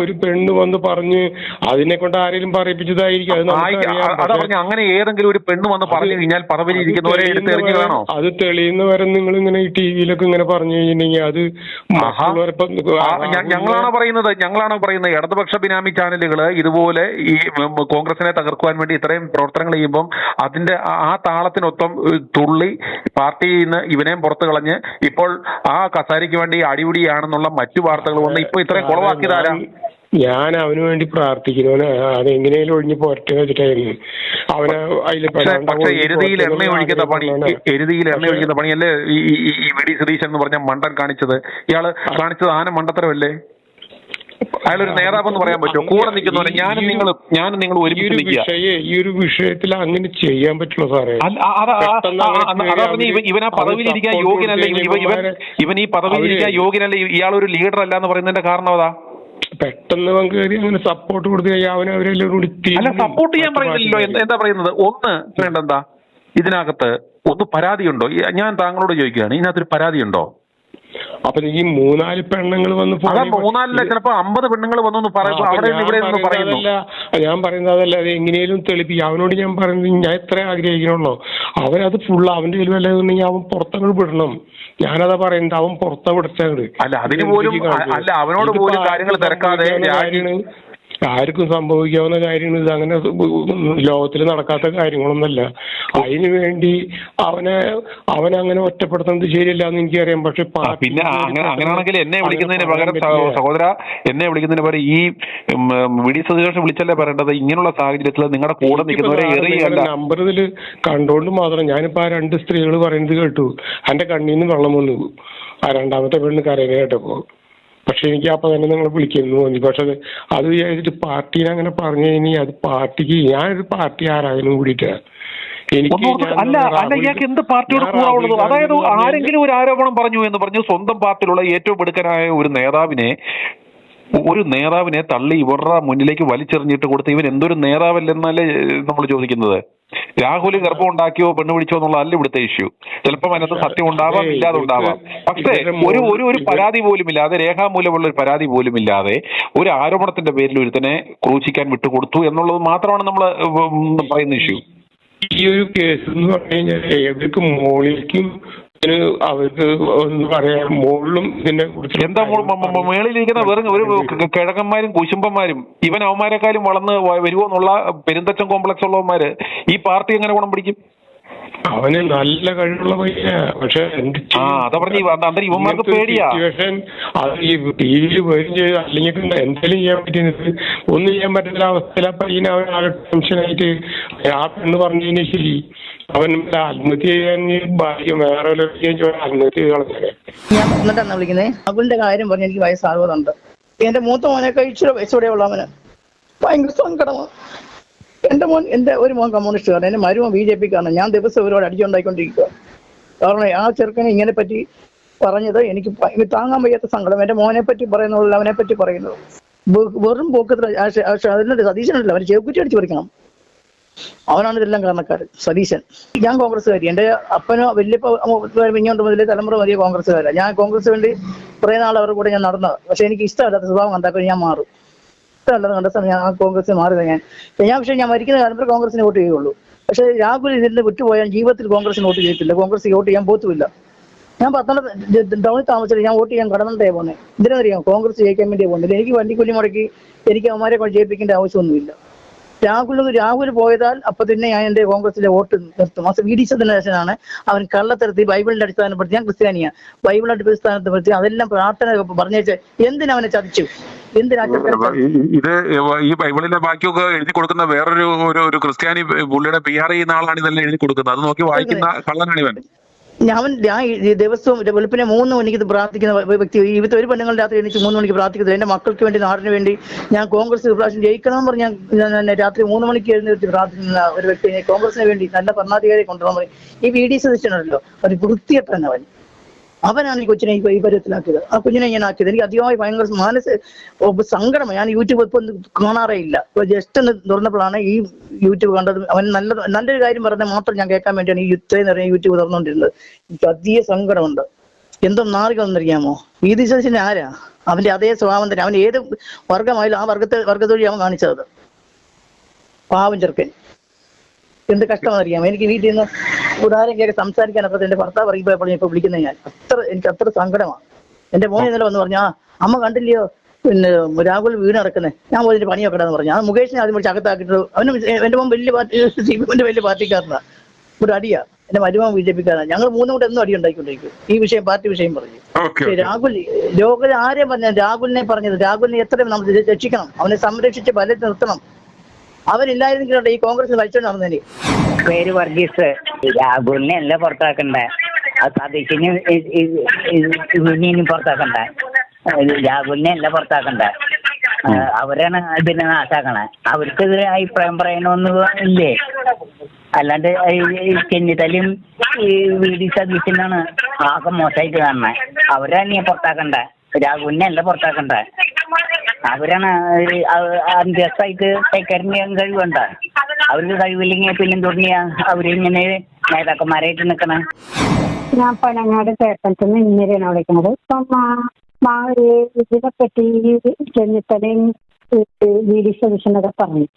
ഒരു പെണ്ണ് വന്ന് പറഞ്ഞ് അതിനെ കൊണ്ട് ആരെങ്കിലും പറയിപ്പിച്ചതായിരിക്കും. അതാ പറഞ്ഞ അങ്ങനെ ഏതെങ്കിലും ഒരു പെണ്ണ് വന്ന് പറഞ്ഞു കഴിഞ്ഞാൽ പറവിലിരിക്കുന്നവരെ എടുത്തെറിഞ്ഞു വേണോ? അത് തെളിയുന്നവരെ നിങ്ങൾ ഇങ്ങനെ ഈ ടി വിയിലൊക്കെ ഇങ്ങനെ പറഞ്ഞു കഴിഞ്ഞിട്ടുണ്ടെങ്കിൽ അത് ഞങ്ങളാണോ പറയുന്നത് ഇടതുപക്ഷ ബിനാമി ചാനലുകള് ഇതുപോലെ ഈ കോൺഗ്രസിനെ തകർക്കുവാൻ വേണ്ടി ഇത്രയും പ്രവർത്തനങ്ങൾ ചെയ്യുമ്പോൾ അതിന്റെ ആ താളത്തിനൊപ്പം തുള്ളി പാർട്ടിയിൽ നിന്ന് ഇവനെയും പുറത്തു കളഞ്ഞ് ഇപ്പോൾ ആ കസാരയ്ക്ക് വേണ്ടി അടിപിടിയാണെന്നുള്ള മറ്റു വാർത്തകൾ വന്ന് ഇപ്പൊ ഇത്രയും കുളവാക്കിയതാരാ? ഞാൻ അവന് വേണ്ടി പ്രാർത്ഥിക്കുന്നവന് അതെങ്ങനെയാലും ഒഴിഞ്ഞു പോരട്ടെ വെച്ചിട്ടായിരുന്നു അവന് അതിൽ. പക്ഷെ എരുതിയിൽ എണ്ണ ഒഴിക്കുന്ന പണിയല്ലേ ഈ വി.ഡി. സതീശൻ എന്ന് പറഞ്ഞ മണ്ടൻ കാണിച്ചത്? ഇയാള് കാണിച്ചത് ആന മണ്ടത്തരമല്ലേ? അയാളൊരു നേതാവെന്ന് പറയാൻ പറ്റുമോ? കൂടെ നിൽക്കുന്നവരെ ഞാനും നിങ്ങൾ ഒരുമിച്ച് നിൽക്കുക. ഈ ഒരു വിഷയത്തിൽ അങ്ങനെ ചെയ്യാൻ പറ്റുള്ളൂ സാറേ. ഇവൻ ആ പദവിയിലിരിക്കാൻ യോഗ്യനല്ലേ? ഇവൻ ഈ പദവിയിലിരിക്കാൻ യോഗ്യനല്ലേ? ഇയാളൊരു ലീഡർ അല്ല എന്ന് പറയുന്നതിന്റെ കാരണം അതാ. പെട്ടെന്ന് കയറി അങ്ങനെ സപ്പോർട്ട് കൊടുത്തു കഴിഞ്ഞാൽ അവരെല്ലാം അല്ല, സപ്പോർട്ട് ചെയ്യാൻ പറയുന്നില്ലല്ലോ. എന്താ പറയുന്നത്? ഒന്ന് വേണ്ടെന്താ ഇതിനകത്ത് ഒന്ന് പരാതിയുണ്ടോ? ഞാൻ താങ്കളോട് ചോദിക്കുകയാണ്, ഇതിനകത്തൊരു പരാതിയുണ്ടോ? അപ്പൊ ഈ 3-4 പെണ്ണുങ്ങൾ വന്ന് 3-4 ചിലപ്പോ 50 പെണ്ണുങ്ങൾ വന്നു പറയുന്നു. ഞാൻ പറയുന്നത് അതല്ല, അത് എങ്ങനെയും തെളിപ്പിക്കും. അവനോട് ഞാൻ പറയുന്നത് ഞാൻ എത്ര ആഗ്രഹിക്കണല്ലോ, അവനത് ഫുള്ള് അവന്റെ കയ്യിൽ വല്ലതുണ്ടെങ്കിൽ അവൻ പുറത്തങ്ങോട്ട് വിടണം. ഞാനതാ പറയുന്നത്, അവൻ പുറത്താ വിടച്ചങ്ങട്. അല്ല അതിന് പോലും അല്ല, അവനോട് പോലും കാര്യങ്ങൾ തിരക്കാതെ ആർക്കും സംഭവിക്കാവുന്ന കാര്യങ്ങൾ. ഇത് അങ്ങനെ ലോകത്തിൽ നടക്കാത്ത കാര്യങ്ങളൊന്നുമല്ല. അതിനു വേണ്ടി അവനങ്ങനെ ഒറ്റപ്പെടുത്തുന്നത് ശരിയല്ല എന്ന് എനിക്കറിയാം. പക്ഷെ പിന്നെ അങ്ങനെയാണെങ്കിൽ എന്നെ വിളിക്കുന്നതിന് പകരം സഹോദര, എന്നെ വിളിക്കുന്നതിന് പകരം ഈ വി.ഡി. സതീശൻ വിളിച്ചല്ലേ പറയേണ്ടത്? ഇങ്ങനെയുള്ള സാഹചര്യത്തിൽ നിങ്ങളുടെ കൂടെ നിൽക്കുന്നവരെ നമ്പർ ഇതിൽ കണ്ടോണ്ട് മാത്രം ഞാനിപ്പോ ആ 2 സ്ത്രീകൾ പറയുന്നത് കേട്ടു. എന്റെ കണ്ണീന്ന് വെള്ളം വന്നു. ആ രണ്ടാമത്തെ പെണ്ണ് കരയുന്ന കേട്ടപ്പോ. പക്ഷെ എനിക്ക് അപ്പൊ തന്നെ നിങ്ങൾ വിളിക്കുന്നു തോന്നി. പക്ഷെ അത് വിചാരിച്ചിട്ട് പാർട്ടീനെ അങ്ങനെ പറഞ്ഞു കഴിഞ്ഞാൽ അത് പാർട്ടിക്ക് ഞാനൊരു പാർട്ടി ആരായാലും കൂടിയിട്ടാ അല്ല ഇയാൾക്ക് എന്ത് പാർട്ടിയോട് കൂടാവുള്ളത്? അതായത് ആരെങ്കിലും ഒരു ആരോപണം പറഞ്ഞു എന്ന് പറഞ്ഞു സ്വന്തം പാർട്ടിയിലുള്ള ഏറ്റവും എടുക്കാനായ ഒരു നേതാവിനെ തള്ളി ഇവരുടെ മുന്നിലേക്ക് വലിച്ചെറിഞ്ഞിട്ട് കൊടുത്ത് ഇവൻ എന്തൊരു നേതാവല്ലെന്നല്ലേ നമ്മൾ ചോദിക്കുന്നത്? രാഹുൽ ഗർഭം ഉണ്ടാക്കിയോ പെണ്ണ് പിടിച്ചോ എന്നുള്ളതല്ല ഇവിടുത്തെ ഇഷ്യൂ. ചിലപ്പോൾ അതിനകത്ത് സത്യം ഉണ്ടാവാം, ഇല്ലാതെ ഉണ്ടാവാം. പക്ഷേ ഒരു പരാതി പോലും ഇല്ലാതെ, രേഖാമൂലമുള്ള ഒരു പരാതി പോലും ഇല്ലാതെ ഒരു ആരോപണത്തിന്റെ പേരിൽ ഒരുത്തനെ ക്രൂശിക്കാൻ വിട്ടുകൊടുത്തു എന്നുള്ളത് മാത്രമാണ് നമ്മൾ പറയുന്ന ഇഷ്യൂ. ഈ ഒരു കേസ് എന്ന് പറഞ്ഞു കഴിഞ്ഞാൽ ഏതൊക്കെ മോളിലേക്കും അവർക്ക് ഒന്ന് പറയാം, മുകളിലും ഇതിനെ കുറിച്ച് എന്താ മേളിലിരിക്കുന്ന വെറും ഒരു കിഴക്കന്മാരും കുശുംബന്മാരും ഇവൻ അവന്മാരെക്കാളും വളർന്ന് വരുമോ എന്നുള്ള പെരുന്തച്ചൻ കോംപ്ലക്സ് ഉള്ളവന്മാര് ഈ പാർട്ടി എങ്ങനെ ഗുണം പിടിക്കും? അവന് നല്ല കഴിവുള്ള പയ്യനാ. പക്ഷെ ഇവന്മാർക്ക് പേടിയാ. അത് ഈ ടി വിയിൽ വരും ചെയ്ത് അല്ലെങ്കിൽ എന്തെങ്കിലും ചെയ്യാൻ പറ്റുന്നത് ഒന്നും ചെയ്യാൻ പറ്റുന്ന അവസ്ഥയിൽ ആ പയ്യനെ അവൻ ആകെ ടെൻഷനായിട്ട് ആ പെണ്ണ് പറഞ്ഞു കഴിഞ്ഞാൽ ശരി അവൻ ആത്മഹത്യ ചെയ്യാൻ ഭാഗ്യം വേറെ ആത്മഹത്യ ചെയ്ത് കളഞ്ഞേ. ഞാൻ എന്നിട്ടാണ് വിളിക്കുന്നത്. അവന്റെ കാര്യം പറഞ്ഞ് എനിക്ക് വയസ്സ് 60 ഉണ്ട്. എന്റെ മൂത്ത മോനൊക്കെ ഇച്ചിരി വയസ്സോടെ ഉള്ളവന് ഭയങ്കര സങ്കടമാണ്. എന്റെ ഒരു മോൻ കമ്മ്യൂണിസ്റ്റുകാരൻ, എന്റെ മരുമോൻ BJP-ക്കാണ്. ഞാൻ ദിവസം ഒരുപാട് അടിച്ചുണ്ടായിക്കൊണ്ടിരിക്കുക. കാരണം ആ ചെറുക്കനെ ഇങ്ങനെ പറ്റി പറഞ്ഞത് എനിക്ക് താങ്ങാൻ വയ്യാത്ത സങ്കടം. എന്റെ മോനെ പറ്റി പറയുന്നതല്ല അവനെ പറ്റി പറയുന്നത് വെറും പോക്കത്ര. അതിന്റെ സതീശനല്ല, അവന് ചേക്കുറ്റി അടിച്ചു പറിക്കണം. അവനാണ് ഇതെല്ലാം കാരണക്കാരൻ, സതീശൻ. ഞാൻ കോൺഗ്രസ്സുകാരി. എന്റെ അപ്പനോ വല്യപ്പോ ഇങ്ങോട്ട് മുതലേ തലമുറ വലിയ കോൺഗ്രസ്സുകാരാണ്. ഞാൻ കോൺഗ്രസ് വേണ്ടി കുറേ നാൾ അവരുടെ കൂടെ ഞാൻ നടന്നത്. പക്ഷെ എനിക്ക് ഇഷ്ടമല്ലാത്ത സ്വഭാവം കണ്ടാക്കാൻ ഞാൻ മാറും. ഇഷ്ടമല്ലാതെ കണ്ട സമയം ഞാൻ ആ കോൺഗ്രസ് മാറുക. പക്ഷേ ഞാൻ മരിക്കുന്ന കാലത്ത് കോൺഗ്രസിന് വോട്ട് ചെയ്യുള്ളൂ. പക്ഷേ രാഹുൽ ഇതിന്റെ വിട്ടുപോയാൽ ജീവിതത്തിൽ കോൺഗ്രസിന് വോട്ട് ചെയ്തിട്ടില്ല. കോൺഗ്രസ് വോട്ട് ചെയ്യാൻ പോത്തുമില്ല. ഞാൻ ടൗണിൽ താമസിച്ചിട്ട് ഞാൻ വോട്ട് ചെയ്യാൻ കടന്നിട്ടേ പോകുന്നത്. ഇതിനറിയാം കോൺഗ്രസ് ജയിക്കാൻ വേണ്ടിയേ പോകുന്നില്ല. എനിക്ക് വണ്ടിക്കൂലി മുടക്കി എനിക്ക് അവന്മാരെ കൊണ്ട് ജയിപ്പിക്കേണ്ട ആവശ്യമൊന്നുമില്ല. രാഹുൽ പോയതാൽ അപ്പൊ തന്നെ ഞാൻ എന്റെ കോൺഗ്രസിലെ വോട്ട് നിർത്തും. വി.ഡി. സതീശനാണ് അവൻ കള്ളത്തരത്തിൽ ബൈബിളിന്റെ അടിസ്ഥാനപ്പെടുത്തി, ഞാൻ ക്രിസ്ത്യാനിയാ, ബൈബിളിന്റെ അടിസ്ഥാനപ്പെടുത്തി അതെല്ലാം പ്രാർത്ഥന പറഞ്ഞേച്ച് എന്തിനവനെ ചതിച്ചു? ഇത് ഈ ബൈബിളിലെ ബാക്കിയൊക്കെ എഴുതി കൊടുക്കുന്ന വേറൊരു ക്രിസ്ത്യാനി പുള്ളിയുടെ PR ചെയ്യുന്ന ആളാണ് ഇതെല്ലാം എഴുതി കൊടുക്കുന്നത്. അത് നോക്കി വായിക്കുന്ന കള്ളനാണ് ഇവൻ. ഞാൻ ദിവസവും വെളുപ്പിനെ 3 മണിക്ക് പ്രാർത്ഥിക്കുന്ന വ്യക്തി. ഇവിടുത്തെ ഒരു പെണ്ണുങ്ങൾ രാത്രി എനിക്ക് 3 മണിക്ക് പ്രാർത്ഥിക്കുന്നത്. എന്റെ മക്കൾക്ക് വേണ്ടി, നാടിന് വേണ്ടി. ഞാൻ കോൺഗ്രസ് പ്രാവശ്യം ജയിക്കണം പറഞ്ഞ് ഞാൻ രാത്രി 3 മണിക്ക് എഴുന്നേറ്റ് പ്രാർത്ഥിക്കുന്ന ഒരു വ്യക്തി. കോൺഗ്രസിന് വേണ്ടി നല്ല ഭരണാധികാരിയെ കൊണ്ടുവരാൻ പറയും. ഈ വി.ഡി. സതീശനല്ലോ ഒരു വൃത്തികെട്ടവൻ. അവൻ അവനാണ് ഈ കൊച്ചിനെ ഈ പരുവത്തിലാക്കിയത്. ആ കുഞ്ഞിനെ ഞാൻ ആക്കിയത് എനിക്ക് അധികമായി ഭയങ്കര സങ്കടമാണ്. ഞാൻ യൂട്യൂബ് ഇപ്പൊ കാണാറേ ഇല്ല. ജസ്റ്റ് ഒന്ന് തുറന്നപ്പോഴാണ് ഈ യൂട്യൂബ് കണ്ടത്. അവൻ നല്ലൊരു കാര്യം പറഞ്ഞാൽ മാത്രം ഞാൻ കേൾക്കാൻ വേണ്ടിയാണ് ഈ ഇത്രയും നേരം യൂട്യൂബ് തുറന്നുകൊണ്ടിരുന്നത്. എനിക്ക് അധികം സങ്കടമുണ്ട്. എന്തോ നാറികളെന്നറിയാമോ? വീതി സദസ്സിന് ആരാ? അവന്റെ അതേ സ്വഭാവം തന്നെ. അവൻ ഏത് വർഗമായാലും ആ വർഗത്തൊഴി അവൻ കാണിച്ചത്. പാവം ചെറുക്കൻ. എന്ത് കഷ്ടമെന്നറിയാമോ? എനിക്ക് വീട്ടിൽ നിന്ന് ഉദാഹരണം കേൾക്കി സംസാരിക്കാനൊക്കെ എന്റെ ഭർത്താവ് പറയുമ്പോൾ ഇപ്പൊ വിളിക്കുന്നത് ഞാൻ എനിക്ക് അത്ര സങ്കടമാണ്. എന്റെ മോനെ ഇന്നലെ വന്ന് പറഞ്ഞു, അമ്മ കണ്ടില്ലയോ പിന്നെ രാഹുൽ വീട് നടക്കുന്നത്, ഞാൻ പോയിട്ട് പണിയൊക്കെ എന്ന് പറഞ്ഞു. ആ മുകേഷിനെ ആദ്യം വിളിച്ച് അകത്താക്കിയിട്ട് അവനും എന്റെ മോൻ വലിയ പാർട്ടിക്കാരനാ. ഒരു അടിയാ. എന്റെ മരുമോൻ BJP-ക്കാരനാണ്. ഞങ്ങൾ മൂന്നും കൂടെ എന്നും അടി ഉണ്ടാക്കിക്കൊണ്ടിരിക്കും ഈ വിഷയം, പാർട്ടി വിഷയം പറഞ്ഞു. രാഹുൽ ആരെയും പറഞ്ഞ രാഹുലിനെ പറഞ്ഞത്, രാഹുലിനെ എത്രയും നമ്മൾ രക്ഷിക്കണം, അവനെ സംരക്ഷിച്ച് ബലത്തിൽ നിർത്തണം. അവനില്ലായിരുന്നെങ്കിലുണ്ട് ഈ കോൺഗ്രസ് വലിച്ചോണ്ട് നടന്നേനെ. പേര് വർഗീസ്. രാഹുലിനെ അല്ല പുറത്താക്കണ്ടേ, സതീശിനെ പുറത്താക്കണ്ടേ, രാഹുലിനെ അല്ല പുറത്താക്കണ്ടേ. അവരാണ് ഇതിനെ നാശാക്കണേ. അവർക്കെതിരെ അഭിപ്രായം പറയണമെന്ന് ഇല്ലേ? അല്ലാണ്ട് ചെന്നിത്തലയും VD സതീശനാണ് ആകെ മോശമായിട്ട് കാണണേ. അവരാണ് നീ പുറത്താക്കണ്ടേ, രാഹുലിനെ അല്ല പുറത്താക്കണ്ടേ. അവരാണ് അന്തസ്സായിട്ട് കൈകാര്യം ചെയ്യാൻ കഴിവുണ്ട. അവർക്ക് കഴിവില്ലെങ്കിൽ പിന്നെ തുടങ്ങിയ അവരിങ്ങനെ നേതാക്കന്മാരായിട്ട് നിൽക്കണേ. ഞാൻ പനങ്ങാട് ചേട്ടത്തിന് ഇന്നലെയാണ് വിളിക്കുന്നത്. ഇപ്പം ഇതിനെപ്പറ്റി ചെന്നിത്തലയും VD സതീശനൊക്കെ പറഞ്ഞു.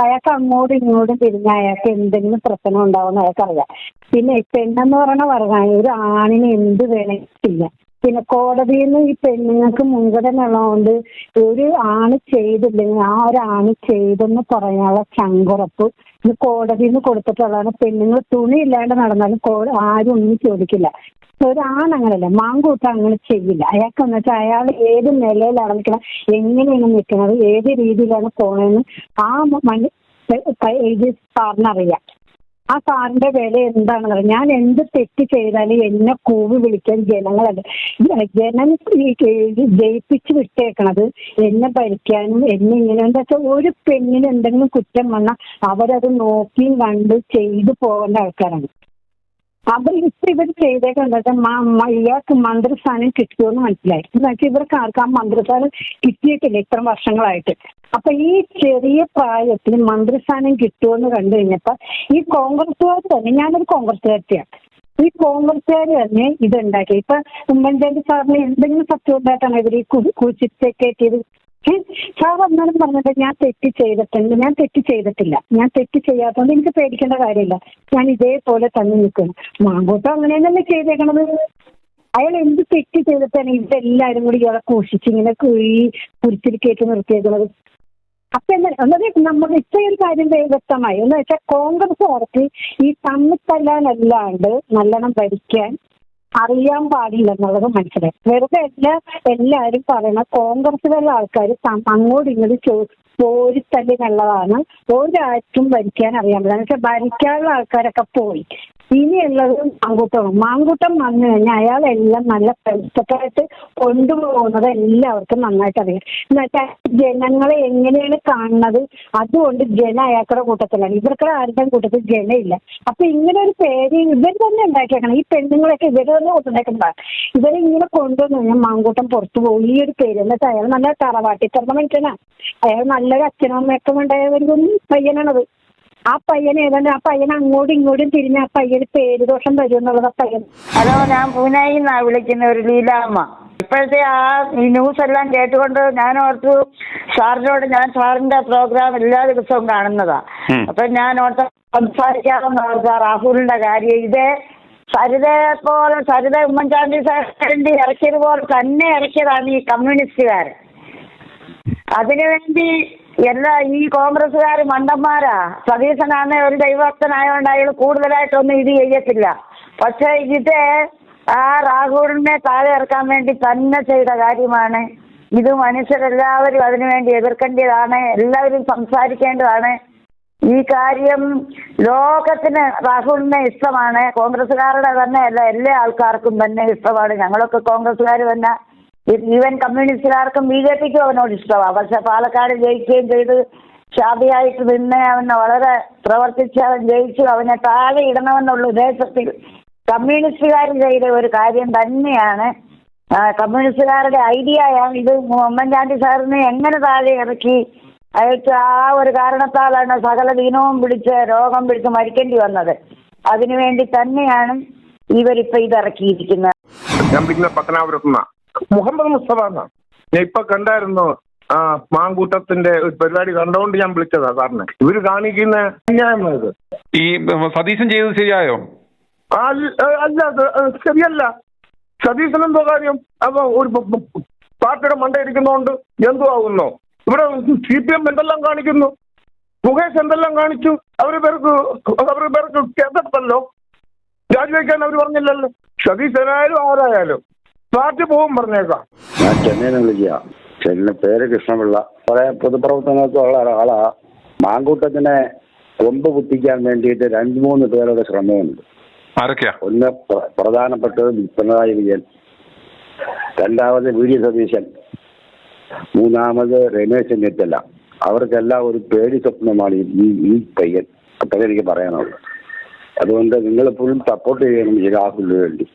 അയാൾക്ക് അങ്ങോട്ടും ഇങ്ങോട്ടും തിരിഞ്ഞ അയാൾക്ക് എന്തെങ്കിലും പ്രശ്നം ഉണ്ടാവുമെന്ന് അയാൾക്കറിയാം. പിന്നെ പെണ്ണെന്ന് പറഞ്ഞ ഒരു ആണിന് എന്ത് വേണമെന്നില്ല. പിന്നെ കോടതിയിൽ നിന്ന് ഈ പെണ്ണുങ്ങൾക്ക് മുൻഗണന ഉള്ളതുകൊണ്ട് ഒരു ആണ് ചെയ്തില്ലെങ്കിൽ ആ ഒരു ആണ് ചെയ്തെന്ന് പറയാനുള്ള ചങ്കുറപ്പ് ഇത് കോടതിയിൽ നിന്ന് കൊടുത്തിട്ടുള്ളതാണ്. പെണ്ണുങ്ങൾ തുണി ഇല്ലാണ്ട് നടന്നാലും ആരും ഒന്നും ചോദിക്കില്ല. ഒരാൺ അങ്ങനല്ല, മാങ്കൂട്ടം അങ്ങനെ ചെയ്യില്ല. അയാൾക്ക് എന്ന് വെച്ചാൽ അയാൾ ഏത് നിലയിലാണ് നിൽക്കണം, എങ്ങനെയാണ് നിൽക്കുന്നത്, ഏത് രീതിയിലാണ് പോകണമെന്ന് ആ ഇത് സാറിനറിയാം. ആ സാറിന്റെ വില എന്താണെന്ന് പറയാം. ഞാൻ എന്ത് തെറ്റ് ചെയ്താലും എന്നെ കൂവി വിളിക്കാൻ ജനങ്ങളല്ല. ജനം ജയിപ്പിച്ച് വിട്ടേക്കണത് എന്നെ ഭരിക്കാനും എന്നെ ഇങ്ങനെ എന്താ വെച്ചാൽ ഒരു പെണ്ണിന് എന്തെങ്കിലും കുറ്റം വന്നാൽ അവരത് നോക്കിയും കണ്ട് ചെയ്തു പോകേണ്ട ആൾക്കാരാണ്. ഇവർ ചെയ്തേക്കുന്നത് ഇയാൾക്ക് മന്ത്രിസ്ഥാനം കിട്ടുമെന്ന് മനസ്സിലായി. എന്ന് വെച്ചാൽ ഇവർക്ക് ആർക്കും ആ മന്ത്രിസ്ഥാനം കിട്ടിയിട്ടില്ല ഇത്ര വർഷങ്ങളായിട്ട്. അപ്പൊ ഈ ചെറിയ പ്രായത്തിൽ മന്ത്രിസ്ഥാനം കിട്ടുമെന്ന് കണ്ടു കഴിഞ്ഞപ്പോ ഈ കോൺഗ്രസ്സുകാർ തന്നെ, ഞാനൊരു കോൺഗ്രസ്സുകാരിയാണ്, ഈ കോൺഗ്രസ്സുകാർ തന്നെ ഇതുണ്ടാക്കി. ഇപ്പൊ ഉമ്മൻചാണ്ടി സാറിന് എന്തെങ്കിലും സത്യം ഉണ്ടായിട്ടാണ് ഇവർ ഈ കുഴിച്ചിട്ടേക്കേറ്റിയത്. സാർ എന്നാലും പറഞ്ഞത് ഞാൻ തെറ്റ് ചെയ്തിട്ടുണ്ട്, ഞാൻ തെറ്റ് ചെയ്തിട്ടില്ല, ഞാൻ തെറ്റ് ചെയ്യാത്തതുകൊണ്ട് എനിക്ക് പേടിക്കേണ്ട കാര്യമില്ല, ഞാൻ ഇതേപോലെ തന്നെ നിൽക്കുന്നു. മാങ്കൂട്ടം അങ്ങനെ തന്നെ ചെയ്തേക്കണത്. അയാൾ എന്ത് തെറ്റ് ചെയ്തിട്ടാണ് ഇതെല്ലാരും കൂടി ഇയാളെ കൂഷിച്ച് ഇങ്ങനെ കുരിച്ചിൽ കയറ്റി നിർത്തിയേക്കുന്നത്. അപ്പൊ എന്താ നമ്മൾ ഇത്രയൊരു കാര്യം വ്യക്തമായി എന്ന് വെച്ചാൽ കോൺഗ്രസ്സുകാർക്ക് ഈ തമ്മിത്തല്ലാനല്ലാണ്ട് നല്ലോണം ഭരിക്കാൻ അറിയാൻ പാടില്ലെന്നുള്ളത് മനസ്സിലായി. വെറുതെ എല്ലാവരും പറയണ കോൺഗ്രസിലുള്ള ആൾക്കാർ അങ്ങോട്ടും ഇങ്ങോട്ടും പോരിത്തല്ലി നല്ലതാണ്, ഒരാഴ്ചയും ഭരിക്കാൻ അറിയാൻ പറ്റില്ല. പക്ഷെ ഭരിക്കാനുള്ള ആൾക്കാരൊക്കെ പോയി. ഇനിയുള്ളത് മാങ്കൂട്ടം വന്നു കഴിഞ്ഞാൽ അയാളെല്ലാം നല്ല പെർഫെക്റ്റായിട്ട് കൊണ്ടുപോകുന്നത് എല്ലാവർക്കും നന്നായിട്ട് അറിയാം. എന്നുവെച്ചാൽ ജനങ്ങളെ എങ്ങനെയാണ് കാണുന്നത്, അതുകൊണ്ട് ജനം അയാൾക്കുടെ കൂട്ടത്തിലാണ്. ഇവർക്കുടെ ആരുടെയും കൂട്ടത്തിൽ ജനമില്ല. അപ്പൊ ഇങ്ങനെ ഒരു പേര് ഇവർ തന്നെ ഉണ്ടാക്കിയേക്കണം. ഈ പെണ്ണുങ്ങളൊക്കെ ഇവർ തന്നെ കൊണ്ടുണ്ടാക്കണ്ട. ഇവരെ ഇങ്ങനെ കൊണ്ടുവന്നു കഴിഞ്ഞാൽ മാങ്കൂട്ടം പുറത്തു പോകും. ഈ ഒരു പേര് എന്ന് വെച്ചാൽ അയാൾ നല്ല തറവാട്ടിത്തറന്ന മനുഷ്യനാ. അയാൾ നല്ലൊരു അച്ഛനും അമ്മയൊക്കെ ഉണ്ടായവരും പയ്യനാണത്. ആ പയ്യൻ ഏതാണ്ട് ആ പയ്യൻ അങ്ങോട്ടും ഇങ്ങോട്ടും തിരിഞ്ഞ ആ പയ്യന് പേര് ദോഷം വരും എന്നുള്ളത് പയ്യൻ. ഹലോ, ഞാൻ പൂനെയിന്നാ വിളിക്കുന്ന ഒരു ലീലാമ്മ. ഇപ്പോഴത്തെ ആ ഈ ന്യൂസ് എല്ലാം കേട്ടുകൊണ്ട് ഞാൻ ഓർത്തു സാറിനോട്, ഞാൻ സാറിന്റെ പ്രോഗ്രാം എല്ലാ ദിവസവും കാണുന്നതാ. അപ്പൊ ഞാൻ ഓർത്ത് സംസാരിക്കാമെന്ന് ഓർത്ത രാഹുലിന്റെ കാര്യം. ഇതേ സരിത ഉമ്മൻചാണ്ടി സാറിന്റെ ഇറക്കിയതുപോലെ തന്നെ ഇറക്കിയതാണ് ഈ കമ്മ്യൂണിസ്റ്റുകാർ. അതിനുവേണ്ടി ഈ കോൺഗ്രസ്സുകാർ മണ്ടന്മാരാ. സതീശനാണ് ഒരു ദൈവഭക്തനായോണ്ട് അയാൾ കൂടുതലായിട്ടൊന്നും ഇത് ചെയ്യത്തില്ല. പക്ഷെ ഇത് ആ രാഹുലിനെ താഴെ ഇറക്കാൻ വേണ്ടി തന്നെ ചെയ്ത കാര്യമാണ്. ഇത് മനുഷ്യരെല്ലാവരും അതിനുവേണ്ടി എതിർക്കേണ്ടതാണ്, എല്ലാവരും സംസാരിക്കേണ്ടതാണ്. ഈ കാര്യം ലോകത്തിന് രാഹുലിനെ ഇഷ്ടമാണ്. കോൺഗ്രസ്സുകാരുടെ തന്നെ അല്ല, എല്ലാ ആൾക്കാർക്കും തന്നെ ഇഷ്ടമാണ്. ഞങ്ങളൊക്കെ കോൺഗ്രസ്സുകാർ തന്നെ, ഈവൻ കമ്മ്യൂണിസ്റ്റുകാർക്കും BJPക്കും അവനോട് ഇഷ്ടമാണ്. പക്ഷെ പാലക്കാട് ജയിക്കുകയും ചെയ്ത് ഷാബിയായിട്ട് നിന്ന് അവനെ വളരെ പ്രവർത്തിച്ച് അവൻ ജയിച്ചു. അവനെ താഴെ ഇടണമെന്നുള്ള ഉദ്ദേശത്തിൽ കമ്മ്യൂണിസ്റ്റുകാർ ചെയ്ത ഒരു കാര്യം തന്നെയാണ്. കമ്മ്യൂണിസ്റ്റുകാരുടെ ഐഡിയയാണ് ഇത്. ഉമ്മൻചാണ്ടി സാറിനെ എങ്ങനെ താഴെ ഇറക്കി അയച്ച് ആ ഒരു കാരണത്താലാണ് സകല ദീനവും പിടിച്ച് രോഗം പിടിച്ച് മരിക്കേണ്ടി വന്നത്. അതിനുവേണ്ടി തന്നെയാണ് ഇവരിപ്പോ ഇതിറക്കിയിരിക്കുന്നത്. ഞാൻ പിന്നെ പത്തനാപുരത്തുനിന്ന മുഹമ്മദ് മുസ്തഫ എന്നാണ്. ഞാൻ ഇപ്പൊ കണ്ടായിരുന്നു മാങ്കൂട്ടത്തിന്റെ ഒരു പരിപാടി കണ്ടുകൊണ്ട് ഞാൻ വിളിച്ചതാ സാറിനെ. ഇവര് കാണിക്കുന്ന അന്യായം ഇത്. ഈ സതീശൻ ചെയ്തത് ശരിയായോ? അല്ല, അത് ശരിയല്ല. സതീശൻ എന്തോ കാര്യം അപ്പൊ ഒരു പാർട്ടിയുടെ മണ്ട ഇരിക്കുന്നോണ്ട് എന്തോ ആകുന്നോ? ഇവിടെ CPM എന്തെല്ലാം കാണിക്കുന്നു, മുകേഷ് എന്തെല്ലാം കാണിച്ചു. അവര് പേർക്ക് കേസെടുത്തല്ലോ, രാജിവെക്കാൻ അവർ പറഞ്ഞില്ലല്ലോ. സതീശനായാലും ആരായാലും പാർട്ടി പോകും പറഞ്ഞേക്കാം. ഞാൻ ചെന്നൈയിൽ വിളിക്കുക. ചെന്നൈ പേര് കൃഷ്ണപിള്ള. കുറെ പൊതുപ്രവർത്തനമൊക്കെ ഉള്ള ഒരാളാ. മാങ്കൂട്ടത്തിനെ കൊമ്പ് കുത്തിക്കാൻ വേണ്ടിയിട്ട് 2-3 പേരുടെ ശ്രമമുണ്ട്. ആരൊക്കെയാ? ഒന്ന് പ്രധാനപ്പെട്ടത് പിണറായി വിജയൻ, രണ്ടാമത് VD സതീശൻ, മൂന്നാമത് രമേശ് ചെന്നിത്തല. അവർക്കെല്ലാം ഒരു പേടി സ്വപ്നമാണ് ഈ പയ്യൻ. അത്ര എനിക്ക് പറയാനുള്ളത്. അതുകൊണ്ട് നിങ്ങളെപ്പോഴും സപ്പോർട്ട് ചെയ്യണം ഈ രാഹുലിന് വേണ്ടി.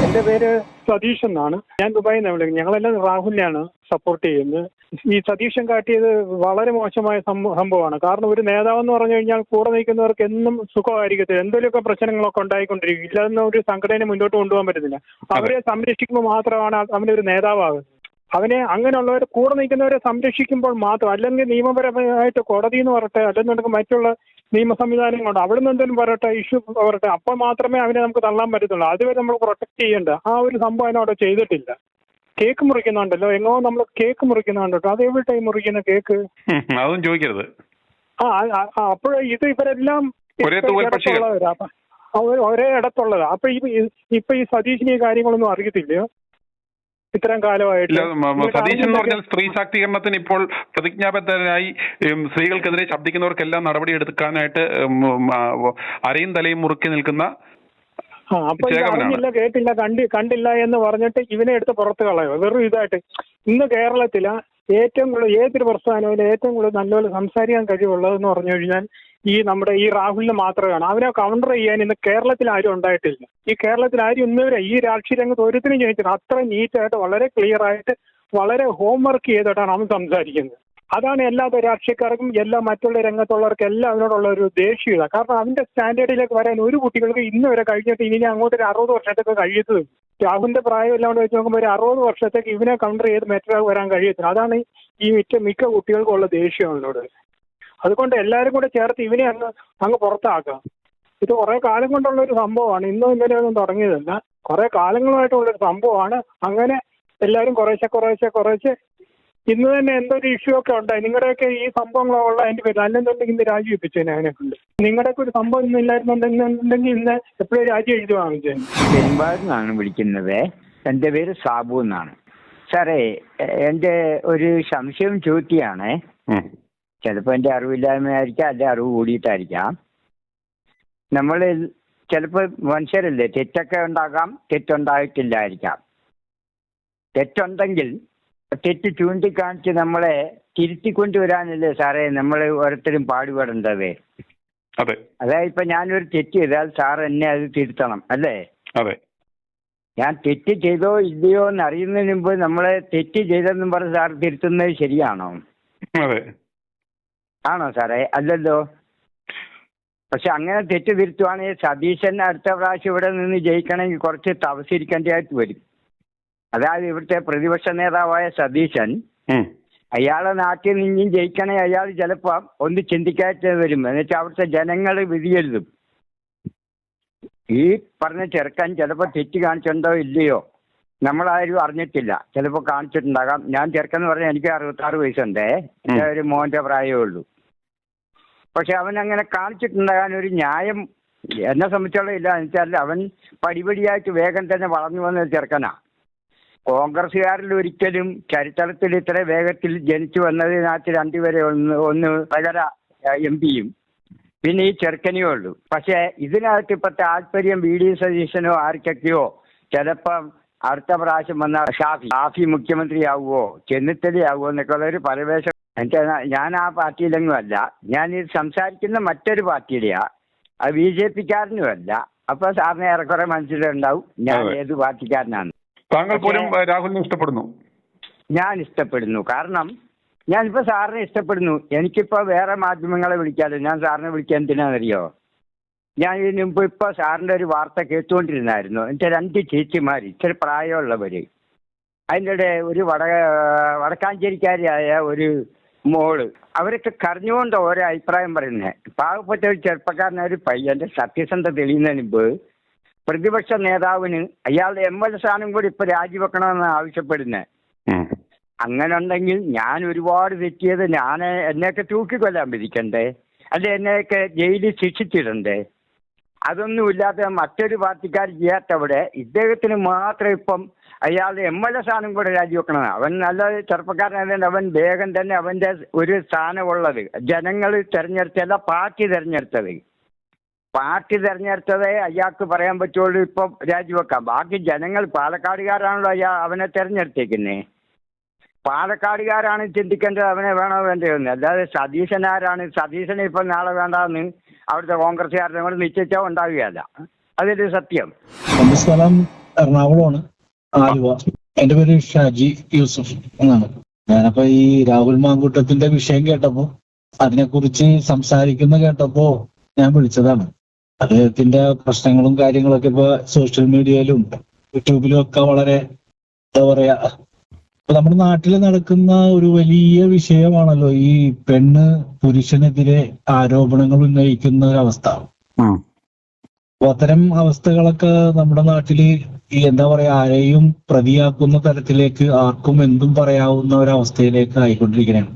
എന്റെ പേര് സതീഷ് എന്നാണ്. ഞാൻ ദുബായിൽ നിന്ന് വിളിക്കുന്നത്. ഞങ്ങളെല്ലാം രാഹുലിനെയാണ് സപ്പോർട്ട് ചെയ്യുന്നത്. ഈ സതീശൻ കാട്ടിയത് വളരെ മോശമായ സംഭവമാണ്. കാരണം ഒരു നേതാവെന്ന് പറഞ്ഞു കഴിഞ്ഞാൽ കൂടെ നിൽക്കുന്നവർക്ക് എന്നും സുഖമായിരിക്കത്തില്ല. എന്തെങ്കിലുമൊക്കെ പ്രശ്നങ്ങളൊക്കെ ഉണ്ടായിക്കൊണ്ടിരിക്കും. ഇല്ലാതെ ഒരു സംഘടന മുന്നോട്ട് കൊണ്ടുപോകാൻ പറ്റത്തില്ല. അവരെ സംരക്ഷിക്കുമ്പോൾ മാത്രമാണ് അവനൊരു നേതാവാകുന്നത്. അവനെ അങ്ങനെയുള്ളവരെ കൂടെ നിൽക്കുന്നവരെ സംരക്ഷിക്കുമ്പോൾ മാത്രം, അല്ലെങ്കിൽ നിയമപരമായിട്ട് കോടതി എന്ന് പറയട്ടെ, അല്ലെന്നുണ്ടെങ്കിൽ മറ്റുള്ള നിയമ സംവിധാനങ്ങളുണ്ട്, അവിടെ നിന്ന് എന്തെങ്കിലും പറയട്ടെ, ഇഷ്യൂ പറയട്ടെ, അപ്പോൾ മാത്രമേ അവനെ നമുക്ക് തള്ളാൻ പറ്റത്തുള്ളൂ. അതുവരെ നമ്മൾ പ്രൊട്ടക്ട് ചെയ്യേണ്ട ആ ഒരു സംഭവം അതിനവിടെ ചെയ്തിട്ടില്ല. കേക്ക് മുറിക്കുന്നുണ്ടല്ലോ, എങ്ങോ നമ്മൾ കേക്ക് മുറിക്കുന്നുണ്ടോ, അത് എവിടെ മുറിക്കുന്ന കേക്ക്? അതൊന്നും ചോദിക്കരുത്. അപ്പോൾ ഇത് ഇവരെല്ലാം ഒരേ ഇടത്തുള്ളതാ. അപ്പൊ ഇപ്പൊ ഈ സതീഷിന് ഈ കാര്യങ്ങളൊന്നും അറിയത്തില്ലയോ ഇത്രയും കാലമായിട്ട്? സതീശൻ എന്ന് പറഞ്ഞാൽ സ്ത്രീ ശാക്തീകരണത്തിന് ഇപ്പോൾ പ്രതിജ്ഞാബദ്ധരായി സ്ത്രീകൾക്കെതിരെ ശബ്ദിക്കുന്നവർക്കെല്ലാം നടപടി എടുക്കാനായിട്ട് അരയും തലയും മുറുക്കി നിൽക്കുന്ന. അപ്പൊ അറിഞ്ഞില്ല, കേട്ടില്ല, കണ്ടില്ല എന്ന് പറഞ്ഞിട്ട് ഇവനെ എടുത്ത് പുറത്ത് കളയോ വെറും ഇതായിട്ട്. ഇന്ന് കേരളത്തില് ഏറ്റവും കൂടുതൽ ഏതൊരു പ്രസ്ഥാനവും ഏറ്റവും കൂടുതൽ നല്ലപോലെ സംസാരിക്കാൻ കഴിവുള്ളതെന്ന് പറഞ്ഞു കഴിഞ്ഞാൽ നമ്മുടെ ഈ രാഹുലിന് മാത്രമാണ്. അവനെ കൗണ്ടർ ചെയ്യാൻ ഇന്ന് കേരളത്തിൽ ആരും ഉണ്ടായിട്ടില്ല. ഈ കേരളത്തിൽ ആരും ഇന്നുവരെ ഈ രാഷ്ട്രീയ രംഗത്ത് ഒരുത്തിനും ചോദിച്ചില്ല. അത്ര നീറ്റായിട്ട് വളരെ ക്ലിയർ ആയിട്ട് വളരെ ഹോംവർക്ക് ചെയ്തിട്ടാണ് അവൻ സംസാരിക്കുന്നത്. അതാണ് എല്ലാ രാഷ്ട്രീയക്കാർക്കും എല്ലാ മറ്റുള്ള രംഗത്തുള്ളവർക്കും എല്ലാം അവനോടുള്ള ഒരു ദേഷ്യത. കാരണം അവന്റെ സ്റ്റാൻഡേർഡിലേക്ക് വരാൻ ഒരു കുട്ടികൾക്ക് ഇന്ന് വരെ കഴിഞ്ഞിട്ട് ഇനി അങ്ങോട്ട് ഒരു 60 വർഷത്തേക്ക് കഴിയത്തത്. രാഹുലിന്റെ പ്രായം എല്ലാം കൊണ്ട് വെച്ച് നോക്കുമ്പോൾ ഒരു 60 വർഷത്തേക്ക് ഇവനെ കൗണ്ടർ ചെയ്ത് മറ്റൊരാൾ വരാൻ കഴിയത്തില്ല. അതാണ് ഈ മിക്ക കുട്ടികൾക്കുള്ള ദേഷ്യം അവനോട്. അതുകൊണ്ട് എല്ലാവരും കൂടെ ചേർത്ത് ഇവനെ അങ്ങ് പുറത്താക്കാം. ഇത് കുറെ കാലം കൊണ്ടുള്ള ഒരു സംഭവമാണ്. ഇന്നും ഇന്നലെയൊന്നും തുടങ്ങിയതല്ല, കുറെ കാലങ്ങളുമായിട്ടുള്ളൊരു സംഭവമാണ്. അങ്ങനെ എല്ലാവരും കുറേശ്ശെ ഇന്ന് തന്നെ എന്തൊരു ഇഷ്യൂ ഒക്കെ ഉണ്ടായി. നിങ്ങളുടെയൊക്കെ ഈ സംഭവങ്ങളുള്ള അതിന്റെ പേര് അല്ലെന്നുണ്ടെങ്കിൽ ഇന്ന് രാജിവെപ്പിച്ചേനെ അതിനെ കൊണ്ട്. നിങ്ങളുടെയൊക്കെ ഒരു സംഭവം ഇന്ന് ഇല്ലായിരുന്നുണ്ടെങ്കിൽ ഇന്ന് എപ്പോഴും രാജി എഴുതി വാങ്ങിച്ചേനെ. പെരുമ്പാടുന്നാണ് വിളിക്കുന്നത്. എൻ്റെ പേര് സാബു എന്നാണ്. സാറേ, എൻ്റെ ഒരു സംശയം ചോദിക്കുകയാണ്. ചിലപ്പോൾ എൻ്റെ അറിവില്ലായ്മയായിരിക്കാം, അല്ലെ അറിവ് കൂടിയിട്ടായിരിക്കാം. നമ്മൾ ചിലപ്പോൾ മനുഷ്യരല്ലേ, തെറ്റൊക്കെ ഉണ്ടാകാം, തെറ്റുണ്ടായിട്ടില്ലായിരിക്കാം. തെറ്റുണ്ടെങ്കിൽ തെറ്റ് ചൂണ്ടിക്കാണിച്ച് നമ്മളെ തിരുത്തിക്കൊണ്ടുവരാനല്ലേ സാറേ നമ്മൾ ഓരോരുത്തരും പാടുപെടേണ്ടത്. അതായത് ഇപ്പൊ ഞാനൊരു തെറ്റ് ചെയ്താൽ സാർ എന്നെ അത് തിരുത്തണം, അല്ലേ? ഞാൻ തെറ്റ് ചെയ്തോ ഇല്ലയോ എന്ന് അറിയുന്നതിന് മുമ്പ് നമ്മളെ തെറ്റ് ചെയ്തെന്നും പറഞ്ഞ് സാർ തിരുത്തുന്നത് ശരിയാണോ? ആണോ സാറേ? അല്ലല്ലോ. പക്ഷെ അങ്ങനെ തെറ്റ് തിരുത്തുവാണെങ്കിൽ സതീശൻ അടുത്ത പ്രാവശ്യം ഇവിടെ നിന്ന് ജയിക്കണമെങ്കിൽ കുറച്ച് തപസ്സിരിക്കേണ്ടതായിട്ട് വരും. അതായത് ഇവിടുത്തെ പ്രതിപക്ഷ നേതാവായ സതീശൻ അയാളെ നാട്ടിൽ നിന്നും ജയിക്കണേ അയാൾ ചിലപ്പോൾ ഒന്ന് ചിന്തിക്കാതെ വരും. എന്നുവെച്ചാൽ അവിടുത്തെ ജനങ്ങൾ വിധിയെഴുതും. ഈ പറഞ്ഞ ചെറുക്കൻ ചിലപ്പോൾ തെറ്റ് കാണിച്ചിട്ടുണ്ടോ ഇല്ലയോ നമ്മളാരും അറിഞ്ഞിട്ടില്ല. ചിലപ്പോൾ കാണിച്ചിട്ടുണ്ടാകാം. ഞാൻ ചെറുക്കെന്ന് പറഞ്ഞാൽ എനിക്ക് 66 വയസ്സുണ്ടേ. എൻ്റെ ഒരു മോൻ്റെ പ്രായമേ ഉള്ളൂ. പക്ഷെ അവൻ അങ്ങനെ കാണിച്ചിട്ടുണ്ടാകാൻ ഒരു ന്യായം എന്നെ സംബന്ധിച്ചോളം ഇല്ല. എന്നുവെച്ചാൽ അവൻ പടിപടിയായിട്ട് വേഗം തന്നെ വളർന്നു വന്ന ചെറുക്കനാ. കോൺഗ്രസ്സുകാരിൽ ഒരിക്കലും ചരിത്രത്തിൽ ഇത്ര വേഗത്തിൽ ജനിച്ചു വന്നതിനകത്ത് രണ്ടുപേരെ ഒന്ന് പ്രകട MP-യും പിന്നെ ഈ ചെറുക്കനേ ഉള്ളൂ. പക്ഷെ ഇതിനകത്ത് ഇപ്പൊ താല്പര്യം VD സതീശനോ ആർക്കൊക്കെയോ ചിലപ്പം അടുത്ത പ്രാവശ്യം വന്ന ഷാഫി മുഖ്യമന്ത്രിയാവുമോ ചെന്നിത്തലയാവുമോ എന്നൊക്കെ ഉള്ള ഒരു പരവേശം ഞാൻ ആ പാർട്ടിയിലെങ്ങും അല്ല. ഞാൻ ഇത് സംസാരിക്കുന്ന മറ്റൊരു പാർട്ടിയുടെയാ. അത് BJP-ക്കാരനുമല്ല. അപ്പൊ സാറിന് ഏറെക്കുറെ മനസ്സിലുണ്ടാവും ഞാൻ ഏത് പാർട്ടിക്കാരനാണ്. താങ്കൾ പോലും രാഹുലിനെ ഇഷ്ടപ്പെടുന്നു? ഞാൻ ഇഷ്ടപ്പെടുന്നു. കാരണം ഞാനിപ്പോ സാറിനെ ഇഷ്ടപ്പെടുന്നു. എനിക്കിപ്പോ വേറെ മാധ്യമങ്ങളെ വിളിക്കാതെ ഞാൻ സാറിനെ വിളിക്കാൻ എന്തിനാണെന്നറിയോ? ഞാൻ ഇതിനു മുമ്പ് ഇപ്പൊ സാറിന്റെ ഒരു വാർത്ത കേട്ടുകൊണ്ടിരുന്നായിരുന്നു. എന്റെ 2 ചേച്ചിമാർ, ഇച്ചിരി പ്രായമുള്ളവര്, അതിൻ്റെ ഇടെ ഒരു വടക്കാഞ്ചേരിക്കാരിയായ ഒരു മോള്, അവരൊക്കെ കരഞ്ഞുകൊണ്ട് ഓരോ അഭിപ്രായം പറയുന്നത്. പാവപ്പെട്ട ഒരു ചെറുപ്പക്കാരനായ ഒരു പയ്യന്റെ സത്യസന്ധത തെളിയുന്നതിന് മുമ്പ് പ്രതിപക്ഷ നേതാവിന് അയാളുടെ MLA സ്ഥാനം കൂടി ഇപ്പൊ രാജിവെക്കണമെന്ന് ആവശ്യപ്പെടുന്നത്. അങ്ങനെ ഉണ്ടെങ്കിൽ ഞാൻ ഒരുപാട് തെറ്റിയത് എന്നെയൊക്കെ തൂക്കിക്കൊല്ലാൻ വിധിക്കണ്ടേ? അല്ലെ എന്നെയൊക്കെ ജയിലിൽ ശിക്ഷിച്ചിടണ്ടേ? അതൊന്നുമില്ലാതെ മറ്റൊരു പാർട്ടിക്കാർ ചെയ്യാത്തവിടെ ഇദ്ദേഹത്തിന് മാത്രം ഇപ്പം അയാളുടെ MLA സ്ഥാനം കൂടെ രാജിവെക്കണം. അവൻ നല്ല ചെറുപ്പക്കാരനായതുകൊണ്ട് അവൻ വേഗം തന്നെ അവന്റെ ഒരു സ്ഥാനമുള്ളത് ജനങ്ങൾ തെരഞ്ഞെടുത്തല്ല, പാർട്ടി തെരഞ്ഞെടുത്തത്. പാർട്ടി തെരഞ്ഞെടുത്തതേ അയാൾക്ക് പറയാൻ പറ്റുള്ളൂ ഇപ്പം രാജിവെക്കാം. ബാക്കി ജനങ്ങൾ, പാലക്കാടുകാരാണല്ലോ അവനെ തെരഞ്ഞെടുത്തേക്കുന്നേ. പാലക്കാടുകാരാണ് ചിന്തിക്കേണ്ടത് അവനെ വേണോ വേണ്ടതെന്ന്. അല്ലാതെ സതീശനാരാണ്? സതീശനെ ഇപ്പം നാളെ വേണ്ടാന്ന് അവിടുത്തെ കോൺഗ്രസ്സുകാരുടെ കൂടെ നിശ്ചയിച്ചാൽ ഉണ്ടാവുകയല്ല. അതൊരു സത്യം. എന്റെ സ്ഥലം എറണാകുളമാണ്, ആലുവ. എന്റെ പേര് ഷാജി യൂസുഫ് എന്നാണ്. ഞാനപ്പോ ഈ രാഹുൽ മാങ്കൂട്ടത്തിന്റെ വിഷയം കേട്ടപ്പോ, അതിനെക്കുറിച്ച് സംസാരിക്കുന്ന കേട്ടപ്പോ ഞാൻ വിളിച്ചതാണ്. അദ്ദേഹത്തിന്റെ പ്രശ്നങ്ങളും കാര്യങ്ങളൊക്കെ ഇപ്പൊ സോഷ്യൽ മീഡിയയിലും യൂട്യൂബിലും ഒക്കെ വളരെ എന്താ പറയാ, ഇപ്പൊ നമ്മുടെ നാട്ടിൽ നടക്കുന്ന ഒരു വലിയ വിഷയമാണല്ലോ ഈ പെണ്ണ് പുരുഷനെതിരെ ആരോപണങ്ങൾ ഉന്നയിക്കുന്ന ഒരവസ്ഥ. അപ്പൊ അത്തരം അവസ്ഥകളൊക്കെ നമ്മുടെ നാട്ടില് ഈ എന്താ പറയാ, ആരെയും പ്രതിയാക്കുന്ന തരത്തിലേക്ക് ആർക്കും എന്തും പറയാവുന്ന ഒരവസ്ഥയിലേക്ക് ആയിക്കൊണ്ടിരിക്കുകയാണ്.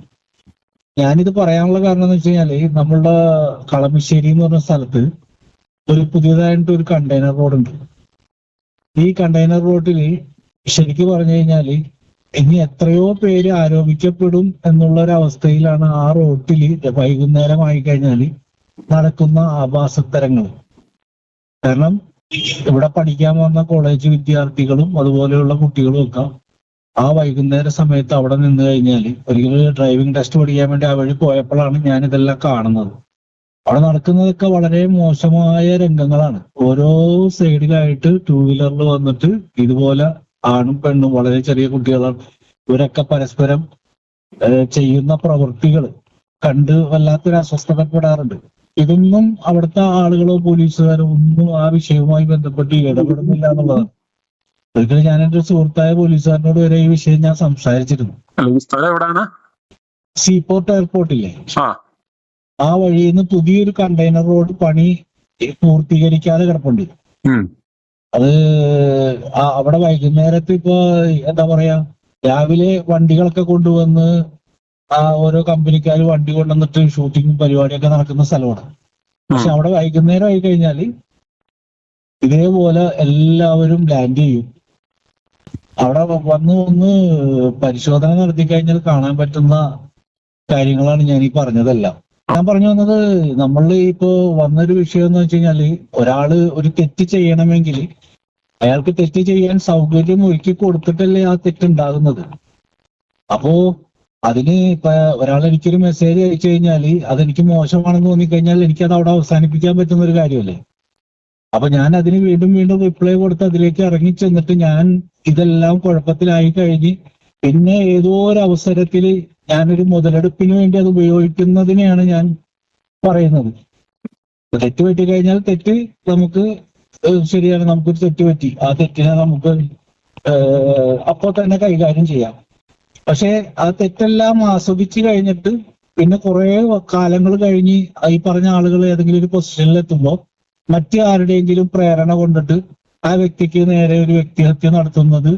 ഞാനിത് പറയാനുള്ള കാരണം എന്ന് വെച്ച് കഴിഞ്ഞാല്, നമ്മളുടെ കളമശ്ശേരി എന്ന് പറഞ്ഞ സ്ഥലത്ത് ഒരു പുതിയതായിട്ട് ഒരു കണ്ടെയ്നർ റോഡ് ഉണ്ട്. ഈ കണ്ടെയ്നർ റോഡില് ശരിക്കും പറഞ്ഞു കഴിഞ്ഞാല് ഇനി എത്രയോ പേര് ആരോപിക്കപ്പെടും എന്നുള്ള ഒരു അവസ്ഥയിലാണ് ആ റോട്ടില് വൈകുന്നേരമായി കഴിഞ്ഞാല് നടക്കുന്ന ആഭാസത്തരങ്ങൾ. കാരണം ഇവിടെ പഠിക്കാൻ വന്ന കോളേജ് വിദ്യാർത്ഥികളും അതുപോലെയുള്ള കുട്ടികളും ഒക്കെ ആ വൈകുന്നേര സമയത്ത് അവിടെ നിന്ന് കഴിഞ്ഞാൽ, ഒരിക്കലും ഡ്രൈവിംഗ് ടെസ്റ്റ് പഠിക്കാൻ വേണ്ടി ആ വഴി പോയപ്പോഴാണ് ഞാൻ ഇതെല്ലാം കാണുന്നത്. അവിടെ നടക്കുന്നതൊക്കെ വളരെ മോശമായ രംഗങ്ങളാണ്. ഓരോ സൈഡിലായിട്ട് 2 വീലറിൽ വന്നിട്ട് ഇതുപോലെ ആണും പെണ്ണും, വളരെ ചെറിയ കുട്ടികളാണ് ഇവരൊക്കെ പരസ്പരം ചെയ്യുന്ന പ്രവൃത്തികൾ കണ്ട് വല്ലാത്തൊരു അസ്വസ്ഥതപ്പെടാറുണ്ട്. ഇതൊന്നും അവിടുത്തെ ആളുകളോ പോലീസുകാരോ ഒന്നും ആ വിഷയവുമായി ബന്ധപ്പെട്ട് ഇടപെടുന്നില്ല എന്നുള്ളതാണ്. ഒരിക്കലും ഞാൻ എന്റെ സുഹൃത്തായ പോലീസുകാരനോട് വരെ ഈ വിഷയം ഞാൻ സംസാരിച്ചിരുന്നു. സീപോർട്ട് എയർപോർട്ടില്ലേ, ആ വഴിയിൽ നിന്ന് പുതിയൊരു കണ്ടെയ്നർ റോഡ് പണി പൂർത്തീകരിക്കാതെ കിടപ്പുണ്ട്. അത് അവിടെ വൈകുന്നേരത്ത് ഇപ്പൊ എന്താ പറയാ, രാവിലെ വണ്ടികളൊക്കെ കൊണ്ടുവന്ന് ഓരോ കമ്പനിക്കാർ വണ്ടി കൊണ്ടുവന്നിട്ട് ഷൂട്ടിങ്ങും പരിപാടിയൊക്കെ നടക്കുന്ന സ്ഥലമാണ്. പക്ഷെ അവിടെ വൈകുന്നേരം ആയി കഴിഞ്ഞാല് ഇതേപോലെ എല്ലാവരും ലാൻഡ് ചെയ്യും. അവിടെ വന്ന് പരിശോധന നടത്തി കഴിഞ്ഞാൽ കാണാൻ പറ്റുന്ന കാര്യങ്ങളാണ് ഞാൻ ഈ പറഞ്ഞതെല്ലാം. ഞാൻ പറഞ്ഞു വന്നത്, നമ്മൾ ഇപ്പോ വന്നൊരു വിഷയം എന്ന് വെച്ച് കഴിഞ്ഞാല്, ഒരാള് ഒരു തെറ്റ് ചെയ്യണമെങ്കിൽ അയാൾക്ക് തെറ്റ് ചെയ്യാൻ സൗകര്യം ഒരുക്കി കൊടുത്തിട്ടല്ലേ ആ തെറ്റുണ്ടാകുന്നത്. അപ്പോ അതിന് ഇപ്പൊ ഒരാൾ എനിക്കൊരു മെസ്സേജ് അയച്ചു കഴിഞ്ഞാൽ അതെനിക്ക് മോശമാണെന്ന് തോന്നിക്കഴിഞ്ഞാൽ എനിക്കത് അവിടെ അവസാനിപ്പിക്കാൻ പറ്റുന്ന ഒരു കാര്യമല്ലേ. അപ്പൊ ഞാൻ അതിന് വീണ്ടും വീണ്ടും റിപ്ലൈ കൊടുത്ത് അതിലേക്ക് ഇറങ്ങി ചെന്നിട്ട് ഞാൻ ഇതെല്ലാം കുഴപ്പത്തിലായി കഴിഞ്ഞ് പിന്നെ ഏതോ ഒരു അവസരത്തിൽ ഞാനൊരു മുതലെടുപ്പിന് വേണ്ടി അത് ഉപയോഗിക്കുന്നതിനെയാണ് ഞാൻ പറയുന്നത്. തെറ്റ് പറ്റി കഴിഞ്ഞാൽ തെറ്റ് നമുക്ക് ശരിയാണ്, നമുക്കൊരു തെറ്റ് പറ്റി, ആ തെറ്റിനെ നമുക്ക് അപ്പോൾ തന്നെ കൈകാര്യം ചെയ്യാം. പക്ഷെ ആ തെറ്റെല്ലാം ആസ്വദിച്ച് കഴിഞ്ഞിട്ട് പിന്നെ കുറെ കാലങ്ങൾ കഴിഞ്ഞ് ഈ പറഞ്ഞ ആളുകൾ ഏതെങ്കിലും ഒരു പൊസിഷനിൽ എത്തുമ്പോൾ മറ്റു ആരുടെയെങ്കിലും പ്രേരണ കൊണ്ടിട്ട് ആ വ്യക്തിക്ക് നേരെ ഒരു വ്യക്തിഹത്യ നടത്തുന്നത്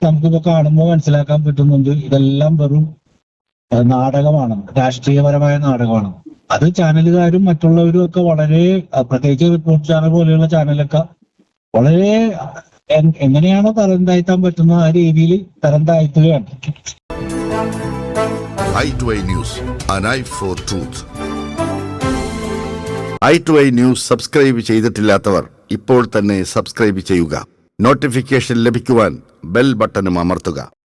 നമുക്കിപ്പോ കാണുമ്പോൾ മനസ്സിലാക്കാൻ പറ്റുന്നുണ്ട്. ഇതെല്ലാം വെറും നാടകമാണ്, രാഷ്ട്രീയപരമായ നാടകമാണ്. അത് ചാനലുകാരും മറ്റുള്ളവരും ഒക്കെ വളരെ, പ്രത്യേകിച്ച് റിപ്പോർട്ട് ചാനൽ പോലെയുള്ള ചാനലൊക്കെ വളരെ എങ്ങനെയാണോ തരം താഴ്ത്താൻ പറ്റുന്ന ആ രീതിയിൽ തരം താഴ്ത്തുകയാണ്. i2i News, an eye for truth. i2i News subscribe ചെയ്തിട്ടില്ലാത്തവർ ഇപ്പോൾ തന്നെ സബ്സ്ക്രൈബ് ചെയ്യുക. നോട്ടിഫിക്കേഷൻ ലഭിക്കുവാൻ ബെൽ ബട്ടണും അമർത്തുക.